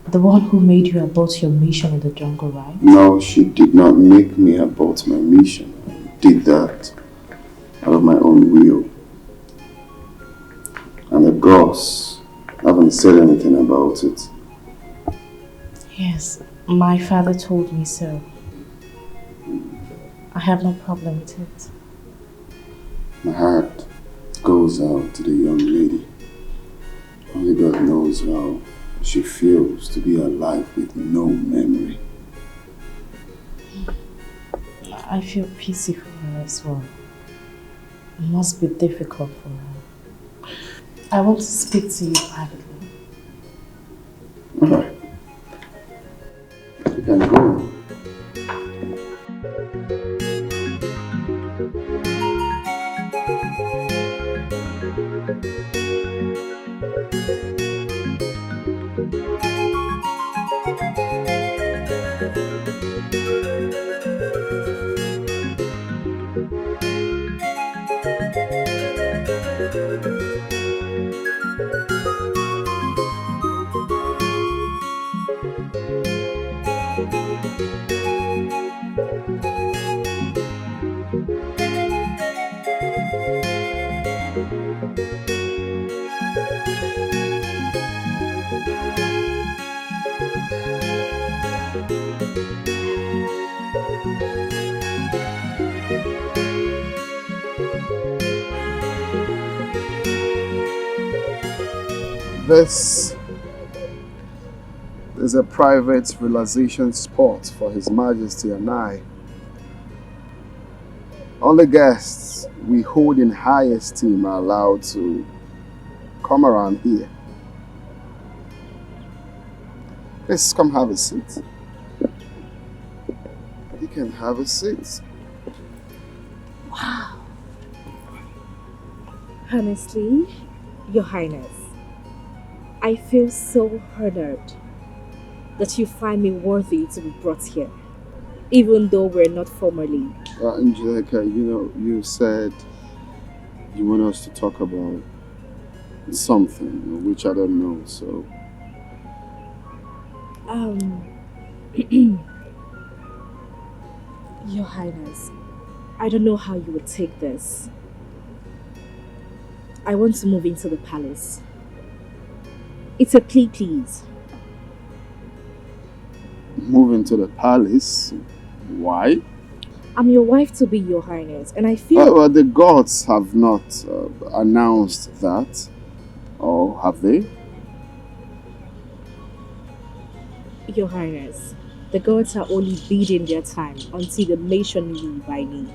The one who made you abort your mission in the jungle, right? No, she did not make me abort my mission. I did that out of my own will. And the gods haven't said anything about it. Yes, my father told me so. I have no problem with it. My heart goes out to the young lady. Only God knows how she feels to be alive with no memory. I feel pity for her as well. It must be difficult for her. I want to speak to you privately. Alright. You can go. This is a private relaxation spot for His Majesty and I. Only guests we hold in high esteem are allowed to come around here. Please come have a seat. You can have a seat. Wow. Honestly, Your Highness, I feel so honored that you find me worthy to be brought here, even though we're not formally. Angelica, you said you want us to talk about something, which I don't know, so... Your Highness, I don't know how you would take this. I want to move into the palace. It's a plea, please. Move into the palace? Why? I'm your wife to be, Your Highness, and I feel... Well, the gods have not announced that. Or have they? Your Highness, the gods are only biding their time until the nation rule by me.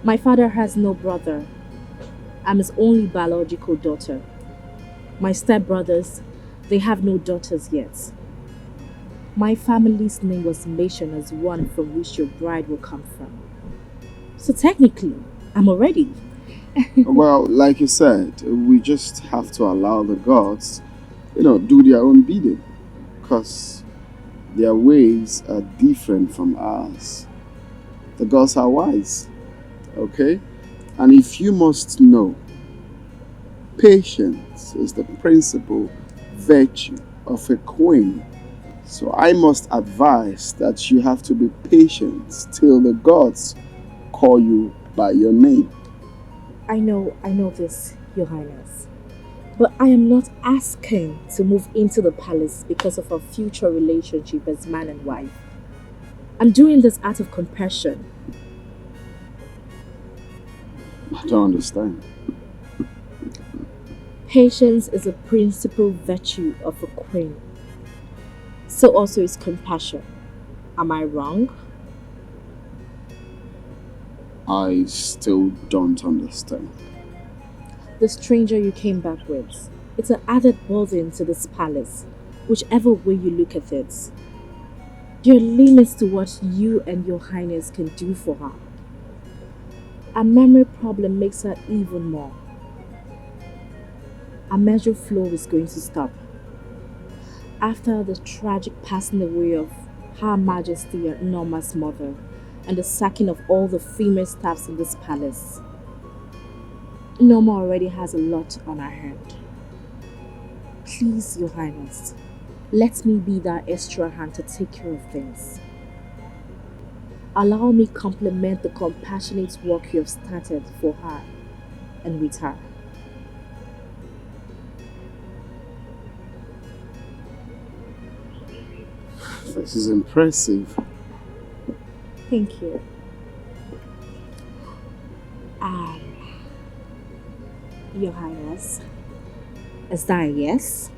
My father has no brother. I'm his only biological daughter. My stepbrothers, they have no daughters yet. My family's name was mentioned as one from which your bride will come from. So technically, I'm already. Well, like you said, we just have to allow the gods, do their own bidding. Because their ways are different from ours. The gods are wise. Okay? And if you must know, patience is the principal virtue of a queen. So I must advise that you have to be patient till the gods call you by your name. I know this, Your Highness. But I am not asking to move into the palace because of our future relationship as man and wife. I'm doing this out of compassion. I don't understand. Patience is a principal virtue of a queen. So also is compassion. Am I wrong? I still don't understand. The stranger you came back with, it's an added burden to this palace, whichever way you look at it. There are limits to what you and Your Highness can do for her. A memory problem makes her even more. A measure flow is going to stop. After the tragic passing away of Her Majesty and Norma's mother and the sacking of all the female staffs in this palace, Norma already has a lot on her hand. Please, Your Highness, let me be that extra hand to take care of things. Allow me complement the compassionate work you have started for her and with her. This is impressive. Thank you. Your Highness, is that a yes?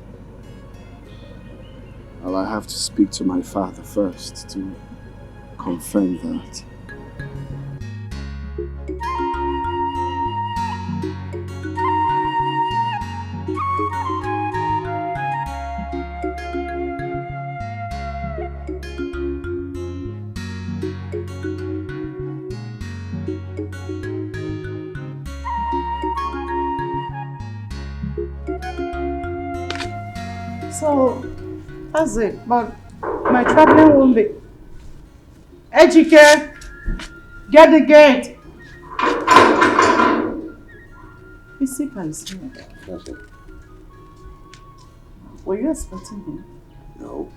Well, I have to speak to my father first to confirm that. So, that's it. But my traveling won't be. Ejike, get the gate. Physical is here. That's it. Were you expecting him? No.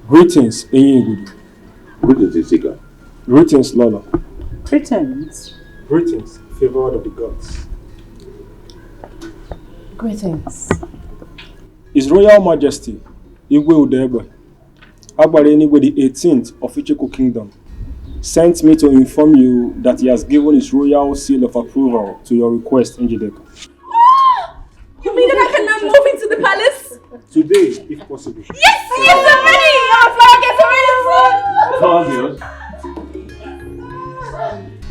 Greetings, Ini Edo. Greetings, Isika. Greetings, Lola. Greetings. Greetings, favored of the gods. Greetings. His Royal Majesty, Igwe Udegbe, Agbareni with the 18th of Ichiko Kingdom, sent me to inform you that he has given his royal seal of approval to your request, Njideka. You mean that I can now move into the palace? Today, if possible. Yes, I'm ready! Our flower gets ready soon!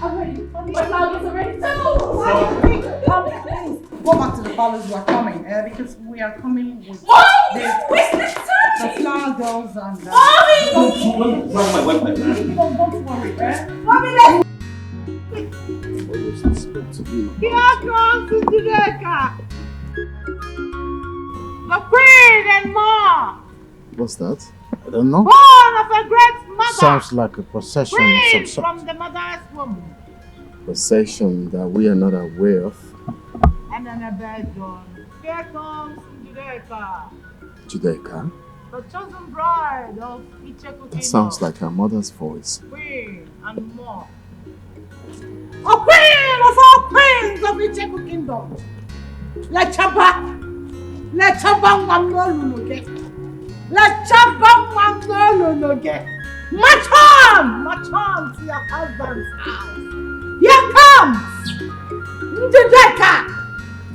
I'm ready. My flower gets ready too! Go back to the palace, we are coming, because we are coming with the flower girls and... Don't worry, Mommy, let's... Here comes Njideka! The queen and more! What's that? I don't know. Born of a great mother! Sounds like a procession of Queen some sort. from the mother's womb. Procession that we are not aware of. And then a bed done. Here comes Njideka, Judeka? the chosen bride of Icheku That sounds like her mother's voice. Queen and more. A queen of all queens of Icheku Kingdom. Lechaba Wamnologe. Lechaba Wamnologe. March on to your husband's house. Here comes Njideka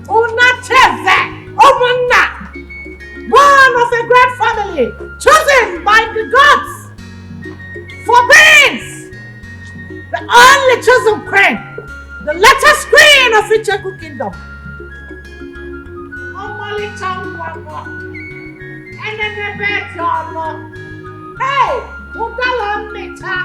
Unacheze Omuna, born of a great family, chosen by the gods for queens, the only chosen queen, the latest queen of Icheku Kingdom. Omali Changwako, and then the bed yolo. Hey, Udala Mita.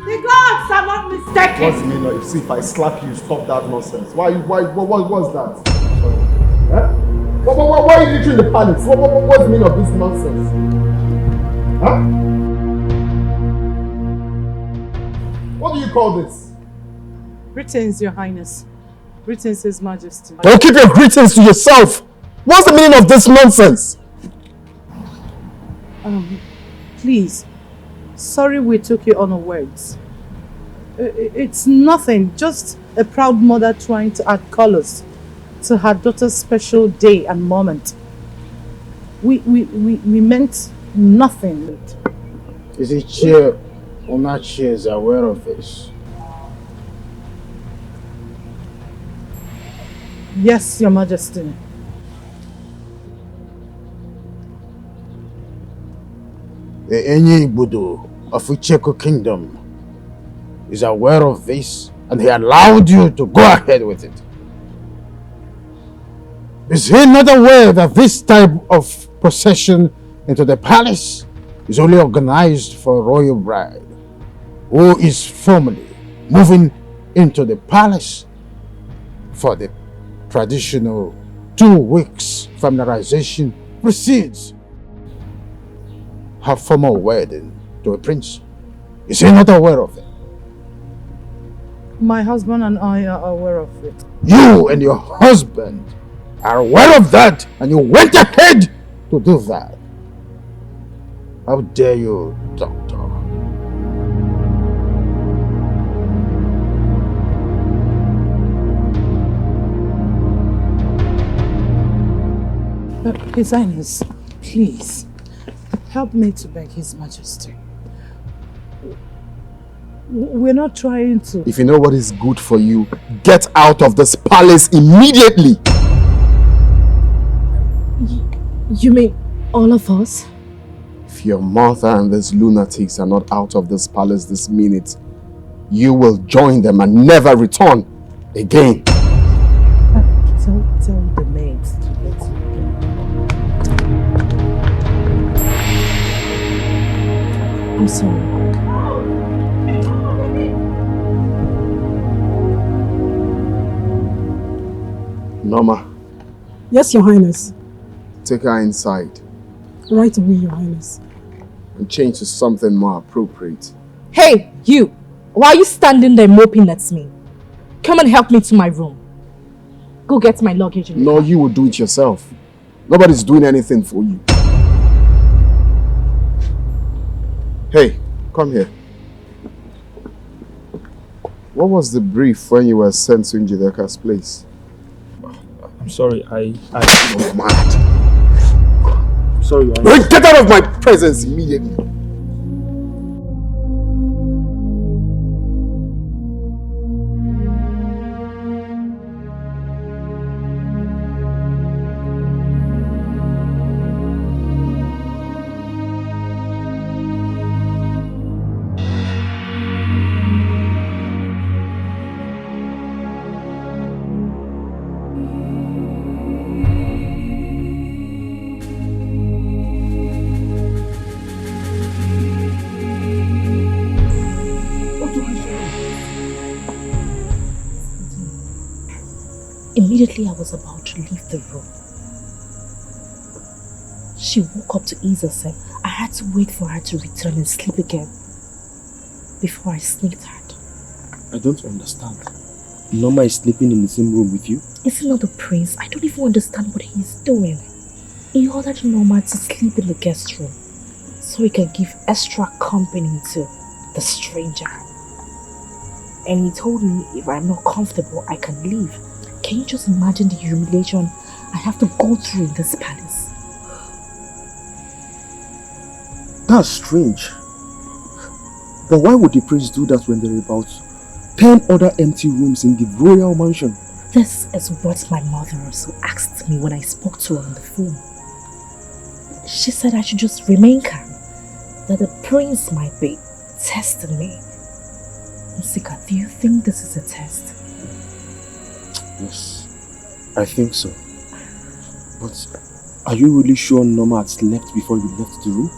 The gods are not mistaken. What's the meaning of see if I slap you, stop that nonsense? What's that? Sorry. Huh? Why are you entering the palace? What's the meaning of this nonsense? Huh? What do you call this? Greetings, Your Highness. Greetings, His Majesty. Don't keep your greetings to yourself. What's the meaning of this nonsense? Please. Sorry we took you unawares. It's nothing, just a proud mother trying to add colors to her daughter's special day and moment. We meant nothing. Is it Chair Onachi is aware of this? Yes, Your Majesty. The Ini Edo of Icheku Kingdom is aware of this and he allowed you to go ahead with it. Is he not aware that this type of procession into the palace is only organized for a royal bride who is formally moving into the palace for the traditional 2 weeks familiarization precedes her formal wedding to a prince? Is he not aware of it? My husband and I are aware of it. You and your husband are aware of that and you went ahead to do that. How dare you, Doctor? His Highness, please, help me to beg His Majesty. We're not trying to... If you know what is good for you, get out of this palace immediately! You mean all of us? If your mother and these lunatics are not out of this palace this minute, you will join them and never return again. Tell the maids to let you go. I'm sorry. Norma, Yes, Your Highness. take her inside Right away, Your Highness. and change to something more appropriate. Hey, you! Why are you standing there moping at me? Come and help me to my room. Go get my luggage. No, you will do it yourself. Nobody's doing anything for you. Hey, come here. What was the brief when you were sent to Njideka's place? I'm sorry, I was mad. Sorry, Your Highness. Get out of my presence immediately. Immediately I was about to leave the room, she woke up to ease herself. I had to wait for her to return and sleep again before I sneaked out. I don't understand. Norma is sleeping in the same room with you? Is he not the prince? I don't even understand what he's doing. He ordered Norma to sleep in the guest room so he can give extra company to the stranger. And he told me if I'm not comfortable, I can leave. Can you just imagine the humiliation I have to go through in this palace? That's strange. But why would the prince do that when there are about 10 other empty rooms in the royal mansion? This is what my mother also asked me when I spoke to her on the phone. She said I should just remain calm, that the prince might be testing me. Nsika, do you think this is a test? Yes, I think so. But are you really sure Norma had slept before you left the room?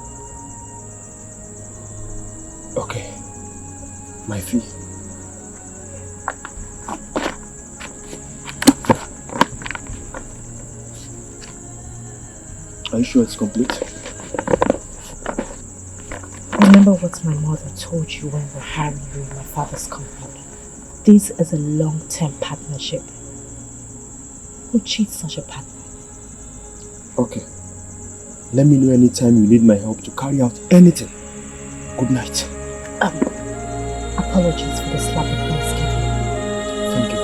Okay, my fee. Are you sure it's complete? Remember what my mother told you when we were hiring you in my father's company. This is a long-term partnership. Who cheats such a partner? Okay. Let me know anytime you need my help to carry out anything. Good night. Apologies for the slap the prince gave you. Thank you.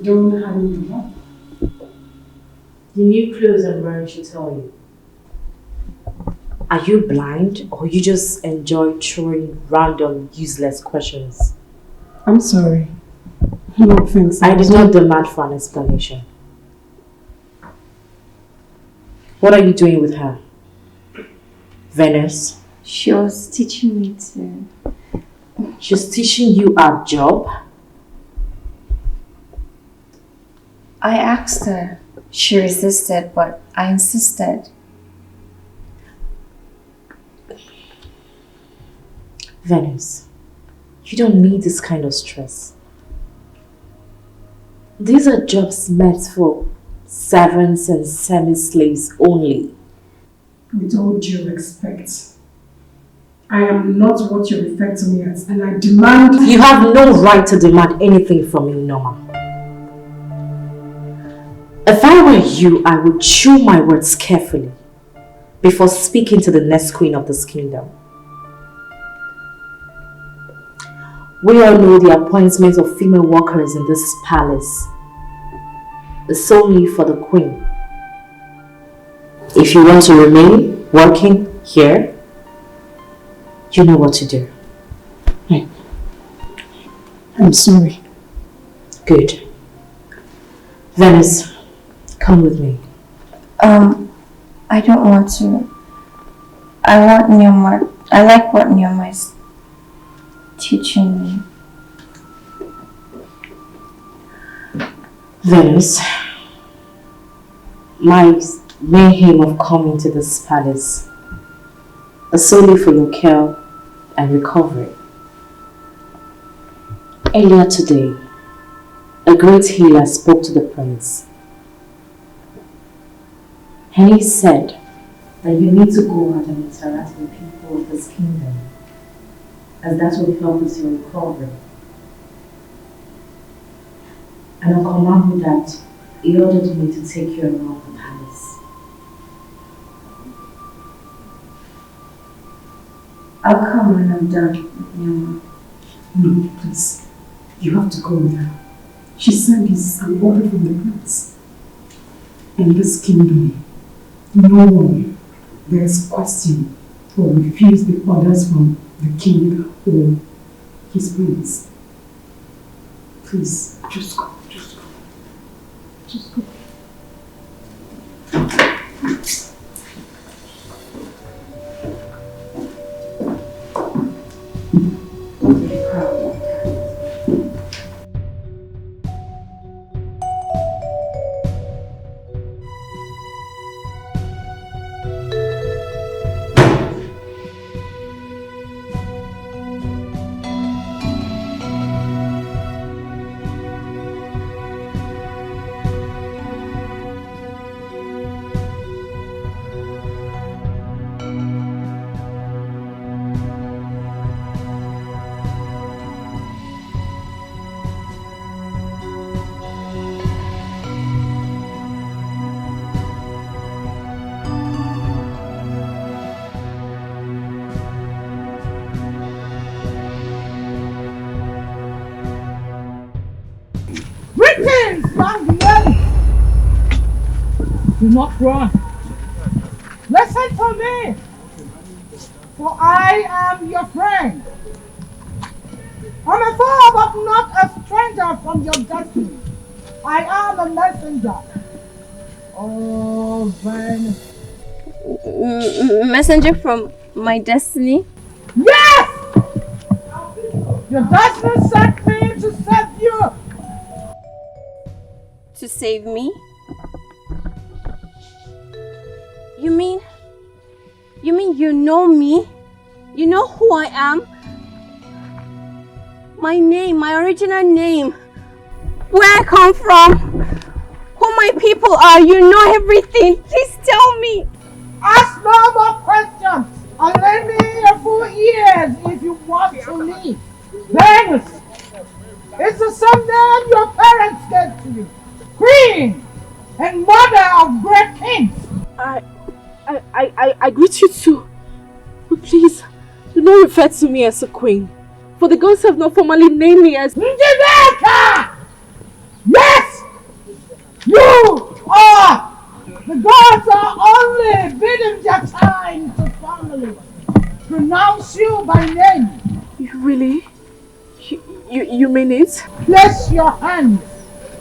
Don't hang you up. The new clothes I'm wearing should tell you. Are you blind or you just enjoy throwing random, useless questions? I'm sorry. No offense. I did not demand for an explanation. What are you doing with her? Venice? She was teaching me to... She's teaching you our job? I asked her. She resisted, but I insisted. Venice, you don't need this kind of stress. These are jobs meant for servants and semi-slaves only. With all due respect, I am not what you refer to me as, and I demand... You have no right to demand anything from me, Norma. If I were you, I would chew my words carefully before speaking to the next queen of this kingdom. We all know the appointment of female workers in this palace is solely for the queen. If you want to remain working here, you know what to do. I'm sorry. Good. Venice, come with me. I don't want to. I want Nyoma. I like what Nyoma is teaching me. Venice, my main aim of coming to this palace is solely for your care and recovery. Earlier today, a great healer spoke to the prince, and he said that you need to go out and interact with people of this kingdom, as that will help with your recovery. And on command of that, he ordered me to take you around the palace. I'll come when I'm done with Nyama. No, please. You have to go with her. She said it's an order from the prince. In this kingdom, no one dares question or refuse the orders from the king or his prince. Please, just go, just go. Just go. Do not run. Listen to me, for I am your friend. I'm a foe, but not a stranger from your destiny. I am a messenger. Oh, then. Messenger from my destiny? Yes! Your destiny sent me to save you. To save me? You mean you know me? You know who I am? My name, my original name. Where I come from? Who my people are? You know everything. Please tell me. Ask no more questions. And lend me a full ears if you want to leave. Venus! It's the same name your parents gave to you. Queen and mother of great kings. I greet you too. But please, do not refer to me as a queen. For the gods have not formally named me as Dikeh! Yes! You are! The gods are only bidding their time to formally pronounce you by name. Really? You mean it? Place your hands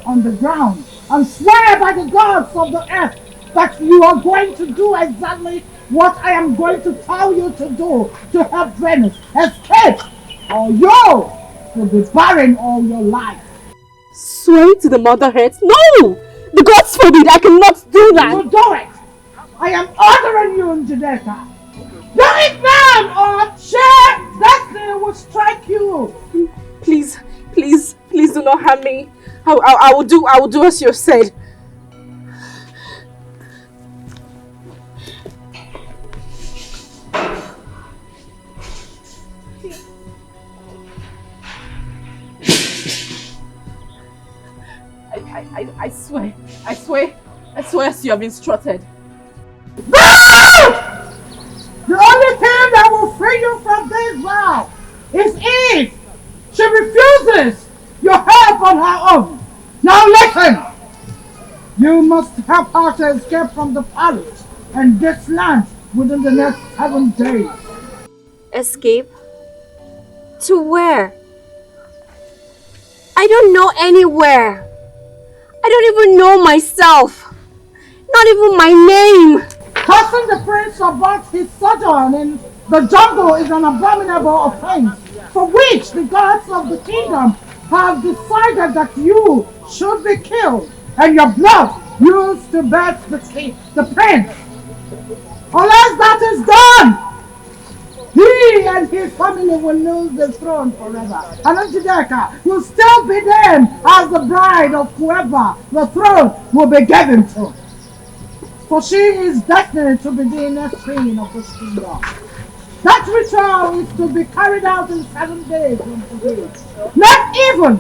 on the ground and swear by the gods of the earth that you are going to do exactly what I am going to tell you to do to help Venus escape, or you will be barren all your life. Swear to the mother earth? No! The gods forbid, I cannot do that! You will do it! I am ordering you, Dikeh. Do it now, or sheer destiny will strike you! Please do not harm me. I will do as you said. I swear as you have instructed. No! The only thing that will free you from this vow is if she refuses your help on her own. Now listen! You must help her to escape from the palace and this land within the next 7 days. Escape? To where? I don't know anywhere. I don't even know myself. Not even my name. Causing the prince about his sojourn in the jungle is an abominable offense, for which the gods of the kingdom have decided that you should be killed, and your blood used to birth the prince. Unless that is done, he and his family will lose the throne forever. And Njideka will still be named as the bride of whoever the throne will be given to. For she is destined to be the next queen of this kingdom. That ritual is to be carried out in 7 days from today. Not even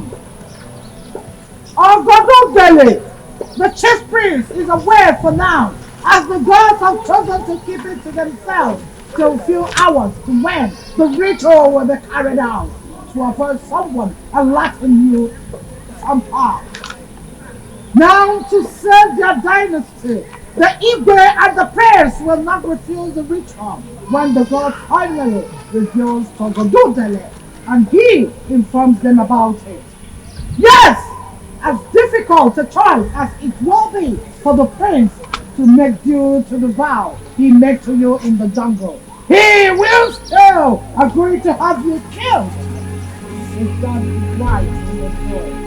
Ogodobele, the chief priest, is aware for now, as the gods have chosen to keep it to themselves till a few hours to when the ritual will be carried out, to avoid someone alerting you somehow. Now, to save their dynasty, the Igwe and the priests will not refuse the ritual when the god finally reveals Togodudele and he informs them about it. Yes, as difficult a choice as it will be for the prince to make due to the vow he made to you in the jungle, he will still agree to have you killed if that is right in your soul.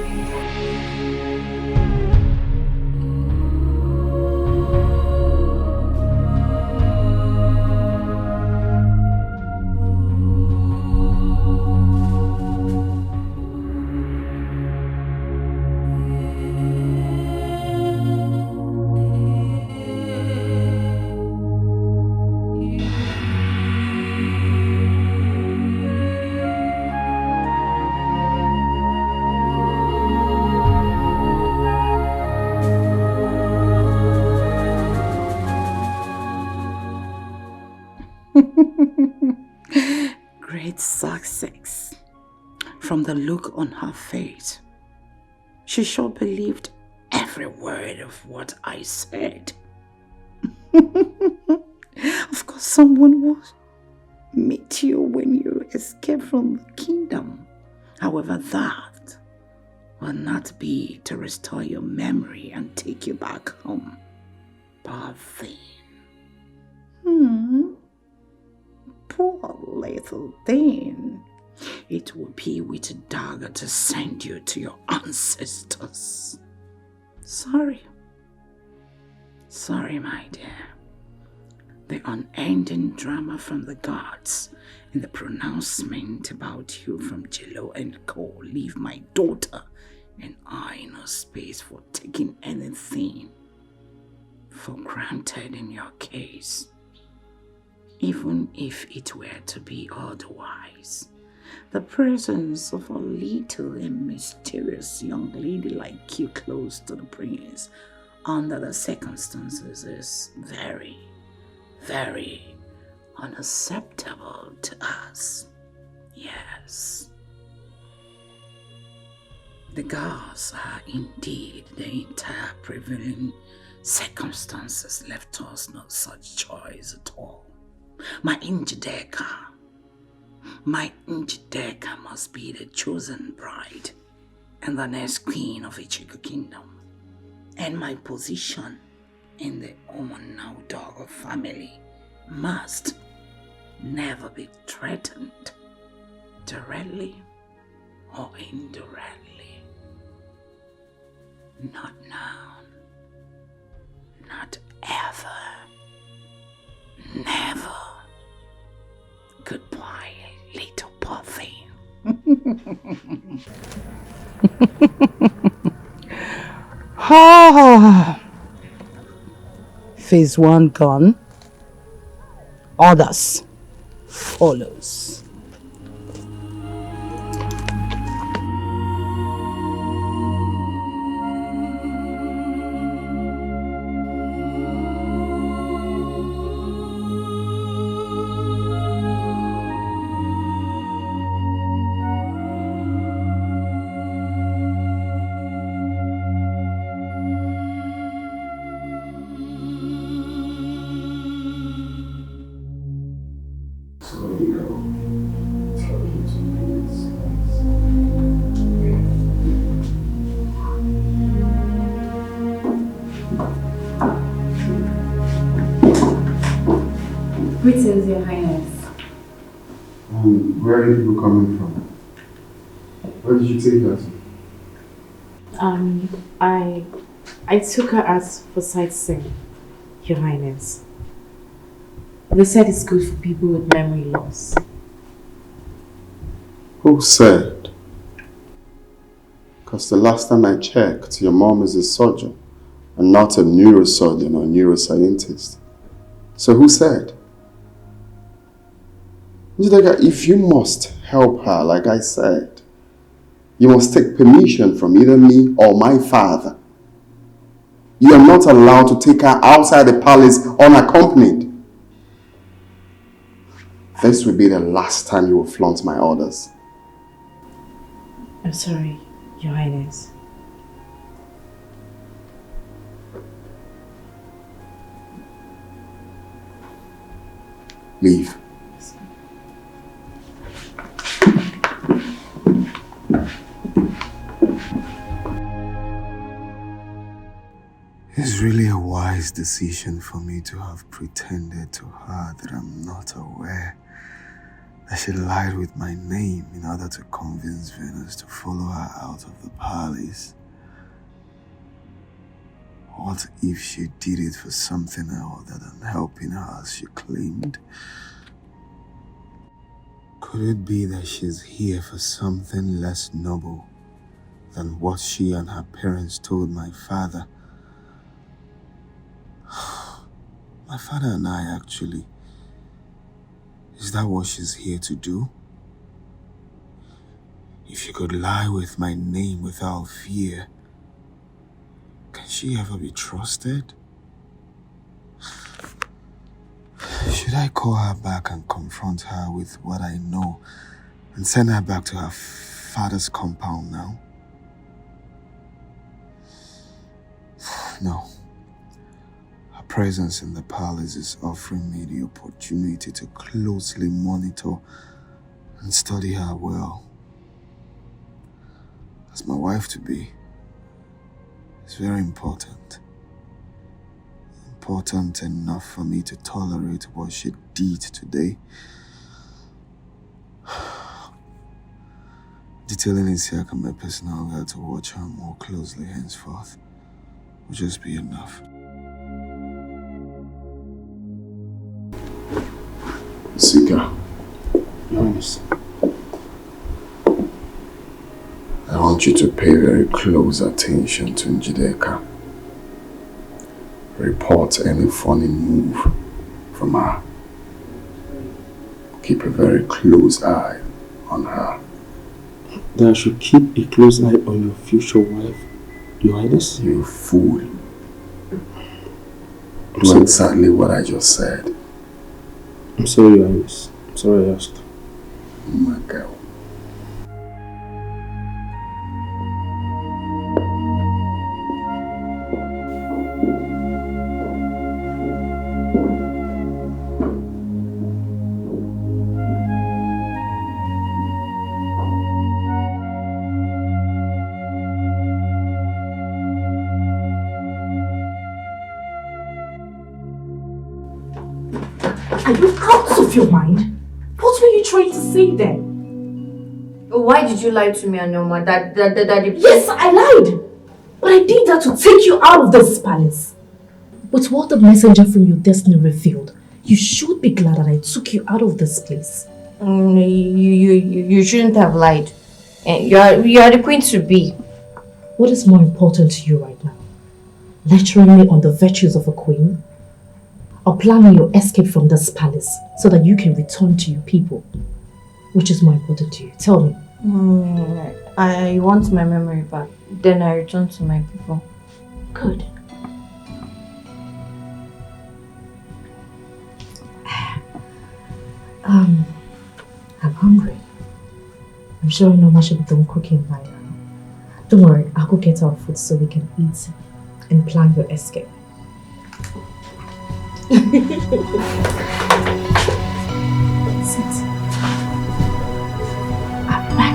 Great success. From the look on her face, she sure believed every word of what I said. Of course, someone will meet you when you escape from the kingdom. However, that will not be to restore your memory and take you back home. Poor thing. Poor little thing. It will be with a dagger to send you to your ancestors. Sorry. Sorry, my dear. The unending drama from the gods and the pronouncement about you from Jello and Co. leave my daughter and I no space for taking anything for granted in your case. Even if it were to be otherwise, the presence of a little and mysterious young lady like you close to the prince under the circumstances is very, very unacceptable to us. Yes. The gods are indeed the entire prevailing circumstances left us no such choice at all. My Njideka must be the chosen bride and the next queen of Ichigo Kingdom. And my position in the Omonaudogo family must never be threatened, directly or indirectly. Not now. Not ever. Never. Goodbye, little puppy. Phase 1 gone. Others follows. Greetings, Your Highness. Where are you people coming from? Where did you take her to? I I took her out for sightseeing, Your Highness. They said it's good for people with memory loss. Who said? Because the last time I checked, your mom is a surgeon and not a neurosurgeon or neuroscientist. So who said? If you must help her, like I said, you must take permission from either me or my father. You are not allowed to take her outside the palace unaccompanied. This will be the last time you will flaunt my orders. I'm sorry, Your Highness. Leave. It's really a wise decision for me to have pretended to her that I'm not aware that she lied with my name in order to convince Venus to follow her out of the palace. What if she did it for something other than helping her as she claimed? Could it be that she's here for something less noble than what she and her parents told my father? My father and I, actually. Is that what she's here to do? If she could lie with my name without fear, can she ever be trusted? Should I call her back and confront her with what I know and send her back to her father's compound now? No. Her presence in the palace is offering me the opportunity to closely monitor and study her well. As my wife-to-be, it's very important. Important enough for me to tolerate what she did today. Detailing Isiaka, my personal guide, to watch her more closely henceforth will just be enough. Sika, Yes. I want you to pay very close attention to Njideka. Report any funny move from her. Keep a very close eye on her. Then I should keep a close eye on your future wife, Your Highness? You fool. Do exactly what I just said. I'm sorry, Your Highness. I'm sorry I asked. My girl. Are you out of your mind? What were you trying to say then? Why did you lie to me, Anoma? That Yes, I lied! But I did that to take you out of this palace. But what the messenger from your destiny revealed, you should be glad that I took you out of this place. You shouldn't have lied. You are the queen to be. What is more important to you right now? Lecturing me on the virtues of a queen? Or planning your escape from this palace so that you can return to your people? Which is more important to you? Tell me. I want my memory back. Then I return to my people. Good. I'm hungry. I'm sure Noma should be done cooking by now. Don't worry, I'll go get our food so we can eat and plan your escape. Sit. I'm back.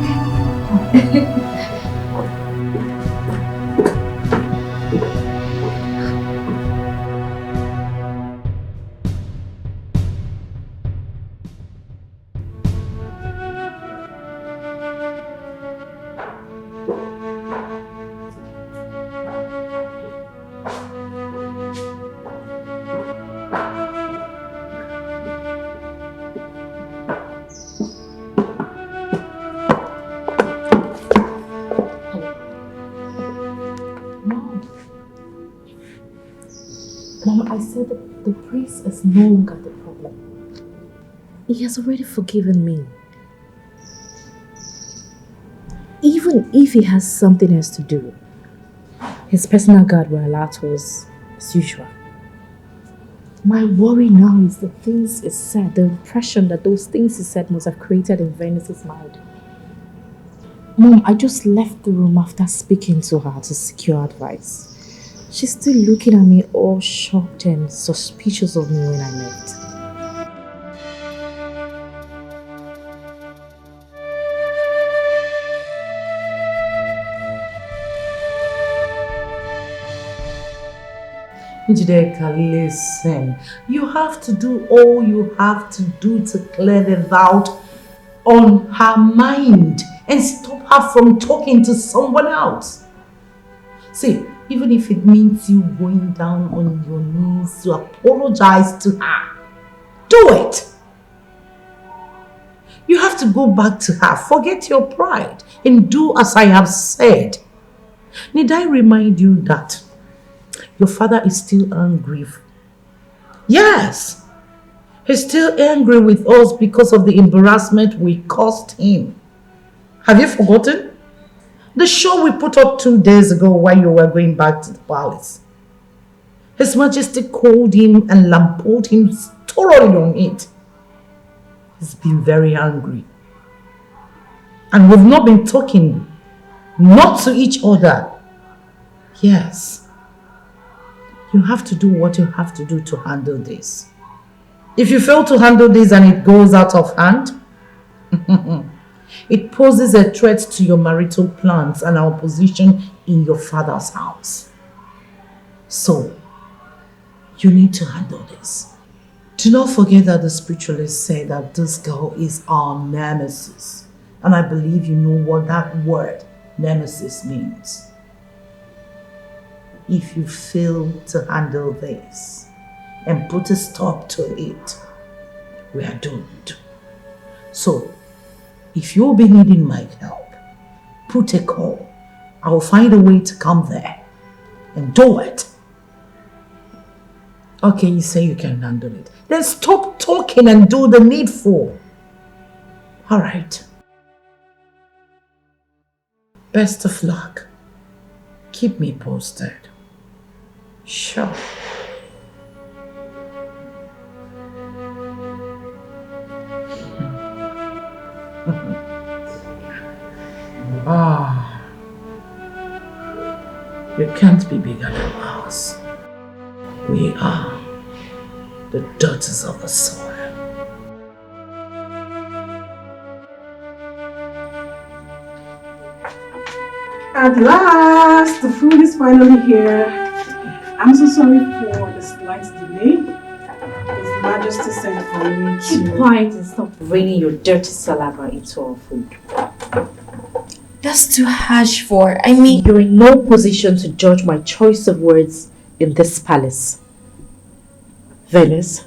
said that the priest is no longer the problem. He has already forgiven me. Even if he has something else to do, his personal guard will alert us as usual. My worry now is the things he said, the impression that those things he said must have created in Venice's mind. Mom, I just left the room after speaking to her to secure advice. She's still looking at me all shocked and suspicious of me when I left. Dikeh, listen. You have to do all you have to do to clear the doubt on her mind and stop her from talking to someone else. See, even if it means you going down on your knees to apologize to her, do it. You have to go back to her, forget your pride, and do as I have said. Need I remind you that your father is still angry? Yes, he's still angry with us because of the embarrassment we caused him. Have you forgotten? The show we put up 2 days ago while you were going back to the palace. His Majesty called him and lampooned him thoroughly on it. He's been very angry. And we've not been talking, not to each other. Yes. You have to do what you have to do to handle this. If you fail to handle this and it goes out of hand, it poses a threat to your marital plans and our position in your father's house. So, you need to handle this. Do not forget that the spiritualists say that this girl is our nemesis. And I believe you know what that word, nemesis, means. If you fail to handle this and put a stop to it, we are doomed. So, if you'll be needing my help, put a call. I will find a way to come there and do it. Okay, you say you can handle it. Then stop talking and do the needful. All right. Best of luck. Keep me posted. Sure. Ah, you can't be bigger than us. We are the daughters of the soil. At last, the food is finally here. I'm so sorry for the slight delay. His Majesty sent for me to... Keep quiet and stop raining your dirty saliva into our food. That's too harsh for, I mean... You're in no position to judge my choice of words in this palace. Venice,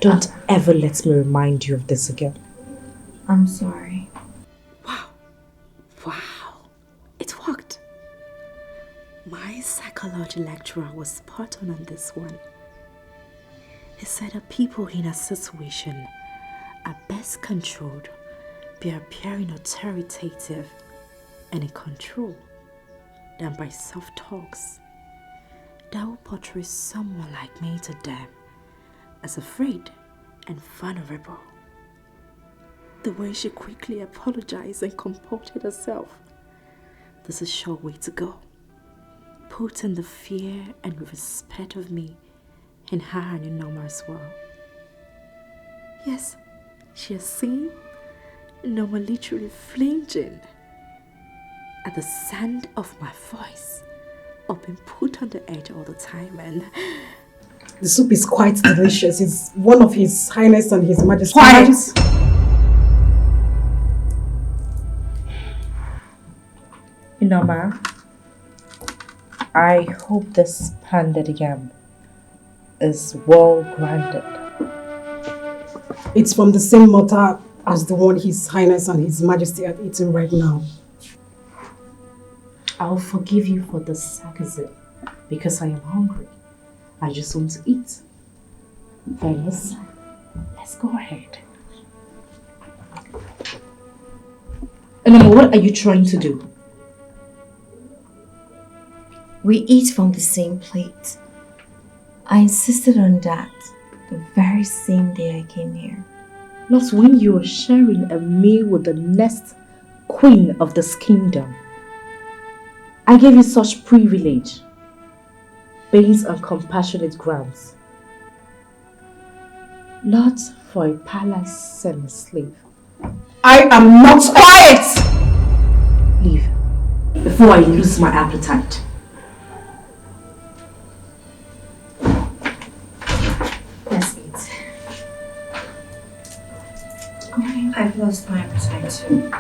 don't ever let me remind you of this again. I'm sorry. Wow, it worked. My psychology lecturer was spot on this one. He said that people in a situation are best controlled by appearing authoritative and in control than by soft talks that will portray someone like me to them as afraid and vulnerable. The way she quickly apologized and comported herself. This is a sure way to go. Putting the fear and respect of me in her and in Norma as well. Yes, she has seen Norma literally flinching at the sound of my voice or being put on the edge all the time, and the soup is quite delicious. It's one of His Highness and His Majesty. Quiet! Norma, I hope this pounded yam is well grounded. It's from the same mortar as the one His Highness and His Majesty are eating right now. I'll forgive you for the sarcasm because I am hungry. I just want to eat. Fellas, let's go ahead. And what are you trying to do? We eat from the same plate. I insisted on that the very same day I came here. Not when you were sharing a meal with the next queen of this kingdom. I gave you such privilege based on compassionate grounds. Not for a palace semi-slave. I am not quiet! Leave before I lose my appetite. Let's eat. I've lost my appetite too.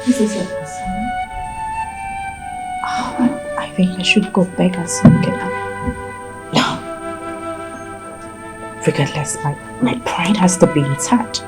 This is your first time. Oh, I think I should go beg her so we can have. No. Regardless, my pride has to be intact.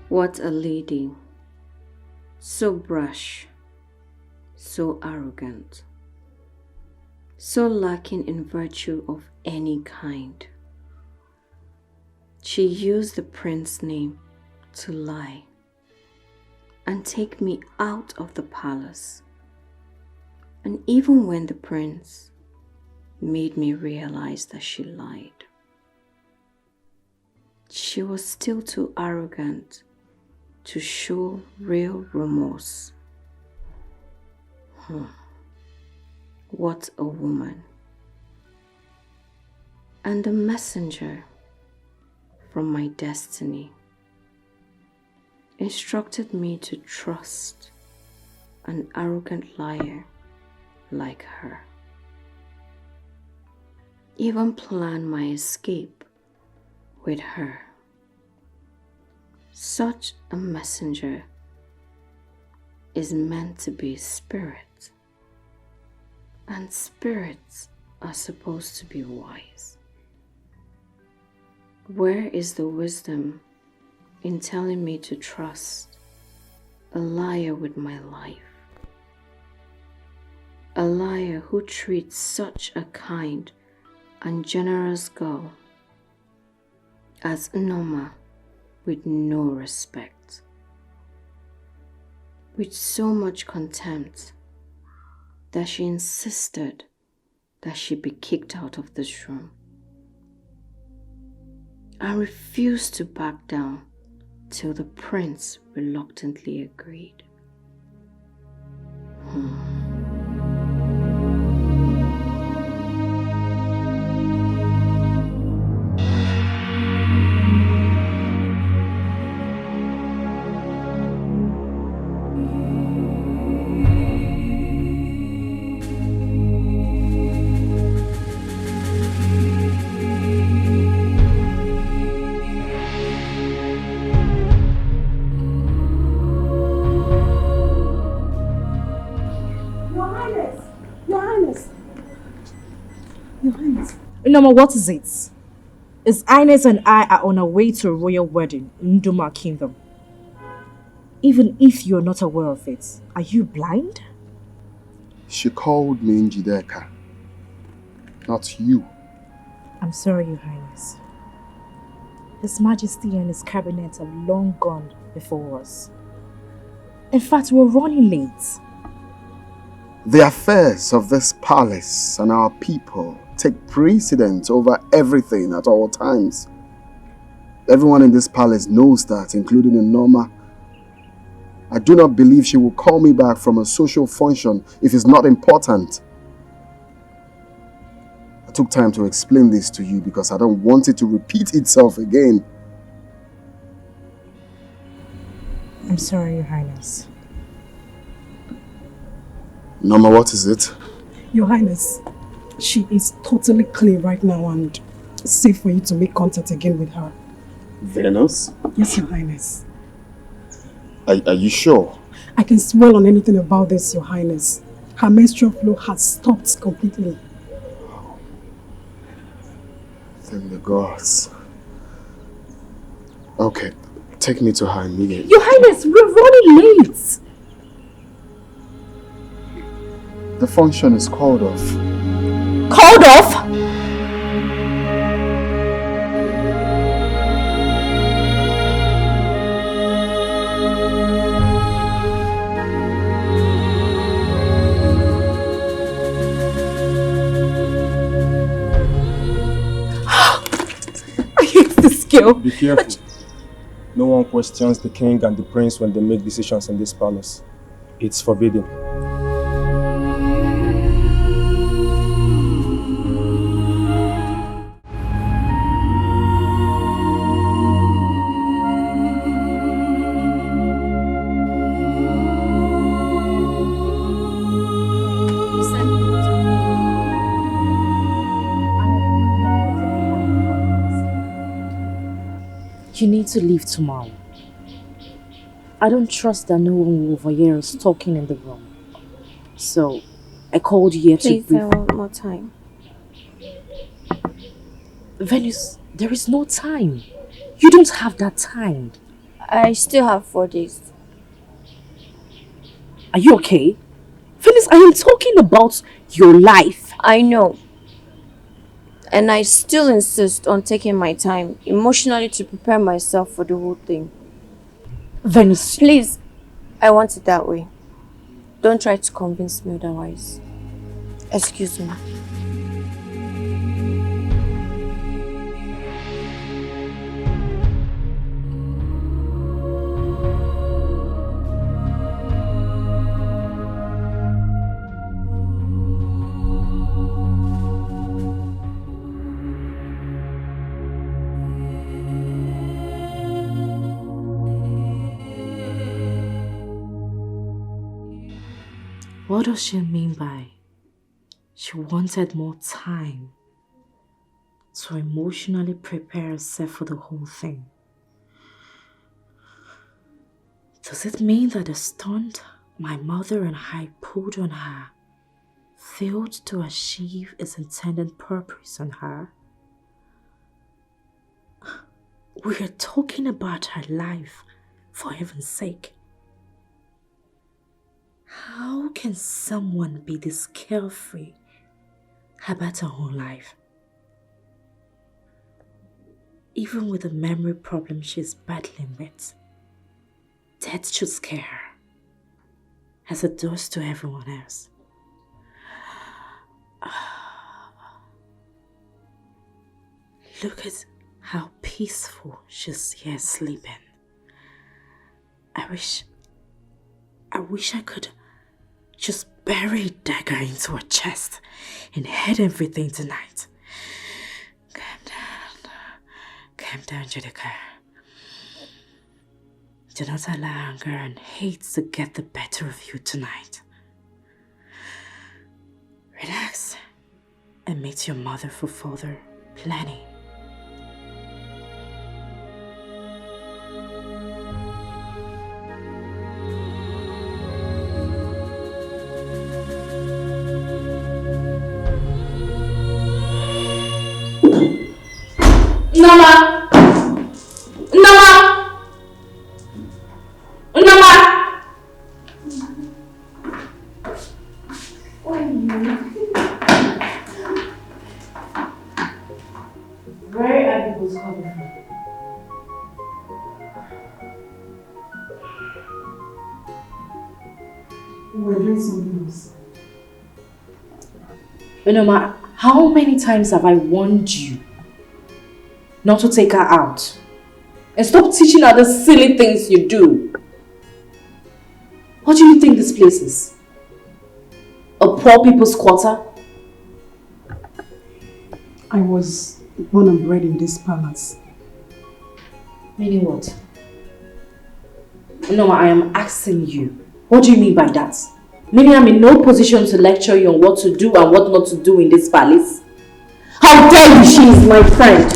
What a lady. So brash, so arrogant, so lacking in virtue of any kind. She used the prince's name to lie and take me out of the palace. And even when the prince made me realize that she lied, she was still too arrogant to show real remorse. What a woman. And the messenger from my destiny instructed me to trust an arrogant liar like her. Even plan my escape with her. Such a messenger is meant to be a spirit, and spirits are supposed to be wise. Where is the wisdom in telling me to trust a liar with my life? A liar who treats such a kind and generous girl as Noma with no respect, with so much contempt that she insisted that she be kicked out of this room. I refused to back down till the prince reluctantly agreed. Noma, what is it? His Highness and I are on our way to a royal wedding in Nduma Kingdom. Even if you're not aware of it, are you blind? She called me Njideka, not you. I'm sorry, Your Highness. His Majesty and his cabinet have long gone before us. In fact, we're running late. The affairs of this palace and our people take precedence over everything at all times. Everyone in this palace knows that, including Noma. I do not believe she will call me back from a social function if it's not important. I took time to explain this to you because I don't want it to repeat itself again. I'm sorry, Your Highness. Norma, what is it? Your Highness, she is totally clear right now and safe for you to make contact again with her. Venus? Yes, Your Highness. Are you sure? I can swear on anything about this, Your Highness. Her menstrual flow has stopped completely. Thank the gods. Okay, take me to her immediately. Your Highness, we're running late. The function is called off. Called off? I hate this girl. Be careful. No one questions the king and the prince when they make decisions in this palace. It's forbidden. You need to leave tomorrow. I don't trust that no one will overhear us talking in the room. So, I called you here to Please, brief. I want more time. Venus, there is no time. You don't have that time. I still have 4 days. Are you okay? Venus, I am talking about your life. I know. And I still insist on taking my time emotionally to prepare myself for the whole thing. Venus. Please, I want it that way. Don't try to convince me otherwise. Excuse me. What does she mean by she wanted more time to emotionally prepare herself for the whole thing? Does it mean that the stunt my mother and I pulled on her failed to achieve its intended purpose on her? We are talking about her life, for heaven's sake. How can someone be this carefree about her whole life? Even with the memory problem she's battling with, death should scare her, as it does to everyone else. Look at how peaceful she's here sleeping. I wish I could just bury a dagger into her chest and hide everything tonight. Calm down, Dikeh. Do not allow anger and hate to get the better of you tonight. Relax and meet your mother for further planning. Nama! Nama! Nama! Where are you? Where are people coming from? We're doing something else. Nama, how many times have I warned you not to take her out? And stop teaching her the silly things you do. What do you think this place is? A poor people's quarter? I was born and bred in this palace. Meaning what? No, I am asking you. What do you mean by that? Maybe I'm in no position to lecture you on what to do and what not to do in this palace. How dare you? She is my friend.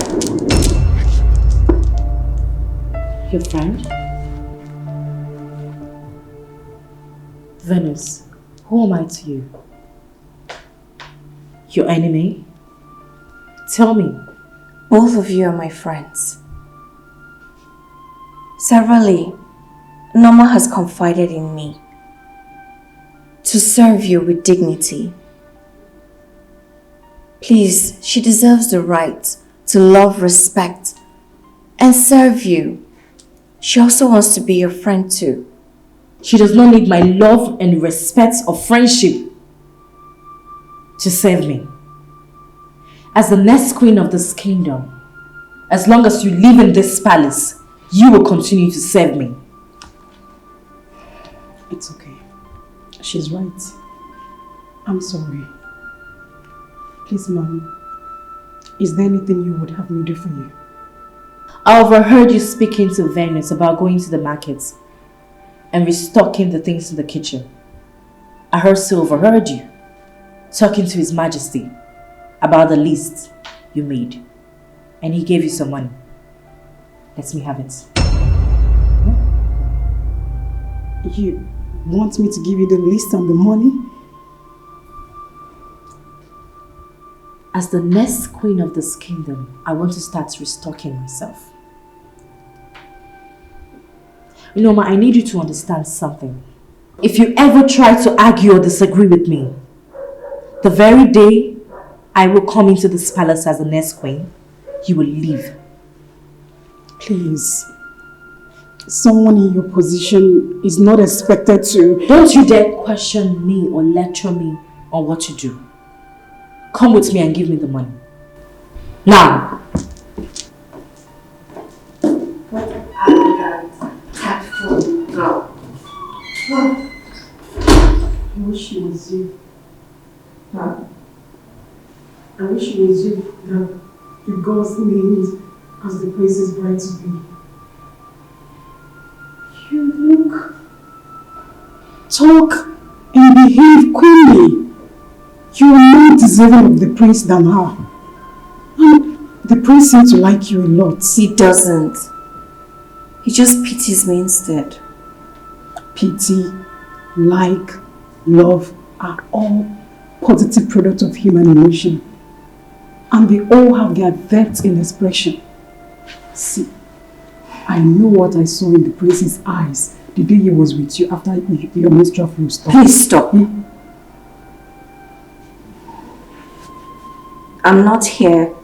Your friend? Venus, who am I to you? Your enemy? Tell me. Both of you are my friends. Severally, Norma has confided in me to serve you with dignity. Please, she deserves the right to love, respect, and serve you. She also wants to be your friend too. She does not need my love and respect or friendship to serve me. As the next queen of this kingdom, as long as you live in this palace, you will continue to serve me. It's okay. She's right. I'm sorry. Please, Mom, is there anything you would have me do for you? I overheard you speaking to Venus about going to the markets and restocking the things in the kitchen. I also overheard you talking to His Majesty about the list you made, and he gave you some money. Let me have it. You want me to give you the list and the money? As the next queen of this kingdom, I want to start restocking myself. You know, I need you to understand something. If you ever try to argue or disagree with me, the very day I will come into this palace as the next queen, you will leave. Please. Someone in your position is not expected to... Don't you dare question me or lecture me on what to do. Come with me and give me the money. Now! What an arrogant, tactful girl. I wish it was you. I wish it was you that the gods named as the prince's bride to be. You look, talk, and behave queenly. You are more deserving of the prince than her. And the prince seems to like you a lot. He doesn't. He just pities me instead. Pity, like, love are all positive products of human emotion. And they all have their depth in expression. See, I know what I saw in the prince's eyes the day he was with you after your menstrual flow stopped. Please stop. I'm not here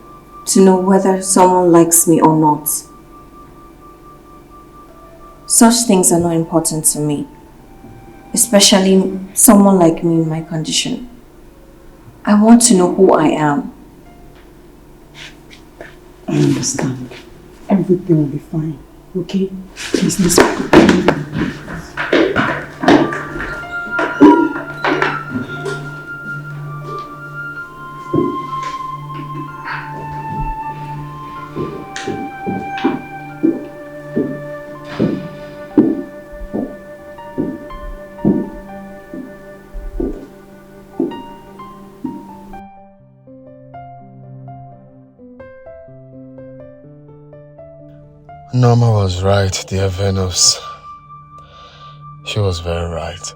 to know whether someone likes me or not. Such things are not important to me, especially someone like me in my condition. I want to know who I am. I understand. Everything will be fine, okay? Please listen. Norma was right, dear Venus. She was very right.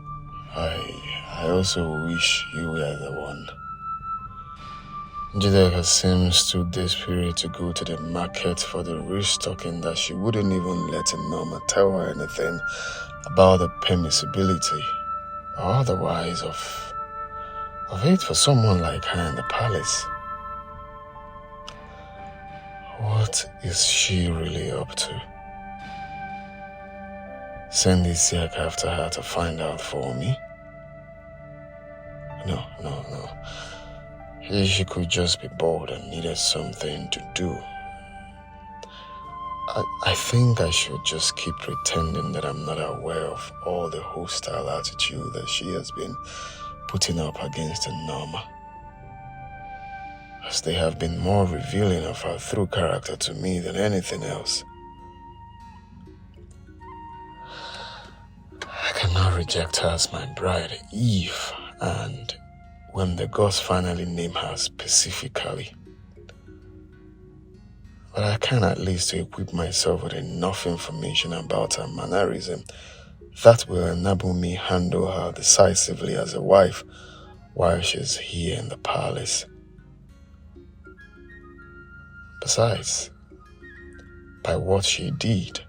I also wish you were the one. Dikeh seems too desperate to go to the market for the restocking that she wouldn't even let Norma tell her anything about the permissibility or otherwise of it for someone like her in the palace. What is she really up to? Send this yak after her to find out for me? No. She could just be bored and needed something to do. I think I should just keep pretending that I'm not aware of all the hostile attitude that she has been putting up against Norma, as they have been more revealing of her true character to me than anything else. cannot reject her as my bride if and when the gods finally name her specifically. But I can at least equip myself with enough information about her mannerism that will enable me handle her decisively as a wife while she's here in the palace. Besides, by what she did,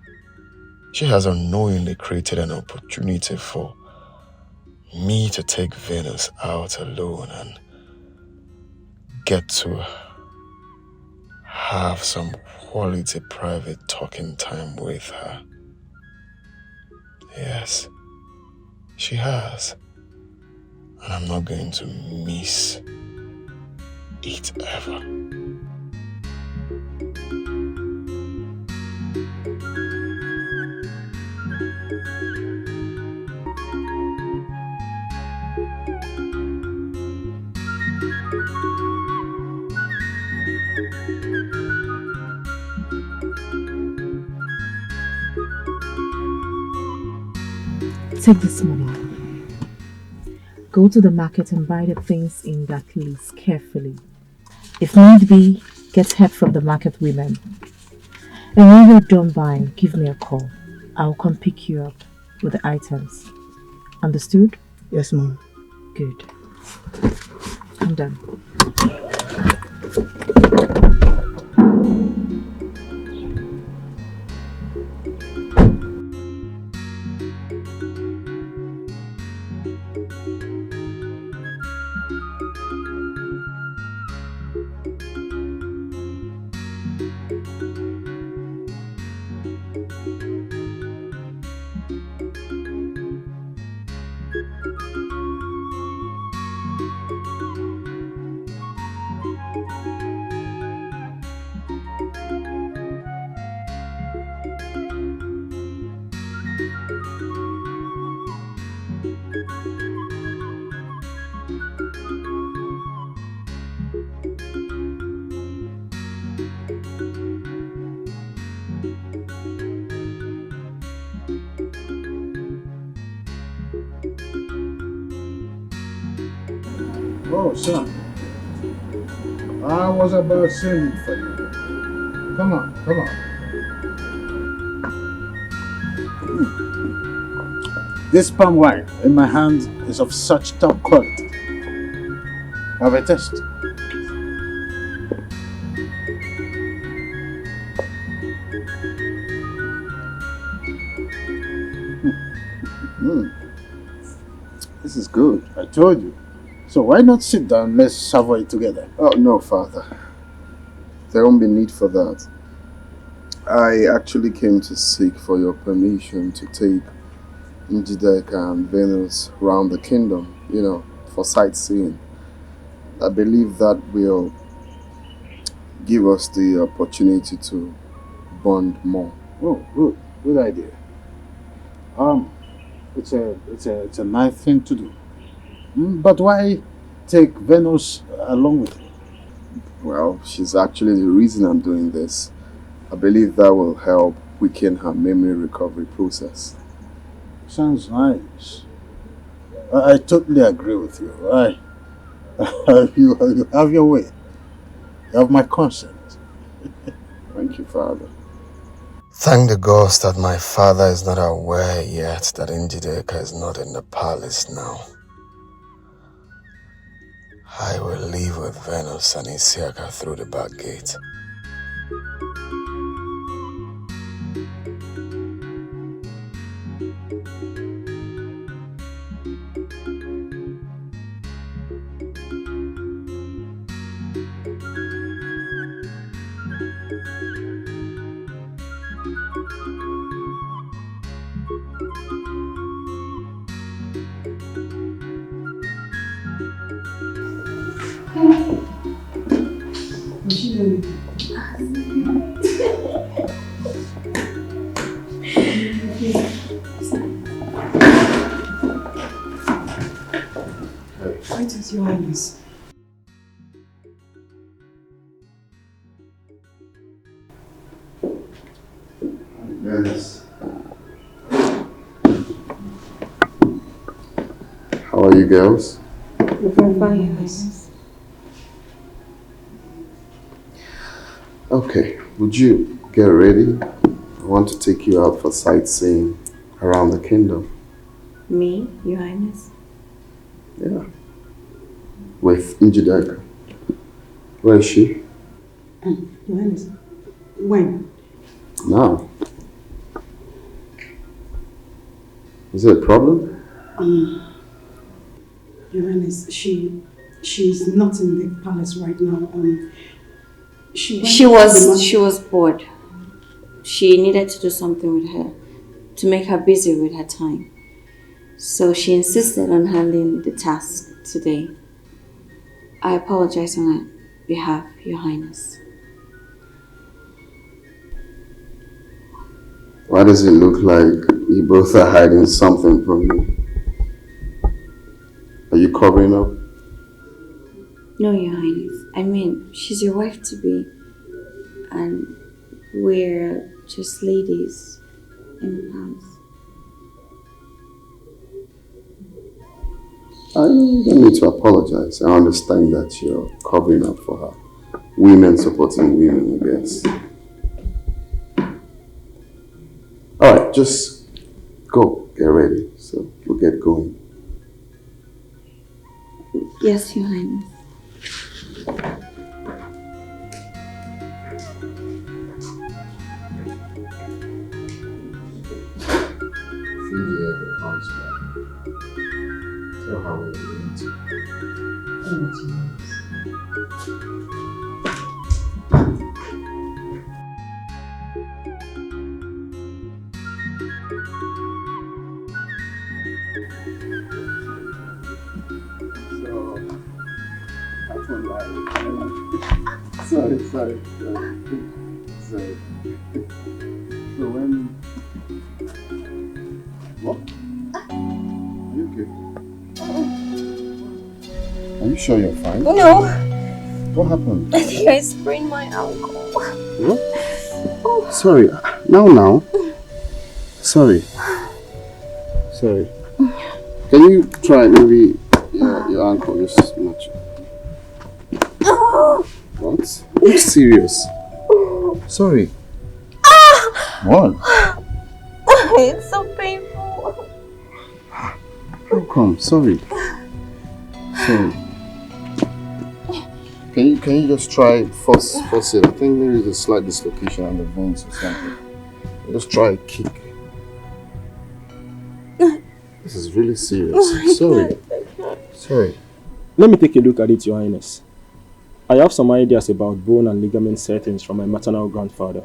she has unknowingly created an opportunity for me to take Venus out alone and get to have some quality private talking time with her. Yes, she has. And I'm not going to miss it ever. Take this money. Go to the market and buy the things in that list carefully. If need be, get help from the market women. And when you're done buying, give me a call. I'll come pick you up with the items. Understood? Yes, Mom. Good. I'm done. Oh, son. I was about sending for you. Come on, come on. This palm wine in my hand is of such top quality. Have a taste. This is good. I told you. So why not sit down? Let's savour it together. Oh, no, Father. There won't be need for that. I actually came to seek for your permission to take Dikeh and Venus around the kingdom, for sightseeing. I believe that will give us the opportunity to bond more. Oh, good idea. It's a nice thing to do. But why take Venus along with you? Well, she's actually the reason I'm doing this. I believe that will help weaken her memory recovery process. Sounds nice. I totally agree with you. You have your way. You have my consent. Thank you, Father. Thank the gods that my father is not aware yet that Dikeh is not in the palace now. I will leave with Venus and Isiaka through the back gate. What is your Highness? Yes. are you girls? We're fine, Highness. Okay, would you get ready? I want to take you out for sightseeing around the kingdom. Me, Your Highness? Yeah. With Dikeh. Where is she? Your Highness, when? Now. Is there a problem? Your Highness, she's not in the palace right now. She was bored. She needed to do something with her to make her busy with her time. So she insisted on handling the task today. I apologize on her behalf, Your Highness. Why does it look like you both are hiding something from me? Are you covering up? No, Your Highness. I mean, she's your wife-to-be. And we're just ladies in the palace. I don't need to apologize. I understand that you're covering up for her. Women supporting women, I guess. Alright, just go, get ready. So we'll get going. Yes, Your Highness. If you ever comes back, tell her we're going to. Sorry. So when... What? Are you okay? Are you sure you're fine? No. What happened? I think I sprained my ankle. What? Sorry. Now. Sorry. Can you try maybe your ankle just much? What? Are you serious? Sorry. What? It's so painful. How come? Sorry. Can you just try force it? I think there is a slight dislocation on the veins or something. Just try a kick. This is really serious. Sorry. Let me take a look at it, Your Highness. I have some ideas about bone and ligament settings from my maternal grandfather.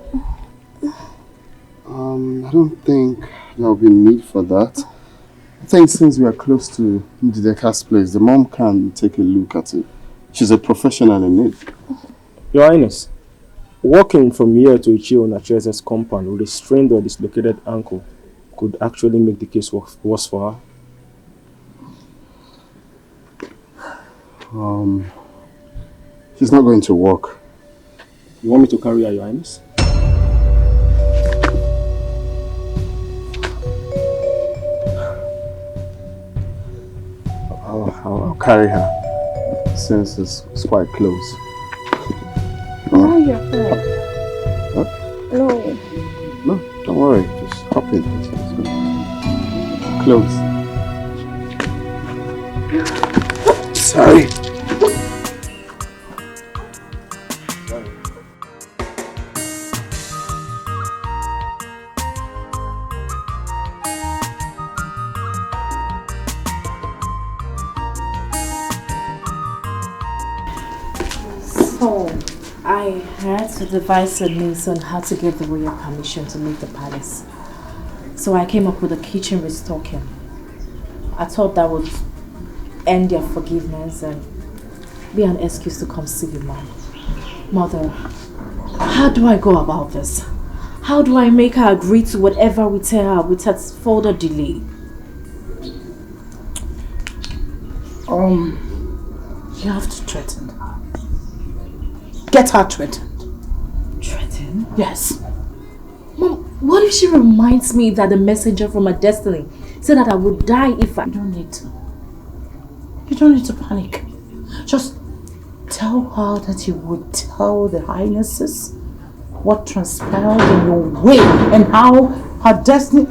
I don't think there will be need for that. I think since we are close to Dikeh's place, the mom can take a look at it. She's a professional in it. Your Highness, walking from here to Ichio Nachese's compound with a strained or dislocated ankle could actually make the case worse for her. She's not going to walk. You want me to carry her, Your Highness? I'll carry her since it's quite close. No, you're fine. What? No, don't worry. Just hop in. It's close. Sorry. So, I had to devise a means on how to get the royal permission to leave the palace. So I came up with a kitchen restocking. I thought that would end their forgiveness and be an excuse to come see you, Mom. Mother, how do I go about this? How do I make her agree to whatever we tell her without further delay? You have to threaten her. Get her threatened. Threaten? Yes. Mom, what if she reminds me that the messenger from her destiny said that I would die if I... You don't need to. You don't need to panic. Just tell her that you would tell the Highnesses what transpired in your way and how her destiny...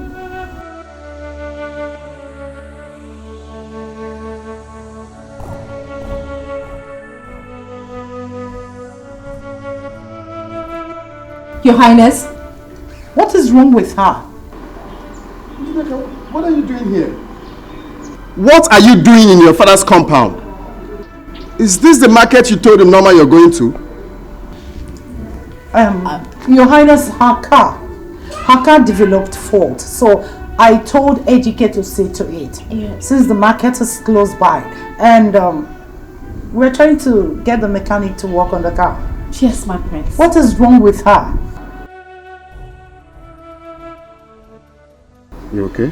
Your Highness, what is wrong with her? What are you doing here? What are you doing in your father's compound? Is this the market you told him Norma you're going to? Your Highness, her car developed fault, so I told Dikeh to see to it. Yes. Since the market is close by, and we're trying to get the mechanic to work on the car. Yes, my prince. What is wrong with her? You okay?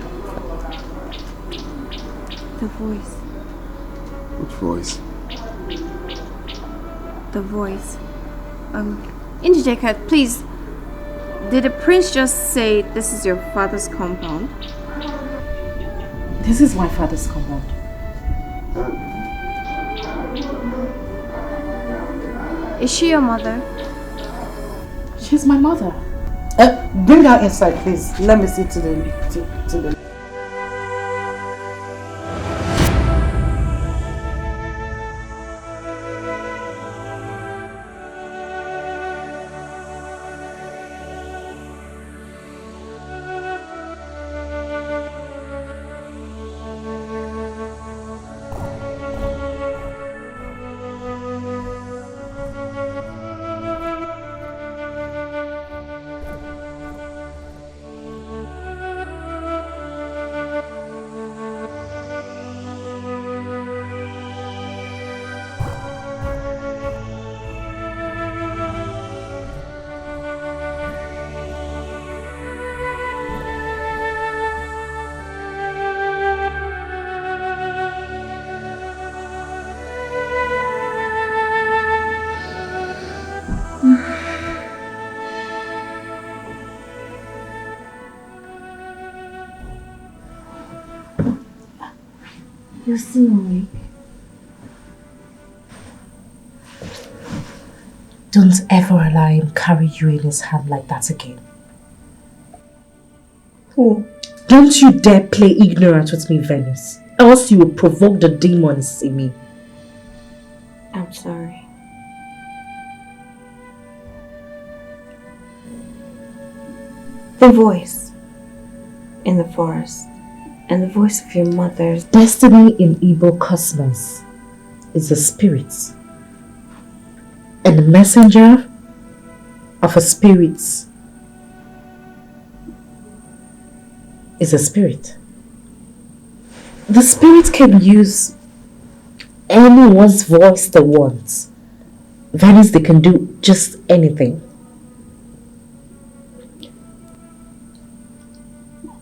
The voice. Which voice? The voice. Dikeh, please. Did the prince just say this is your father's compound? This is my father's compound. Is she your mother? She's my mother. Bring her inside, please. Let me see to the... You're still awake. Don't ever allow him carry you in his hand like that again. Who? Don't you dare play ignorant with me, Venice. Else you will provoke the demons in me. I'm sorry. The voice in the forest and the voice of your mother's destiny in Igbo cosmos is a spirit. And the messenger of a spirit is a spirit. The spirit can use anyone's voice they want. That is, they can do just anything.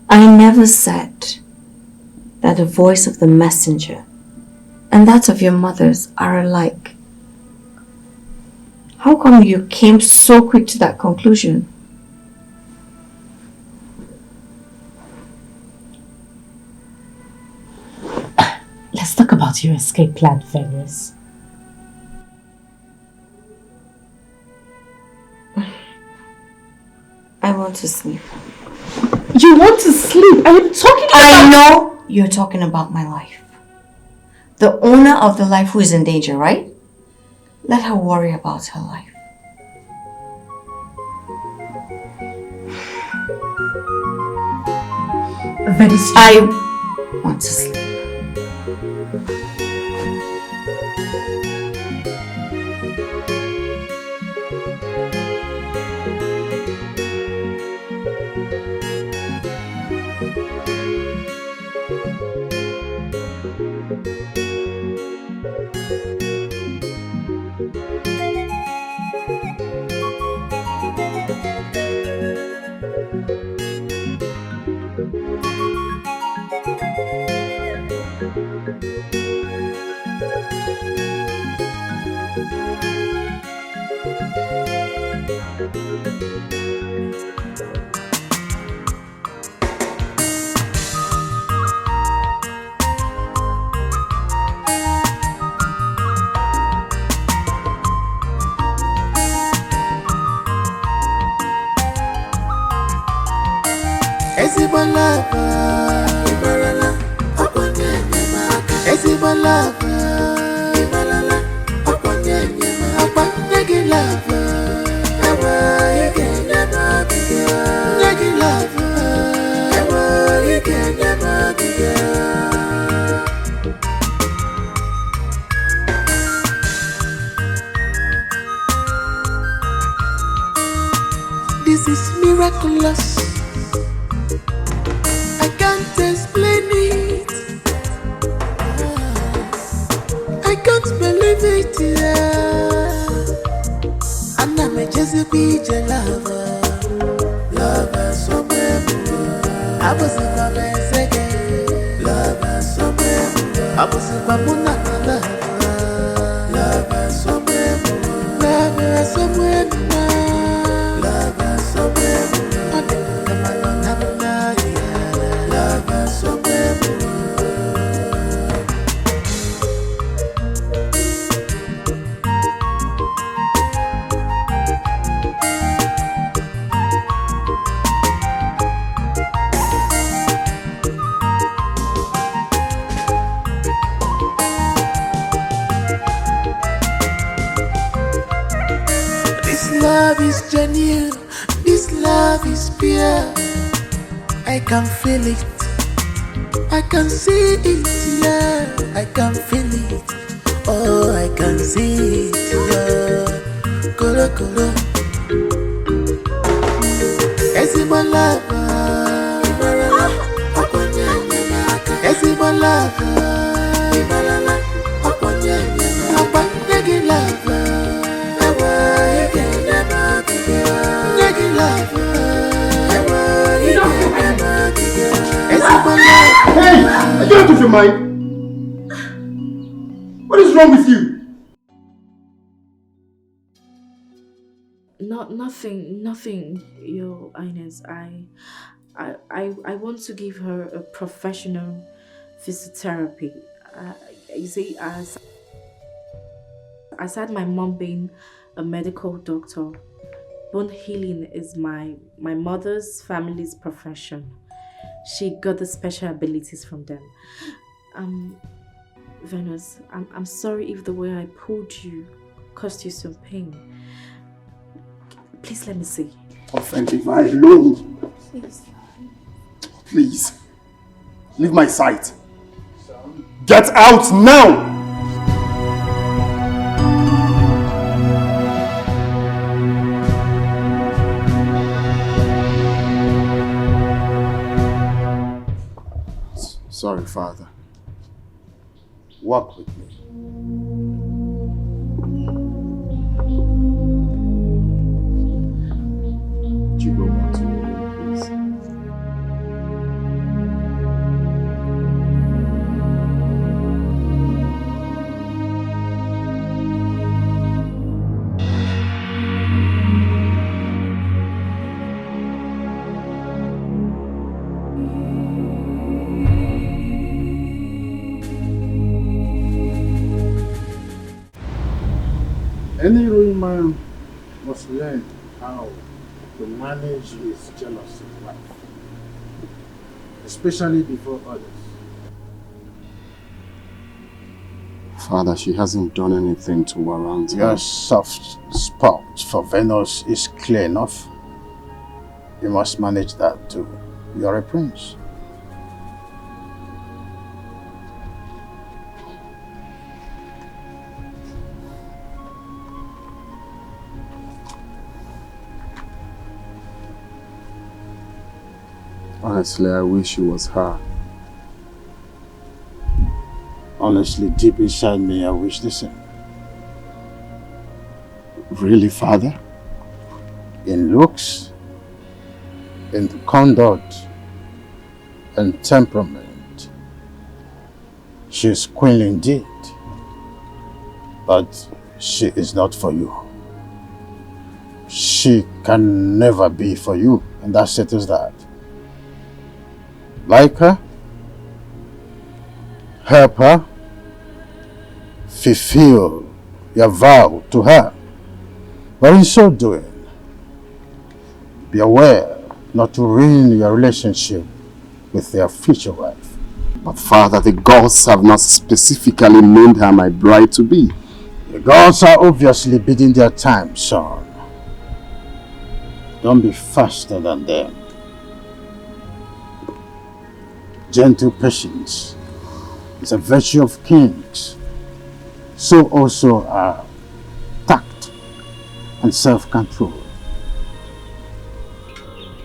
I never said that the voice of the messenger and that of your mother's are alike. How come you came so quick to that conclusion? Let's talk about your escape plan, Venice. I want to sleep. You want to sleep? I am talking about... I know you're talking about my life. The owner of the life who is in danger, right? Let her worry about her life. Venice, I want to sleep. Ezimo love, Ibarala, Oponye Nyemaka. Ezimo love, Ibarala, Oponye Nyemaka. Nyegi love, Ewa Ike Nyemaka. Nyegi love, Ewa Ike Nyemaka. This is miraculous. I can't explain it. I can't believe it. Yeah. And I'm a Jezebel lover. Lover somewhere. I was in my message. Lover somewhere. I was in my monaka. Lover somewhere. Lover somewhere. Lover somewhere. Lover somewhere. This love is genuine, this love is pure. I can feel it, I can see it, yeah. I can feel it, oh I can see it, yeah. Kolo kolo, Ezimo love, Ibarala, Oponye Nyemaka. Ezimo love, Ibarala, Oponye Nyemaka. Nyegi love, Ewa Ike Nyemaka. Nyegi love, Ewa Ike Nyemaka. Ezimo love. Hey! Are you out of your mind? What is wrong with you? Nothing, Your Highness. I want to give her a professional physiotherapy. You see, aside my mom being a medical doctor, bone healing is my mother's family's profession. She got the special abilities from them. Venus, I'm sorry if the way I pulled you caused you some pain. Please let me see. Offending my alone. Please. Please. Leave my sight. Get out now! Sorry, Father. Walk with me. Would you go back to your room, please? Any ruling man must learn how to manage his jealous wife, especially before others. Father, she hasn't done anything to warrant Your her. soft spot for Venus is clear enough. You must manage that too. You are a prince. Honestly, I wish it was her. Honestly, deep inside me, I wish the same. Really, Father? In looks, in conduct, and temperament, she is queen indeed. But she is not for you. She can never be for you, and that settles that. Like her, help her, fulfill your vow to her. But in so doing, be aware not to ruin your relationship with their future wife. But Father, the gods have not specifically named her my bride to be. The gods are obviously biding their time, son. Don't be faster than them. Gentle patience is a virtue of kings. So also are tact and self-control.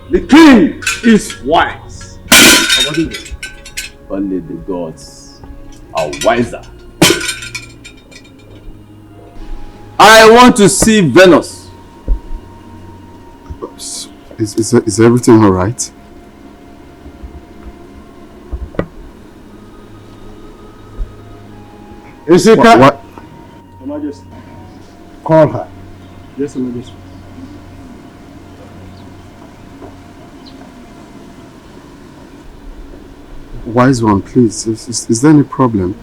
The king is wise. Only the gods are wiser. I want to see Venus. Is everything all right? What? Your Majesty. Call her. Yes, Your Majesty. Wise one, please. Is there any problem?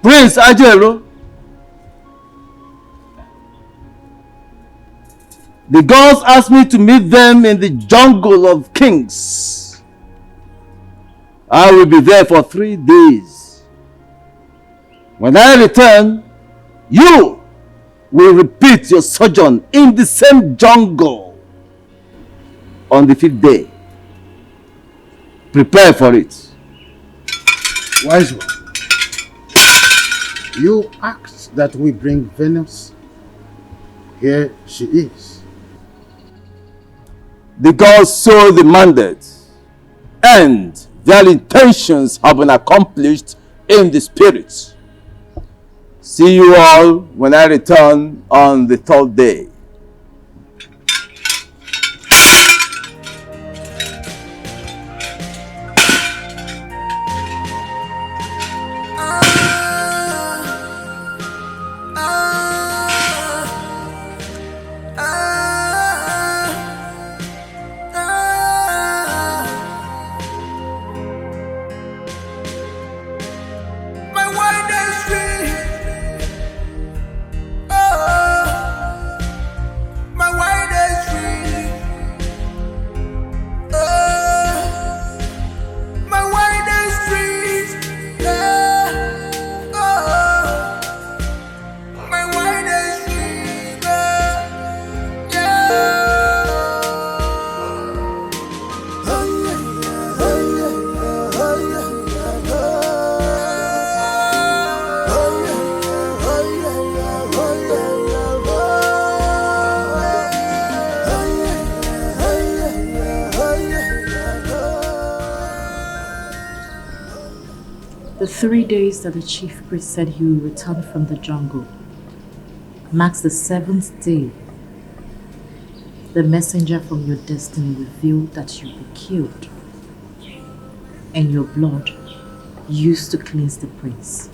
Prince Ajero, the gods asked me to meet them in the jungle of kings. I will be there for 3 days. When I return, you will repeat your sojourn in the same jungle on the 5th day. Prepare for it. Wise one. You asked that we bring Venus. Here she is. The gods so demanded, and their intentions have been accomplished in the spirit. See you all when I return on the 3rd day. The 3 days that the chief priest said he will return from the jungle marks the 7th day. The messenger from your destiny revealed that you'll be killed, and your blood used to cleanse the prince.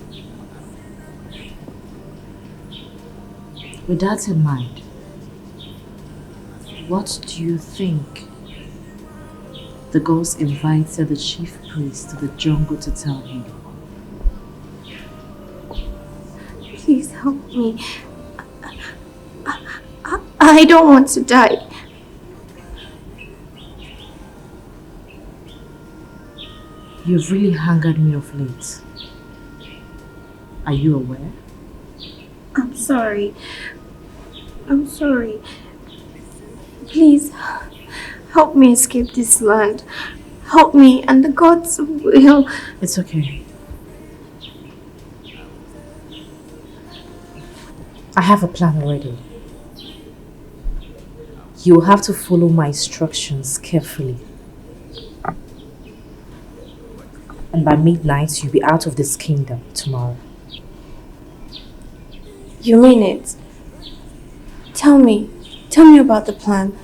With that in mind, what do you think the gods invited the chief priest to the jungle to tell him? Please help me. I don't want to die. You've really angered me of late. Are you aware? I'm sorry. I'm sorry. Please, help me escape this land. Help me, and the gods will. It's okay. I have a plan already. You will have to follow my instructions carefully. And by midnight, you'll be out of this kingdom tomorrow. You mean it? Tell me about the plan.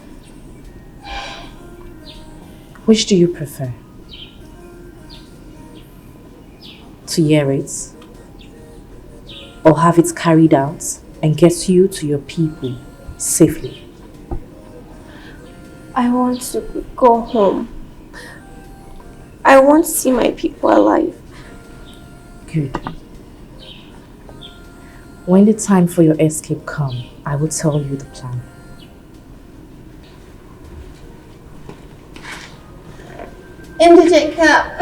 Which do you prefer? To hear it? Or have it carried out and get you to your people safely? I want to go home. I want to see my people alive. Good. When the time for your escape comes, I will tell you the plan. Indigent cap.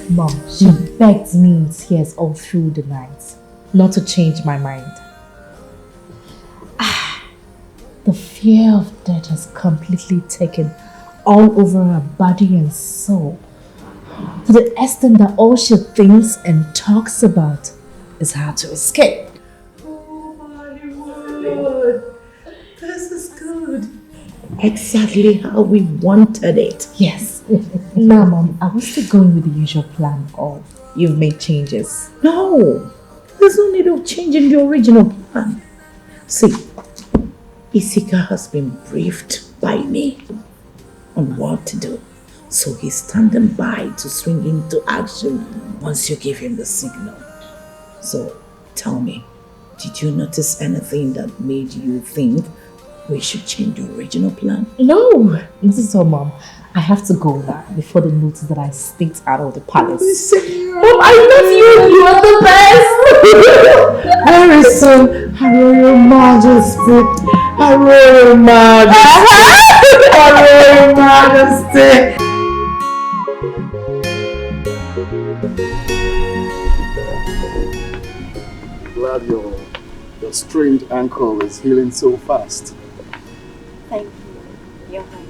Mom, she begged me in tears all through the night not to change my mind. The fear of death has completely taken all over her body and soul, to the extent that all she thinks and talks about is how to escape. Good. This is good. Exactly how we wanted it. Yes. Now, Mom, are we still going with the usual plan or you've made changes? No, there's no need of changing the original plan. See, Isika has been briefed by me on what to do. So he's standing by to swing into action once you give him the signal. So tell me, did you notice anything that made you think we should change the original plan? No, not at all, Mom. I have to go now before they notice that I sneaked out of the palace. Mom, I love you! You are the best! Very soon, Her Royal Majesty! Her Royal Majesty! Her Royal Majesty! Glad your strained ankle is healing so fast. Thank you, Your Highness.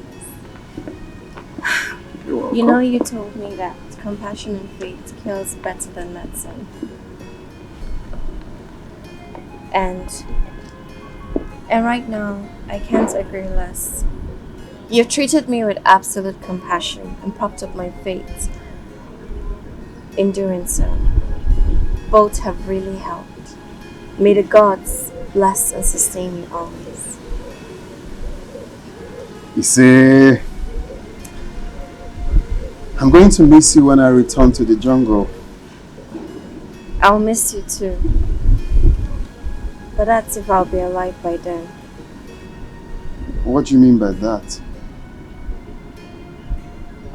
You're welcome. You know, you told me that compassion and faith kills better than medicine. And right now, I can't agree less. You've treated me with absolute compassion and propped up my faith. In doing so, both have really helped. May the gods bless and sustain you always. You see, I'm going to miss you when I return to the jungle. I'll miss you too. But that's if I'll be alive by then. What do you mean by that?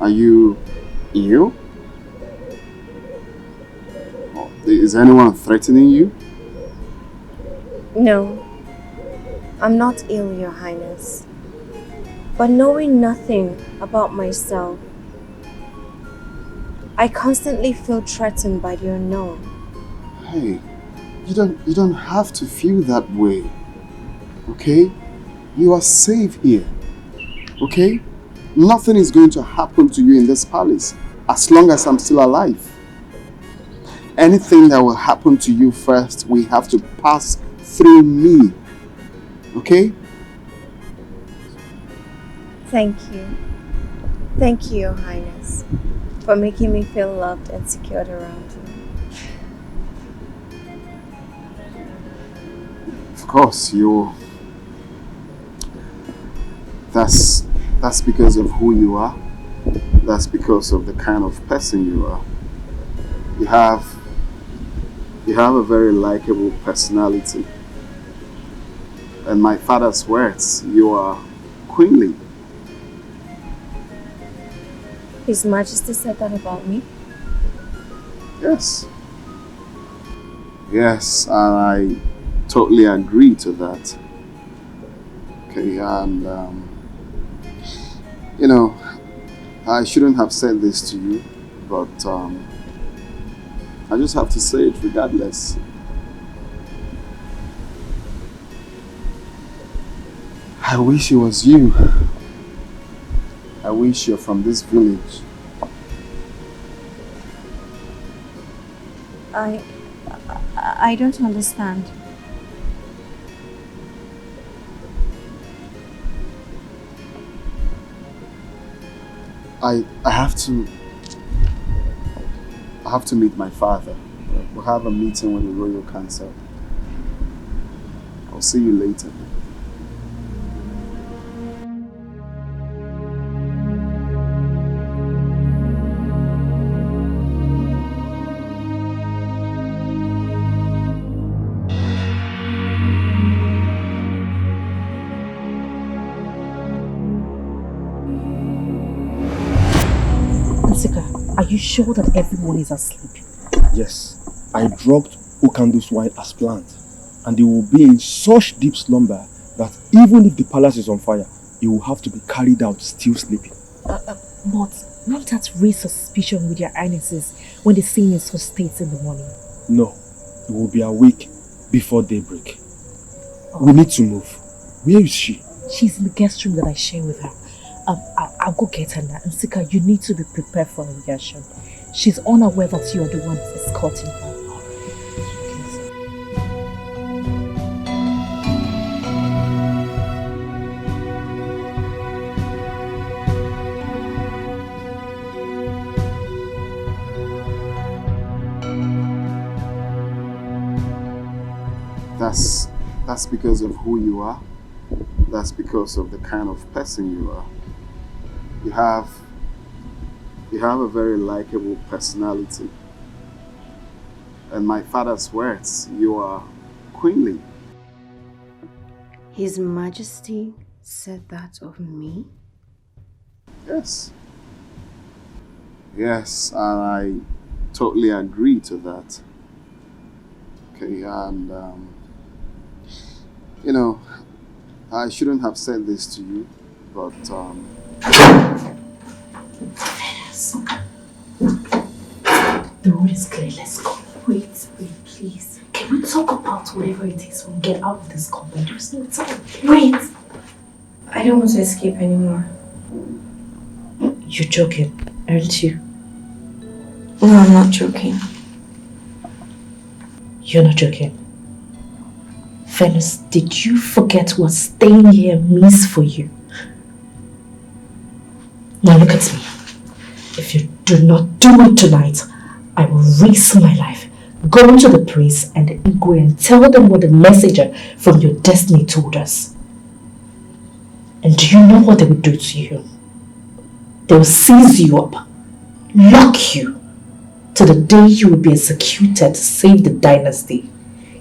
Are you ill? Is anyone threatening you? No, I'm not ill, Your Highness. But knowing nothing about myself, I constantly feel threatened by the unknown. Hey, you don't have to feel that way. Okay? You are safe here. Okay? Nothing is going to happen to you in this palace as long as I'm still alive. Anything that will happen to you first, we have to pass through me. Okay? Thank you. Thank you, Your Highness, for making me feel loved and secured around you. Of course, that's because of who you are That's because of the kind of person you are. You have a very likable personality. And my father's words, you are queenly. His Majesty said that about me? Yes. Yes, and I totally agree to that. Okay, and you know, I shouldn't have said this to you, but I just have to say it regardless. I wish it was you. I wish you're from this village. I don't understand. I have to meet my father. We'll have a meeting with the Royal Council. I'll see you later. Are you sure that everyone is asleep? Yes, I drugged Okando's wine as planned, and they will be in such deep slumber that even if the palace is on fire, it will have to be carried out still sleeping. But won't that raise suspicion with your highnesses when they see me in such states in the morning? No, it will be awake before daybreak. We need to move. Where is she? She's in the guest room that I share with her. I'll go get her now. And Sika, you need to be prepared for her reaction. She's unaware that you are the one escorting her. That's because of who you are. That's because of the kind of person you are. You have a very likable personality. And my father's words, you are queenly. His Majesty said that of me? Yes. Yes, and I totally agree to that. Okay, and you know, I shouldn't have said this to you, but the road is clear, let's go. Wait, please. Can we talk about whatever it is when we get out of this compound? There's no time. Wait! I don't want to escape anymore. You're joking, aren't you? No, I'm not joking. You're not joking. Venus, did you forget what staying here means for you? Now look at me. If you do not do it tonight, I will risk my life, go to the priest and the Igwe and tell them what the messenger from your destiny told us. And do you know what they will do to you? They will seize you up, lock you, to the day you will be executed to save the dynasty.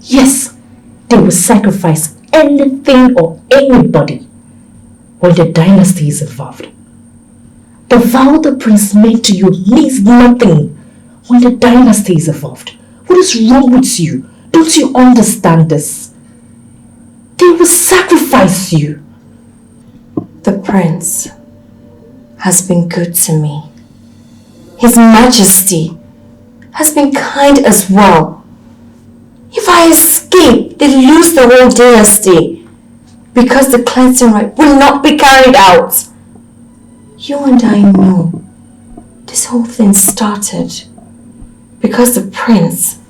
Yes, they will sacrifice anything or anybody when the dynasty is involved. The vow the prince made to you means nothing when the dynasty is involved. What is wrong with you? Don't you understand this? They will sacrifice you. The prince has been good to me. His Majesty has been kind as well. If I escape, they lose the whole dynasty because the cleansing rite will not be carried out. You and I know this whole thing started because the prince,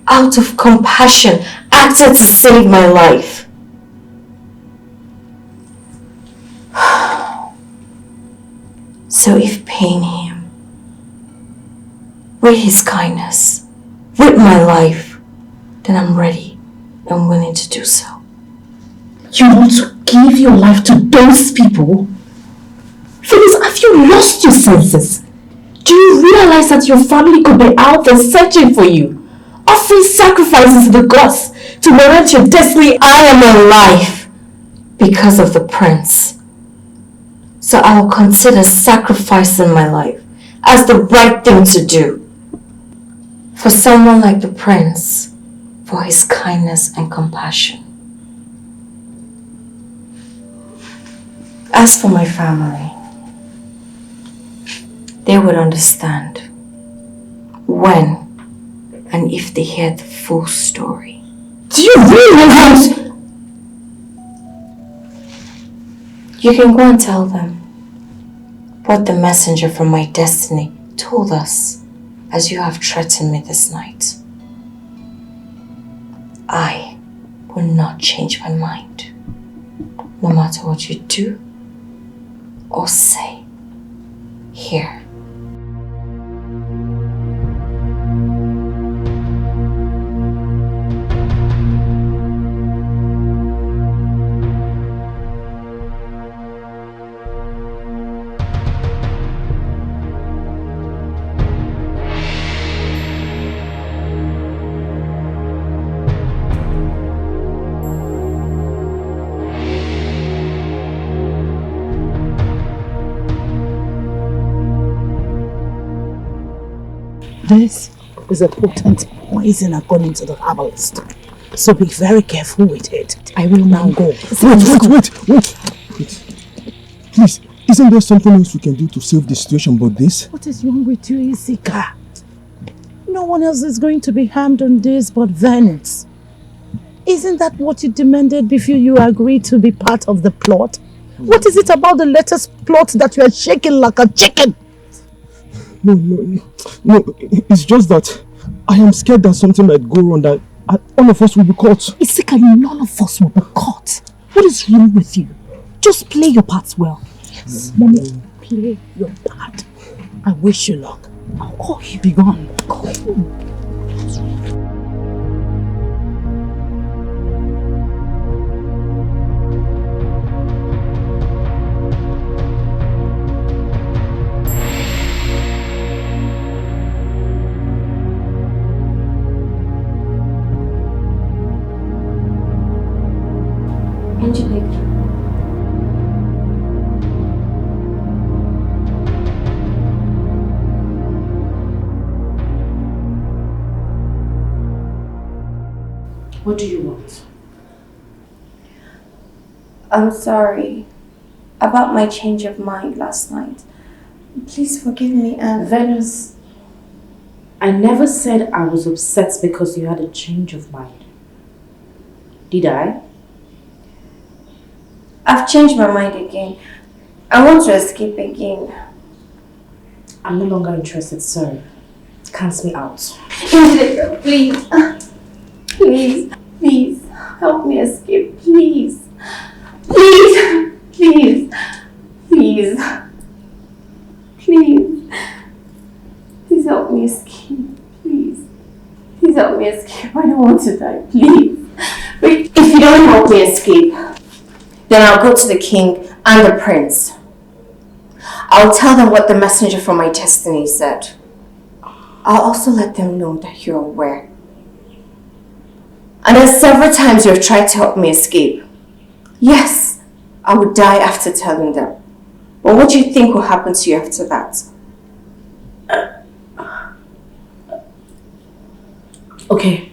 out of compassion, acted to save my life. So if paying him with his kindness, with my life, then I'm ready and willing to do so. You want to give your life to those people? Phyllis, have you lost your senses? Do you realize that your family could be out there searching for you? Offering sacrifices to the gods to warrant your destiny? I am alive because of the prince. So I will consider sacrificing my life as the right thing to do. For someone like the prince, for his kindness and compassion. As for my family, they would understand when and if they hear the full story. Do you realize? You can go and tell them what the messenger from my destiny told us as you have threatened me this night. I will not change my mind, no matter what you do or say here. This is a potent poison according to the herbalist. So be very careful with it. I will now go. Wait. Please, isn't there something else we can do to save the situation but this? What is wrong with you, Isika? No one else is going to be harmed on this but Venice. Isn't that what you demanded before you agreed to be part of the plot? What is it about the latest plot that you are shaking like a chicken? No, it's just that I am scared that something might go wrong, that all of us will be caught. Isika, none of us will be caught. What is wrong with you? Just play your parts well. Yes, Mommy, play your part. I wish you luck. I'll call you. Be gone. Call you. Angelique. What do you want? I'm sorry about my change of mind last night. Please forgive me, and Venus, I never said I was upset because you had a change of mind. Did I? I've changed my mind again. I want to escape again. I'm no longer interested, sir. Cancel me out. Please. Please. Help me escape. Please. Please. Please help me escape. Please help me escape. I don't want to die. Please. But if you don't help me escape, then I'll go to the king and the prince. I'll tell them what the messenger from my destiny said. I'll also let them know that you're aware. And that several times you have tried to help me escape. Yes, I would die after telling them. But what do you think will happen to you after that? Okay,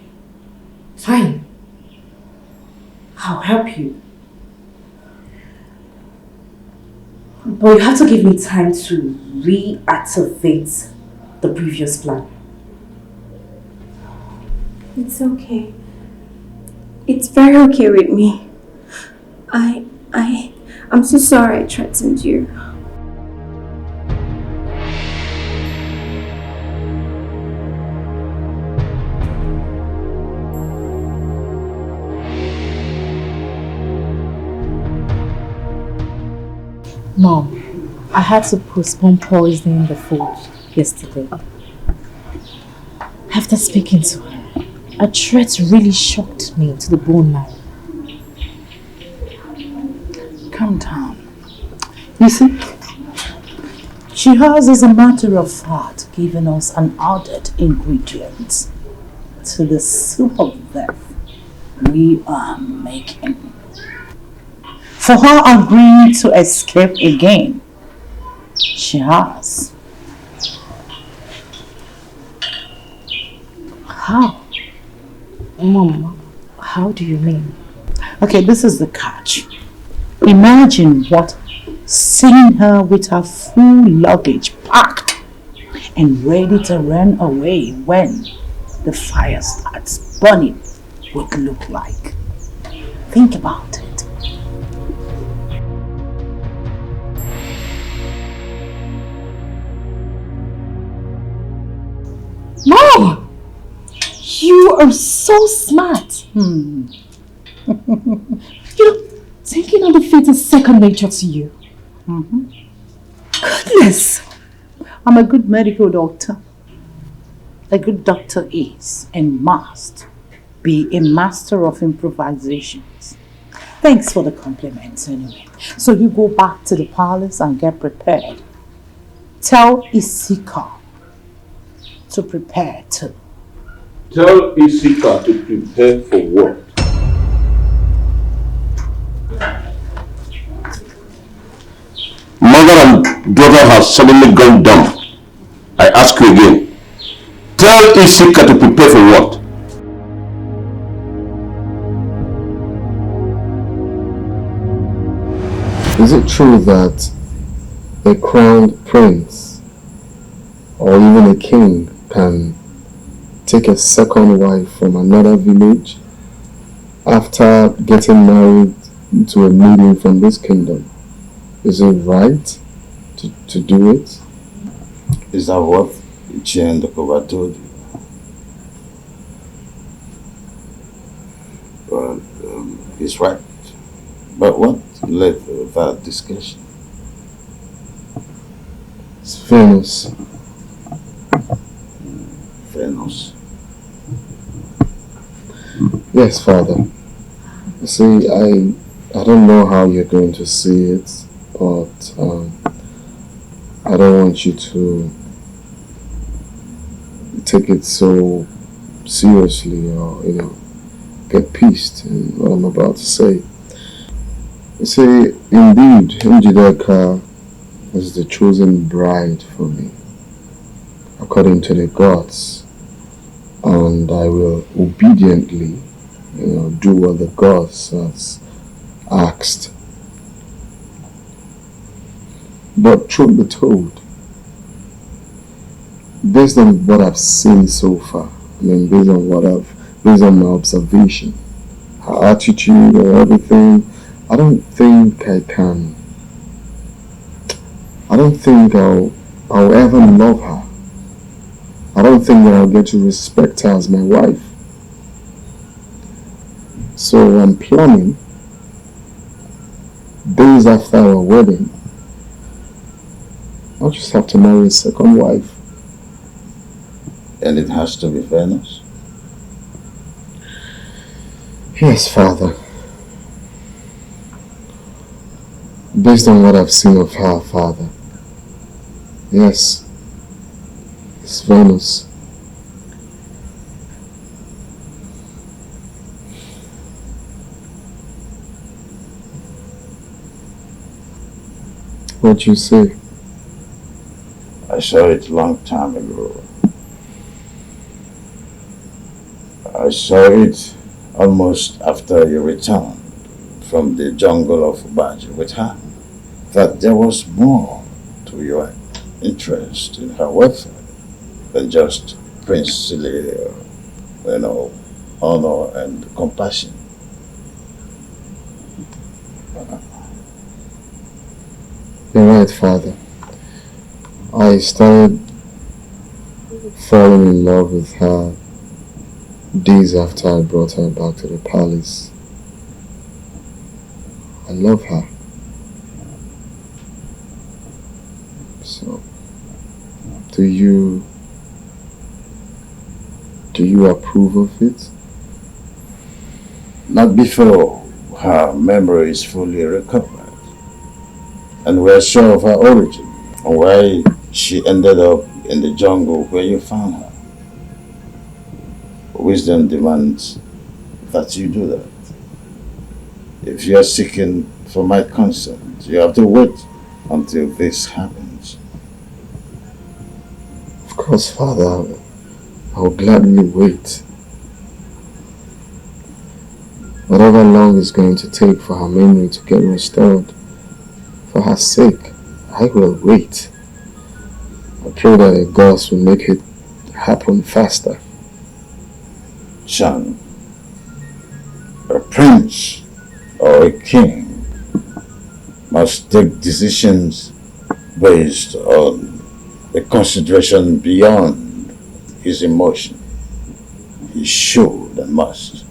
fine. I'll help you. But you have to give me time to reactivate the previous plan. It's okay. It's very okay with me. I'm so sorry I threatened you. Mom, I had to postpone poisoning the food yesterday. After speaking to her, a threat really shocked me to the bone marrow. Calm down. You see, She has, as a matter of fact, given us an added ingredient to the soup of death we are making. For her agreeing to escape again, she has. How? Mom, how do you mean? Okay, this is the catch. Imagine seeing her with her full luggage packed and ready to run away when the fire starts burning would look like. Think about it. Mom! You are so smart. Thinking on the fate is second nature to you. Goodness! I'm a good medical doctor. A good doctor is and must be a master of improvisations. Thanks for the compliments anyway. So you go back to the palace and get prepared. Tell Isika to prepare too. Tell Isika to prepare for what? Mother and daughter have suddenly gone dumb. I ask you again. Tell Isika to prepare for what? Is it true that a crowned prince or even a king can take a second wife from another village after getting married to a maiden from this kingdom? Is it right to do it? Is that what Chen Dokova told you? Well, he's right. But what led to that discussion? It's Venus. Venus? Yes, Father. You see, I don't know how you're going to see it, but I don't want you to take it so seriously or, get pissed in what I'm about to say. You see, indeed, Njideka is the chosen bride for me, according to the gods, and I will obediently, do what the gods has asked. But truth be told, based on what I've seen so far, based on my observation, her attitude or everything, I don't think I'll ever love her. I don't think that I'll get to respect her as my wife. So I'm planning, days after our wedding, I'll just have to marry a second wife. And it has to be Venus? Yes, Father. Based on what I've seen of her, Father. Yes, it's Venus. What you say? I saw it long time ago. I saw it almost after you returned from the jungle of Ubaji with her. That there was more to your interest in her welfare than just princely, honor and compassion. You're right, Father. I started falling in love with her days after I brought her back to the palace. I love her. So, do you approve of it? Not before her memory is fully recovered and we're sure of her origin. on why she ended up in the jungle where you found her. Wisdom demands that you do that. If you are seeking for my consent, you have to wait until this happens. Of course, Father, I will gladly wait. Whatever long it's going to take for her memory to get restored, for her sake, I will wait. I pray that the gods will make it happen faster. Son, a prince or a king must take decisions based on a consideration beyond his emotion. He should and must.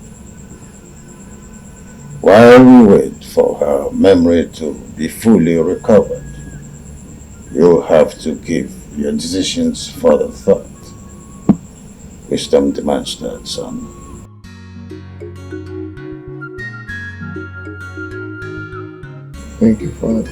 While we wait for her memory to be fully recovered, you have to give your decisions further thought. Wisdom demands that, son. Thank you, Father.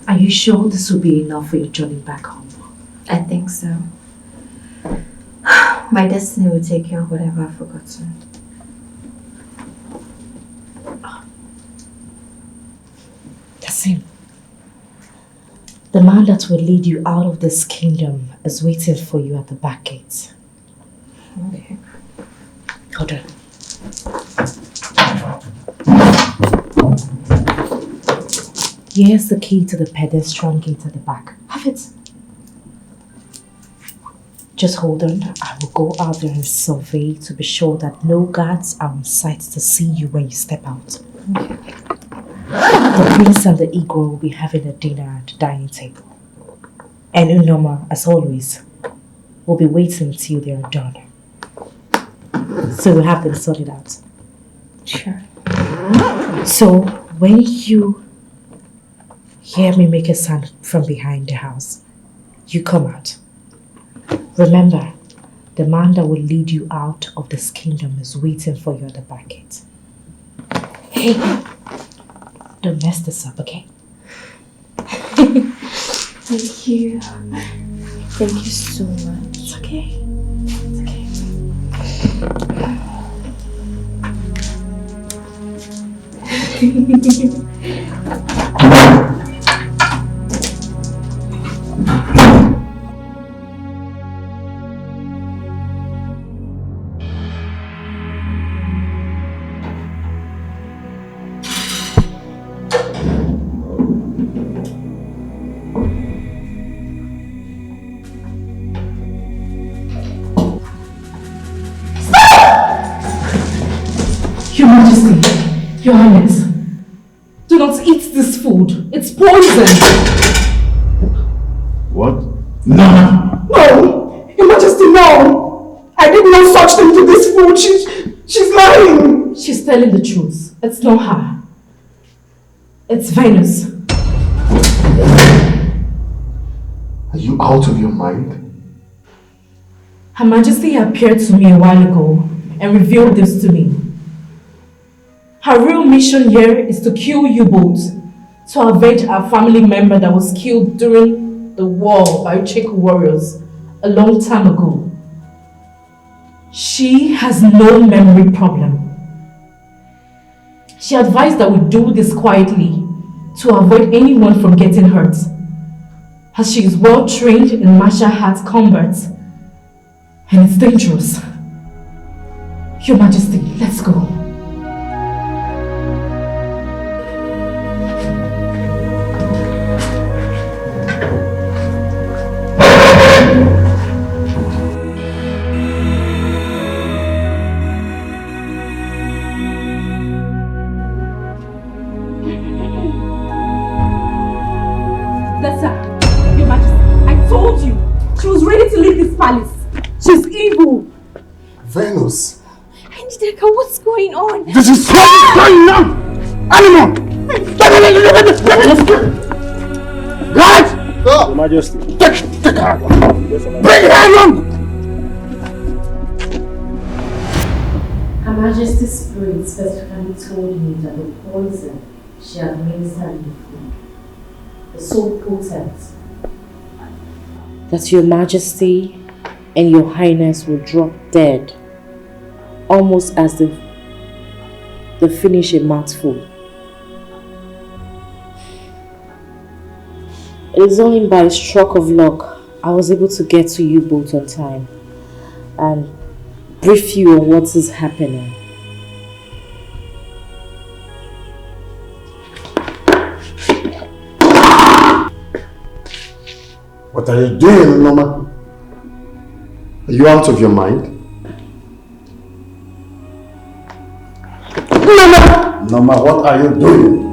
Are you sure this will be enough for your journey back home? I think so. My destiny will take care of whatever I've forgotten. That's him. The man that will lead you out of this kingdom is waiting for you at the back gate. Okay. Hold on. Here's the key to the pedestrian gate at the back. Have it. Just hold on. I will go out there and survey to be sure that no guards are on sight to see you when you step out. The prince and the Igor will be having a dinner at the dining table. And Unoma, as always, will be waiting until they are done. So we'll have them sorted out. Sure. So when you hear me make a sound from behind the house, you come out. Remember, the man that will lead you out of this kingdom is waiting for you at the back gate. Hey, don't mess this up, okay? Thank you. Thank you so much. It's okay. It's okay. Your Majesty, Your Highness, do not eat this food. It's poison. What? No! No! Your Majesty, no! I did no such thing to this food. She She's lying! She's telling the truth. It's not her. It's Venus. Are you out of your mind? Her Majesty appeared to me a while ago and revealed this to me. Her real mission here is to kill you both, to avenge our family member that was killed during the war by Chick warriors a long time ago. She has no memory problem. She advised that we do this quietly to avoid anyone from getting hurt, as she is well trained in martial arts combat and it's dangerous. Your Majesty, let's go. Your Majesty, I told you, she was ready to leave this palace. She's evil. Venus. Dikeh, what's going on? This is what's going on! Animal! Right? Your Majesty. Take her! Bring her along! Her Majesty's spirit specifically told me that the poison she administered in the food is so potent that Your Majesty and Your Highness will drop dead almost as they finish a mouthful. It is only by a stroke of luck I was able to get to you both on time and brief you on what is happening. What are you doing, Noma? Are you out of your mind? Noma, what are you doing?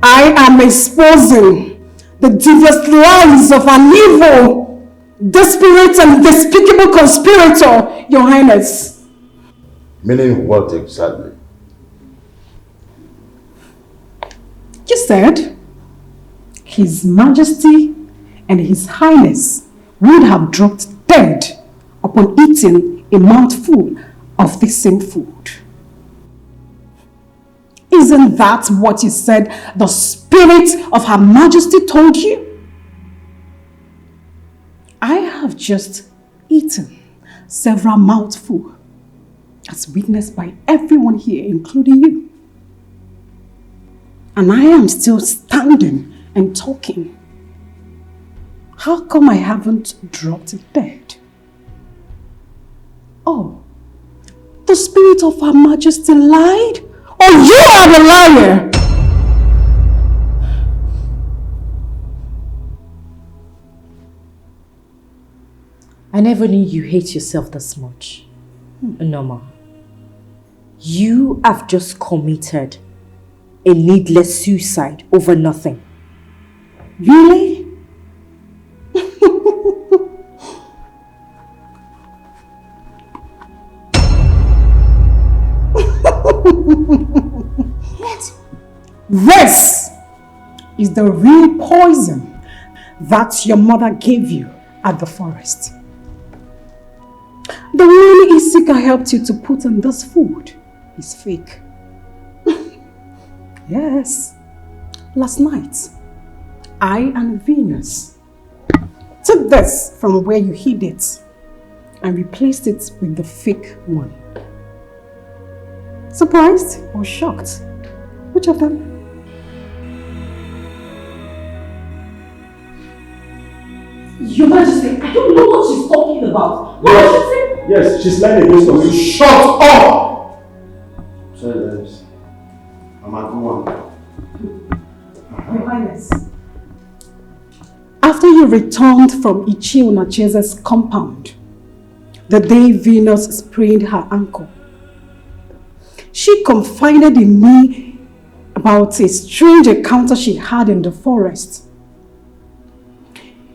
I am exposing the devious lies of an evil, desperate and despicable conspirator, Your Highness. Meaning what exactly? You said His Majesty and His Highness would have dropped dead upon eating a mouthful of the same food. Isn't that what you said the spirit of Her Majesty told you? I have just eaten several mouthfuls, as witnessed by everyone here, including you. And I am still standing and talking. How come I haven't dropped dead? Oh, the spirit of Her Majesty lied? Or you are the liar? I never knew you hate yourself this much, Noma. You have just committed a needless suicide over nothing. Really? This is the real poison that your mother gave you at the forest. The one Isika helped you to put in this food is fake. Yes. Last night, I and Venus took this from where you hid it and replaced it with the fake one. Surprised or shocked? Which of them? Your Majesty, I don't know what she's talking about. What did she say? Yes, she's lying against us. Shut up! Sorry, guys. I'm at one. Your Highness. After you returned from Ichio Nachese's compound, the day Venus sprained her ankle, She confided in me about a strange encounter she had in the forest,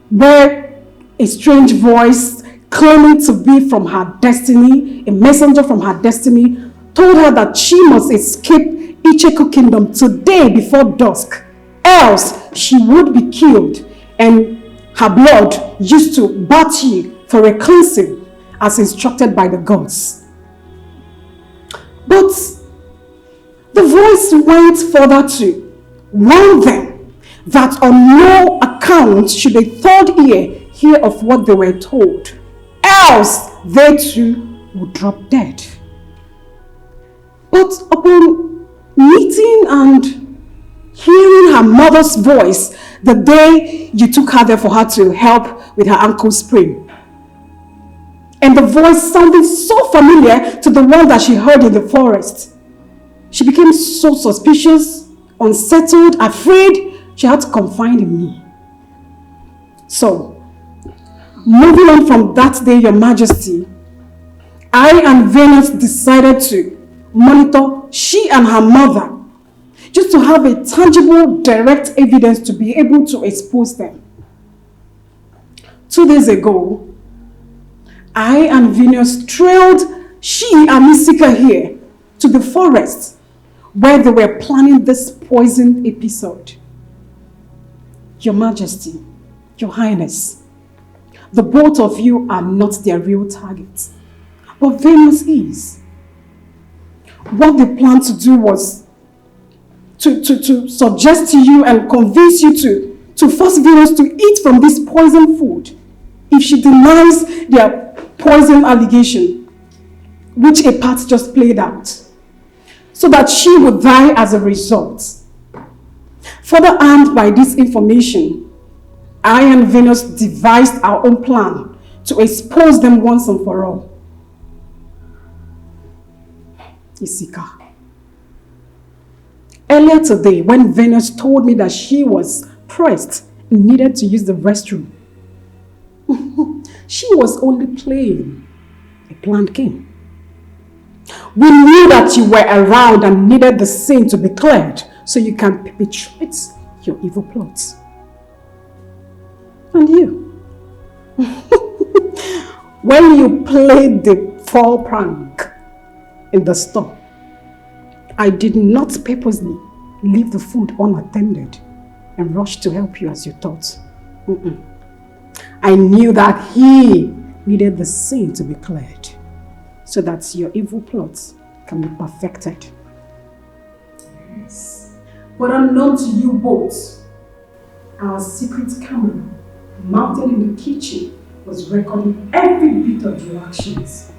where a strange voice claiming to be from her destiny, a messenger from her destiny, told her that she must escape Icheku kingdom today before dusk, else she would be killed and her blood used to Bachi for a cleansing as instructed by the gods. But the voice went further to warn them that on no account should a third ear hear of what they were told, else they too would drop dead. But upon meeting and hearing her mother's voice the day you took her there for her to help with her ankle sprain, and the voice sounded so familiar to the one that she heard in the forest, she became so suspicious, unsettled, afraid. She had to confide in me. So, moving on from that day, Your Majesty, I and Venus decided to monitor she and her mother, just to have a tangible, direct evidence to be able to expose them. 2 days ago, I and Venus trailed she and Misika here to the forest where they were planning this poison episode. Your Majesty, Your Highness, the both of you are not their real targets, but Venus is. What they planned to do was to suggest to you and convince you to force Venus to eat from this poison food if she denies their poison allegation, which a part just played out, so that she would die as a result. Further armed by this information, I and Venus devised our own plan to expose them once and for all. Isika. Earlier today, when Venus told me that she was pressed and needed to use the restroom, she was only playing a planned game. We knew that you were around and needed the sin to be cleared so you can perpetrate your evil plots. And you, when you played the fall prank in the store, I did not purposely leave the food unattended and rush to help you as you thought. I knew that he needed the sin to be cleared so that your evil plots can be perfected. Yes. But unknown to you both, our secret camera mounted in the kitchen was recording every bit of your actions,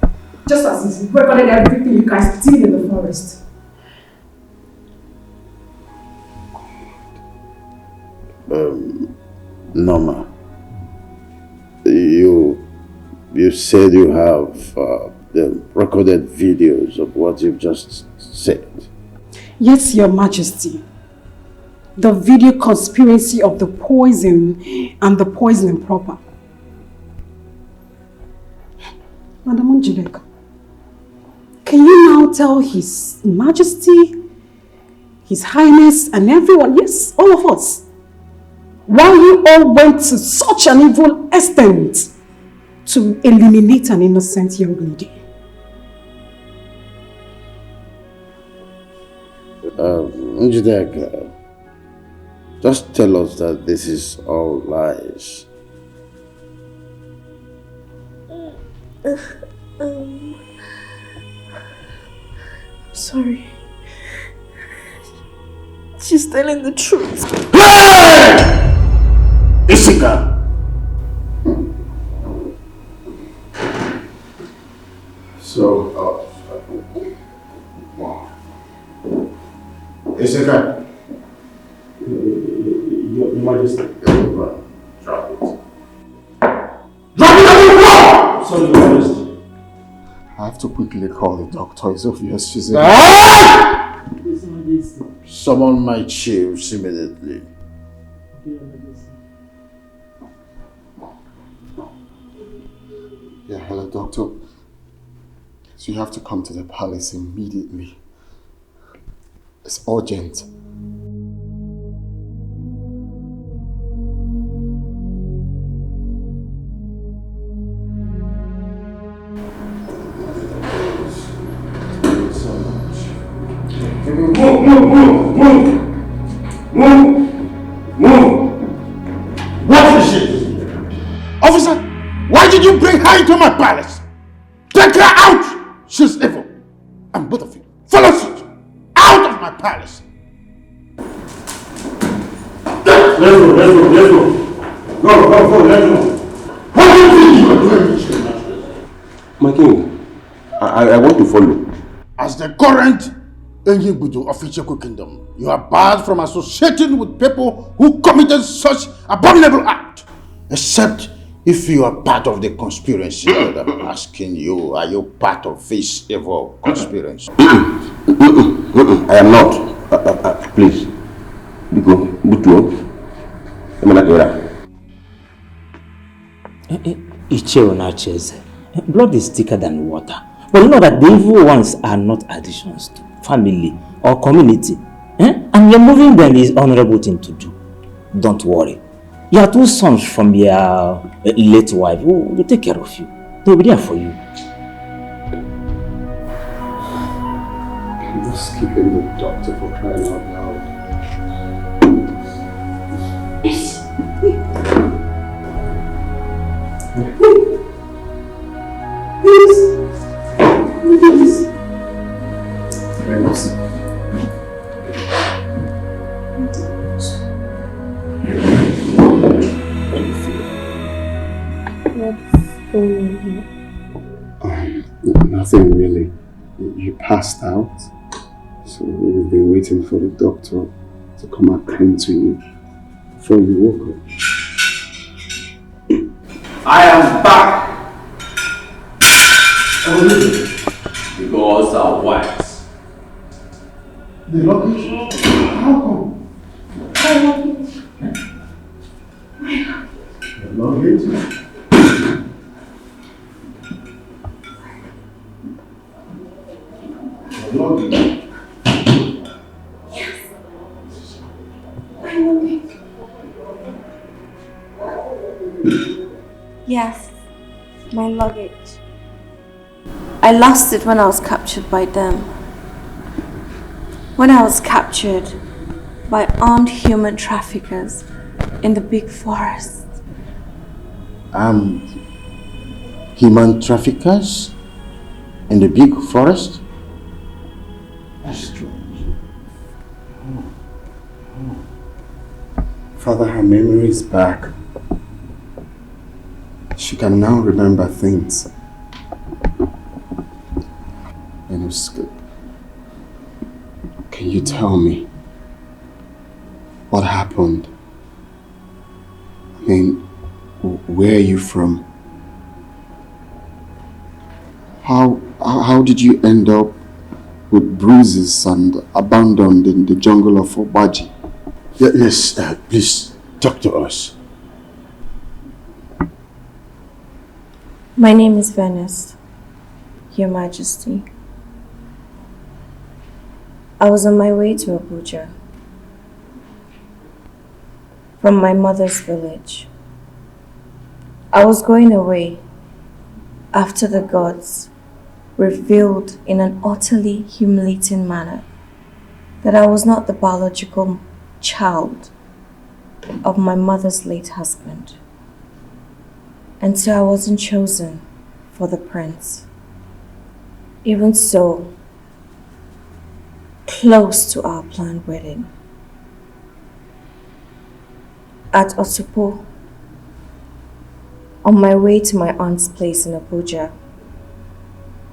just as it recorded everything you guys did in the forest. Norma, you said you have the recorded videos of what you've just said. Yes, Your Majesty. The video conspiracy of the poison and the poisoning proper. Madam Njideka, can you now tell His Majesty, His Highness and everyone, yes, all of us, why you all went to such an evil extent to eliminate an innocent young lady? Njideka, just tell us that this is all lies. I'm sorry. She's telling the truth. Isika! So, Isika? Your Majesty. Drop it. Drop it on the floor! Sorry, Your Majesty. I have to quickly call the doctor. It's obvious she's in. Summon my chiefs immediately. Yeah, hello, doctor. So you have to come to the palace immediately. It's urgent. Move! What is it? Officer, why did you bring her into my palace? Take her out! She's evil. And both of you, follow suit. Out of my palace. Let's go. Go, let's go. What do you think you are doing? My king, I want to follow. As the current Enyibudu of Icheku Kingdom, you are barred from associating with people who committed such abominable act. Except if you are part of the conspiracy that I'm asking you, are you part of this evil conspiracy? I am not. Please. Biko, Butuo. Blood is thicker than water. But you know that the evil ones are not additions to family or community. And you're moving them is honorable thing to do. Don't worry. Your two sons from your late wife will take care of you. They'll be there for you. I'm just keeping the doctor for crying out loud. Please. Very nice. What's going on here? Nothing really. You passed out, so we've been waiting for the doctor to come attend to you before you woke up. I am back. The gods are wise. The luggage? How come? The luggage? Yes, my luggage. I lost it when I was captured by them. When I was captured by armed human traffickers in the big forest. Human traffickers in the big forest? That's strange. Father, her memory is back. She can now remember things. And it's good. Can you tell me what happened? I mean, where are you from? How did you end up with bruises and abandoned in the jungle of Obaji? Yes, please talk to us. My name is Venice, Your Majesty. I was on my way to Abuja from my mother's village. I was going away after the gods revealed in an utterly humiliating manner that I was not the biological child of my mother's late husband. And so I wasn't chosen for the prince. Even so, close to our planned wedding, at Osupo, on my way to my aunt's place in Abuja,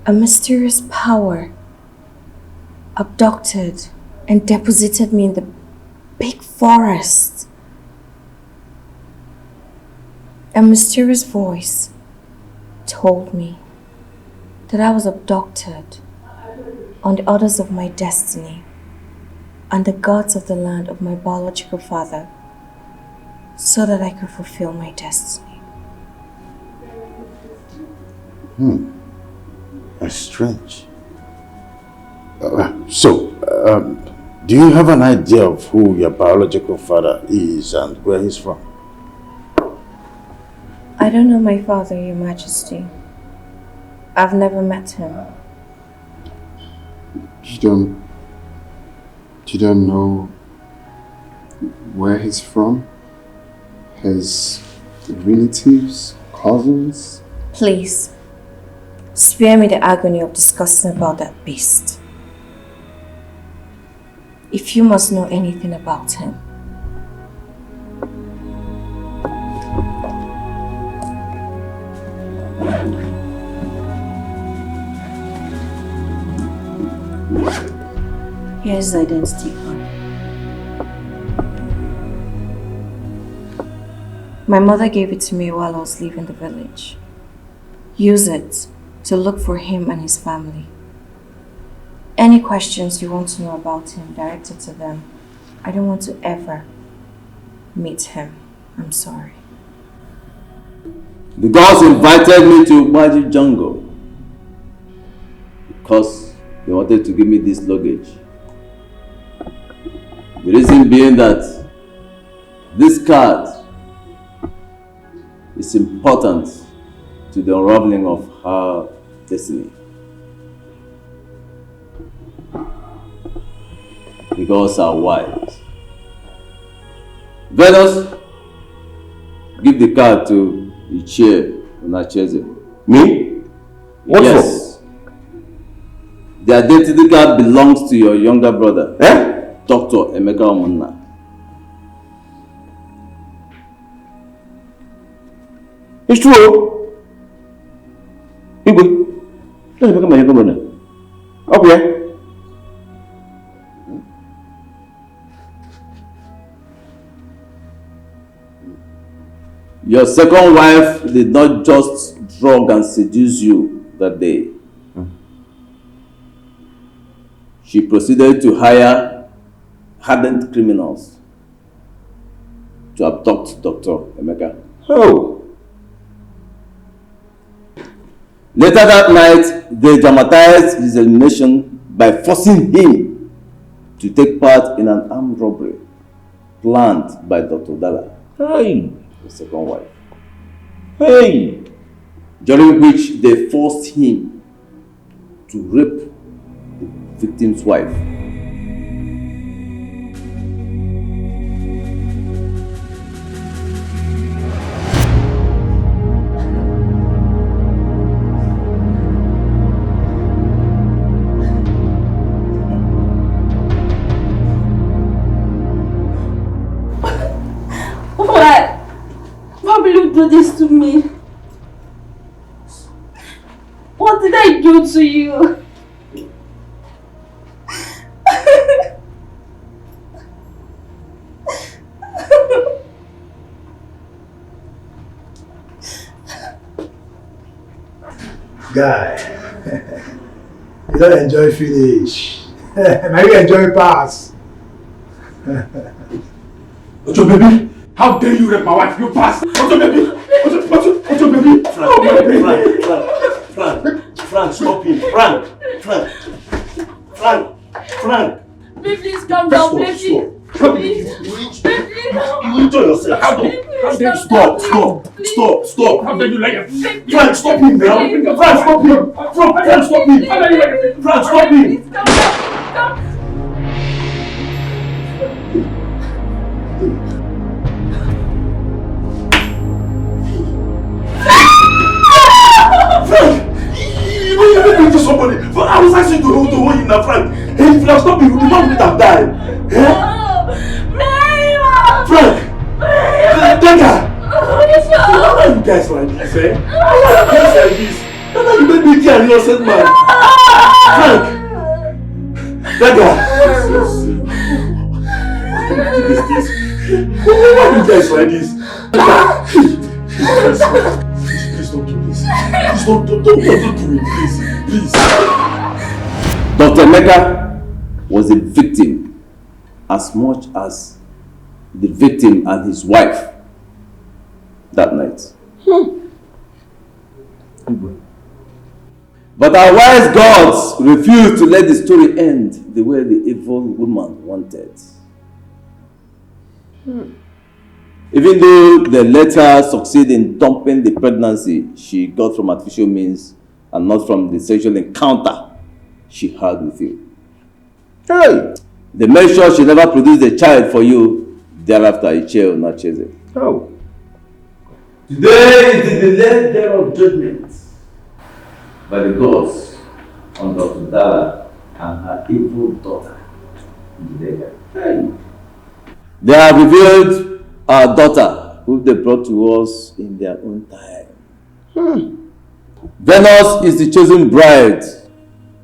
a mysterious power abducted and deposited me in the big forest. A mysterious voice told me that I was abducted on the orders of my destiny and the gods of the land of my biological father so that I could fulfill my destiny. That's strange. Do you have an idea of who your biological father is and where he's from? I don't know my father, Your Majesty. I've never met him. You don't know where he's from? His relatives, cousins? Please, spare me the agony of discussing about that beast. If you must know anything about him. Here's his identity card. My mother gave it to me while I was leaving the village. Use it to look for him and his family. Any questions you want to know about him, direct it to them. I don't want to ever meet him. I'm sorry. The gods invited me to Magic Jungle because they wanted to give me this luggage. The reason being that this card is important to the unraveling of her destiny. The gods are wise. Venus, give the card to Ichie Onacheze. Me? What yes. The identity card belongs to your younger brother, Dr. Emeka Omunna. It's true. Igwe, let's become my younger brother. Okay. Your second wife did not just drug and seduce you that day. She proceeded to hire hardened criminals to abduct Dr. Emeka. Oh. Later that night, they dramatized his elimination by forcing him to take part in an armed robbery planned by Dr. Dala, Hey. the second wife. Hey. During which they forced him to rape the victim's wife. Why will you do this to me? What did I do to you? Guy, you don't enjoy finish. Now you enjoy pass. Ojo baby, how dare you rape my wife? You pass. Ojo baby, Ojo baby. Frank, stop him. Frank. Baby, please calm down, baby. Please. You enjoy yourself. How dare you stop. How dare you lie? Frank, stop him now. Frank, stop him. Frank, stop him. How dare you lie? Frank, stop him. Stop. You made me to somebody. But I was actually to hold him now, Frank. Hey, if you have stopped me, the man would have died. Frank! Dikeh! Why you guys like this, eh? Why you guys like this? Now you made me kill an innocent man. Frank! Dikeh! Why you guys like this? Please don't do this. Please don't do it, please. Dr. Emeka was a victim as much as the victim and his wife that night. But our wise gods refused to let the story end the way the evil woman wanted. Even though they let her succeed in dumping the pregnancy she got from artificial means and not from the sexual encounter she had with you. Hey! They made sure she never produced a child for you. Thereafter, a child will not chase it. Oh. Today is the delayed day of judgment by the gods on Dr. Dala and her evil daughter. Hey. They have revealed our daughter, who they brought to us in their own time. Venus is the chosen bride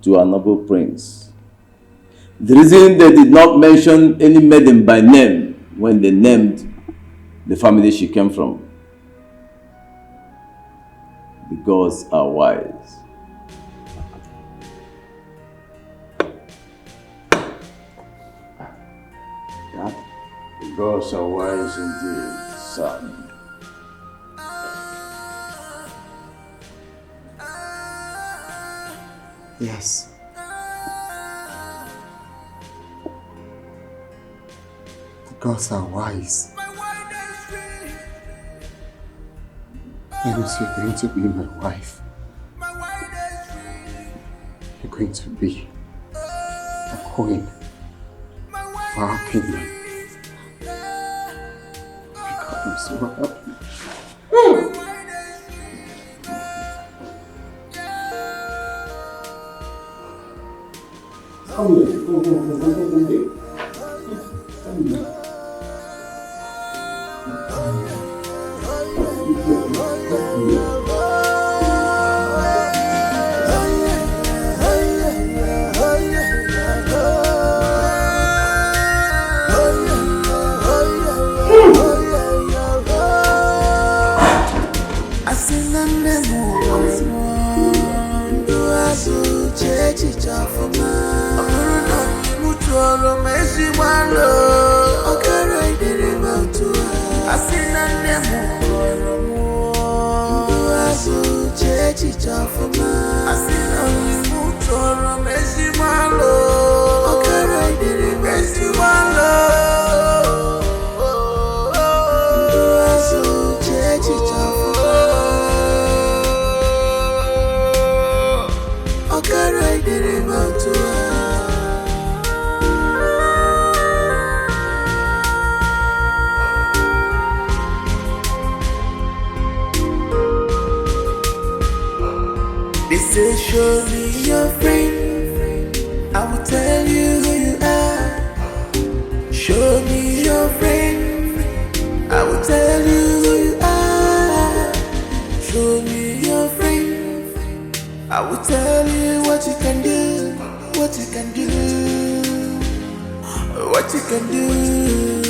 to our noble prince. The reason they did not mention any maiden by name when they named the family she came from. The gods are wise. The gods are wise indeed, son. Yes. The gods are wise. That means you're going to be my wife. You're going to be a queen for our kingdom. God, I'm so happy. They say show me your friend, I will tell you who you are. Show me your friend, I will tell you who you are. Show me your friend, I will tell you what you can do, what you can do, what you can do.